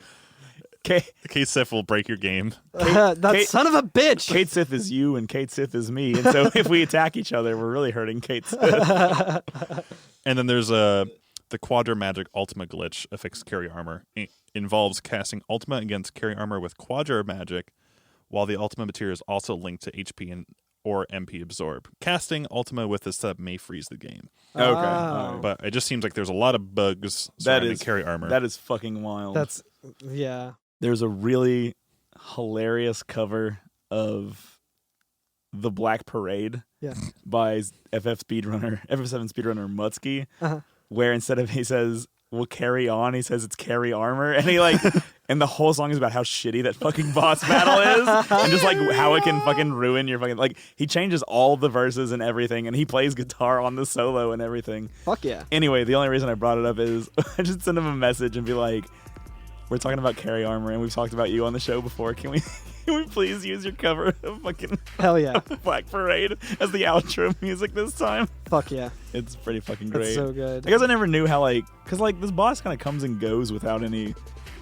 Kate Sif will break your game. son of a bitch. Kate Sith is you and Kate Sith is me, and so if we attack each other, we're really hurting Kate Sith. And then there's The Quadra Magic Ultima glitch affects carry armor. It involves casting Ultima against carry armor with Quadra Magic, while the Ultima material is also linked to HP or MP absorb. Casting Ultima with this setup may freeze the game. Okay. Oh. But it just seems like there's a lot of bugs surrounding carry armor. That is fucking wild. Yeah. There's a really hilarious cover of The Black Parade by FF7 speedrunner Muttski, where instead of he says "we'll carry on," he says it's carry armor, and he and the whole song is about how shitty that fucking boss battle is, and just like how it can fucking ruin your fucking he changes all the verses and everything, and he plays guitar on the solo and everything. Fuck yeah. Anyway, the only reason I brought it up is I just send him a message and be like, we're talking about carry armor, and we've talked about you on the show before. Can we please use your cover of fucking Hell yeah. Black Parade as the outro music this time? Fuck yeah. It's pretty fucking great. That's so good. I guess I never knew how because this boss kind of comes and goes without any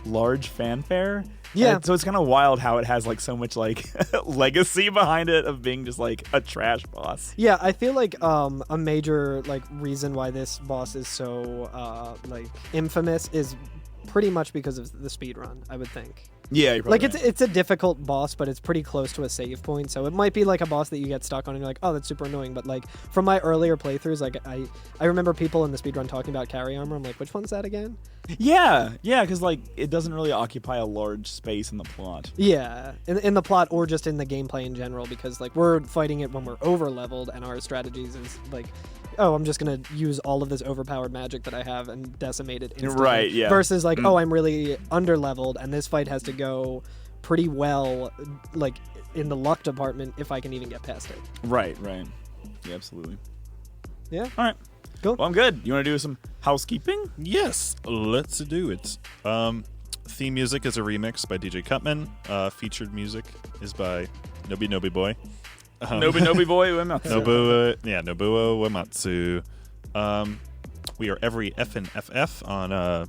large fanfare. Yeah. And so it's kind of wild how it has so much legacy behind it of being just a trash boss. Yeah, I feel like a major reason why this boss is so infamous is pretty much because of the speedrun, I would think. Yeah, you're probably it's a difficult boss, but it's pretty close to a save point. So it might be a boss that you get stuck on and you're like, oh, that's super annoying. But from my earlier playthroughs, I remember people in the speedrun talking about carry armor. I'm like, which one's that again? Yeah, because it doesn't really occupy a large space in the plot. Yeah, in the plot or just in the gameplay in general, because we're fighting it when we're over leveled, and our strategies is oh, I'm just gonna use all of this overpowered magic that I have and decimate it instantly. Right, yeah. Versus oh, I'm really under leveled, and this fight has to go pretty well, in the luck department, if I can even get past it. Right. Yeah, absolutely. Yeah. All right. Cool. Well, I'm good. You want to do some housekeeping? Yes, let's do it. Theme music is a remix by DJ Cutman. Featured music is by Nobi Boy. Nobi Boy Uematsu. Nobuo Uematsu. We are every FNFF on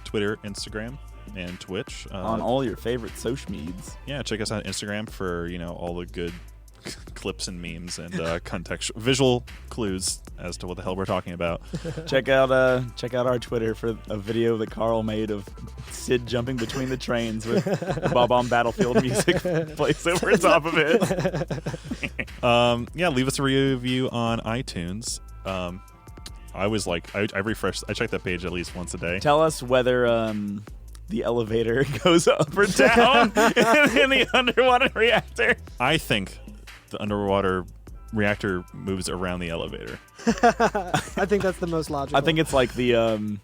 Twitter, Instagram, and Twitch. On all your favorite social medias. Yeah, check us out on Instagram for all the good clips and memes and visual clues as to what the hell we're talking about. Check out our Twitter for a video that Carl made of Sid jumping between the trains with Bob on Battlefield music plays over top of it. Leave us a review on iTunes. I was I check that page at least once a day. Tell us whether the elevator goes up or down in the underwater reactor. I think the underwater reactor moves around the elevator. I think that's the most logical. I think it's like the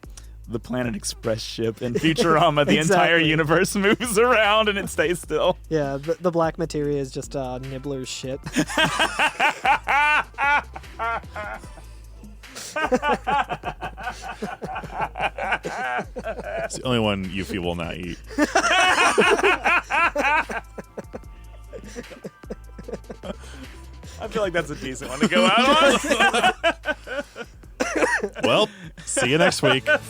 Planet Express ship in Futurama. The entire universe moves around and it stays still. Yeah, the black materia is just Nibbler's shit. It's the only one Yuffie will not eat. I feel like that's a decent one to go out on. Well, see you next week. Goodbye.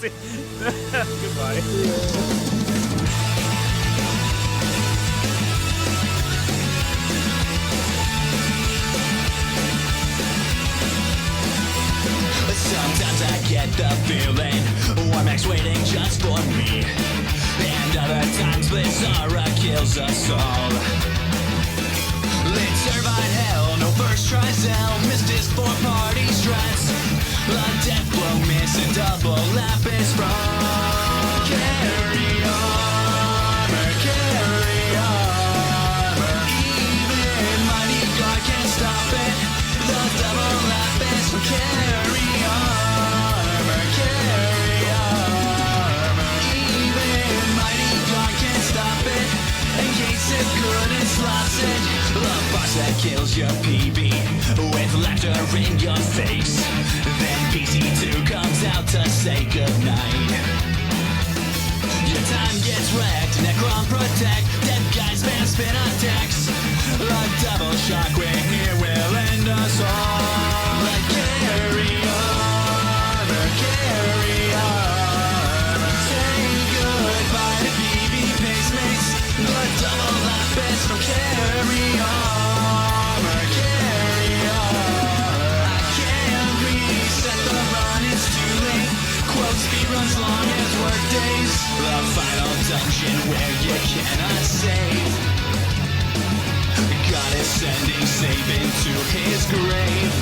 Sometimes I get the feeling Warmack's waiting just for me, and other times Blizzara kills us all. Lit Servine hell, no first tries out. Missed his 4-party strats. A death blow miss and double lapis from carry armor, carry armor. Even Mighty God can't stop it. The double lapis from carry armor, carry armor. Even Mighty God can't stop it. In case it couldn't slots it. Love boss that kills your PB with laughter in your face. Then PC2 comes out to say goodnight. Your time gets wrecked, Necron protect. Dead guys man spin attacks. A double shockwave here will end us all. Like carry armor, carry armor. Say goodbye to PB pacemates. The double lapis from carry armor, carry armor. I can't reset the run, it's too late. Quotes dungeon where you cannot save. God is sending Saban to his grave.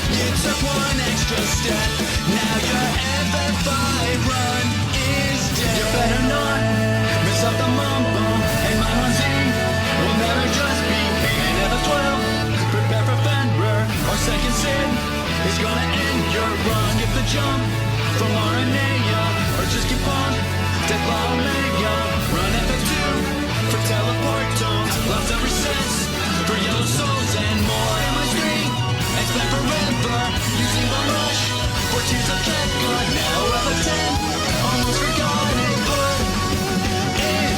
You took one extra step, now your FFVII run is dead. You better not mess up the mumbo, and my Muttski will never just be an FF12. Prepare for Fenrir, our second sin is gonna end your run. Get the jump from RNA, or just keep on Dead Omega. Run FF2 for teleport tones, lots of resets for yellow souls and more. And my screen, expect forever, using the rush for tears of cat blood. Now FF10, almost forgotten, put in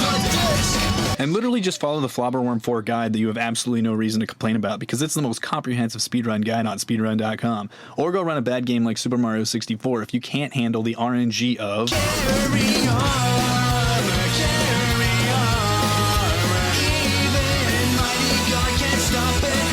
the disc. And literally just follow the Flobberworm 4 guide that you have absolutely no reason to complain about, because it's the most comprehensive speedrun guide on speedrun.com. Or go run a bad game like Super Mario 64 if you can't handle the RNG of Carry armor, carry armor. Even mighty God can't stop it.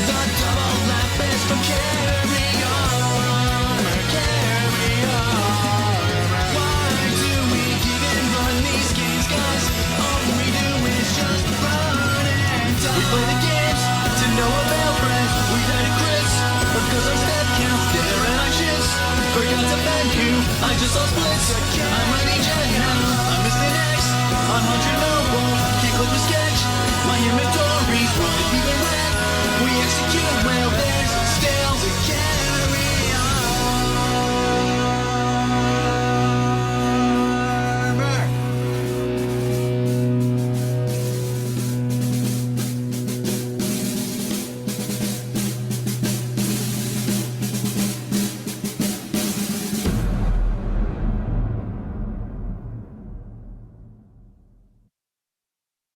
The double lap is from carry armor, carry armor. Why do we even run these games, guys? All we do is just run and die. We play the games to no avail, friends. We die to crits because our step counts. They're anxious. Forgot to bend you. I just lost splits. I'm running.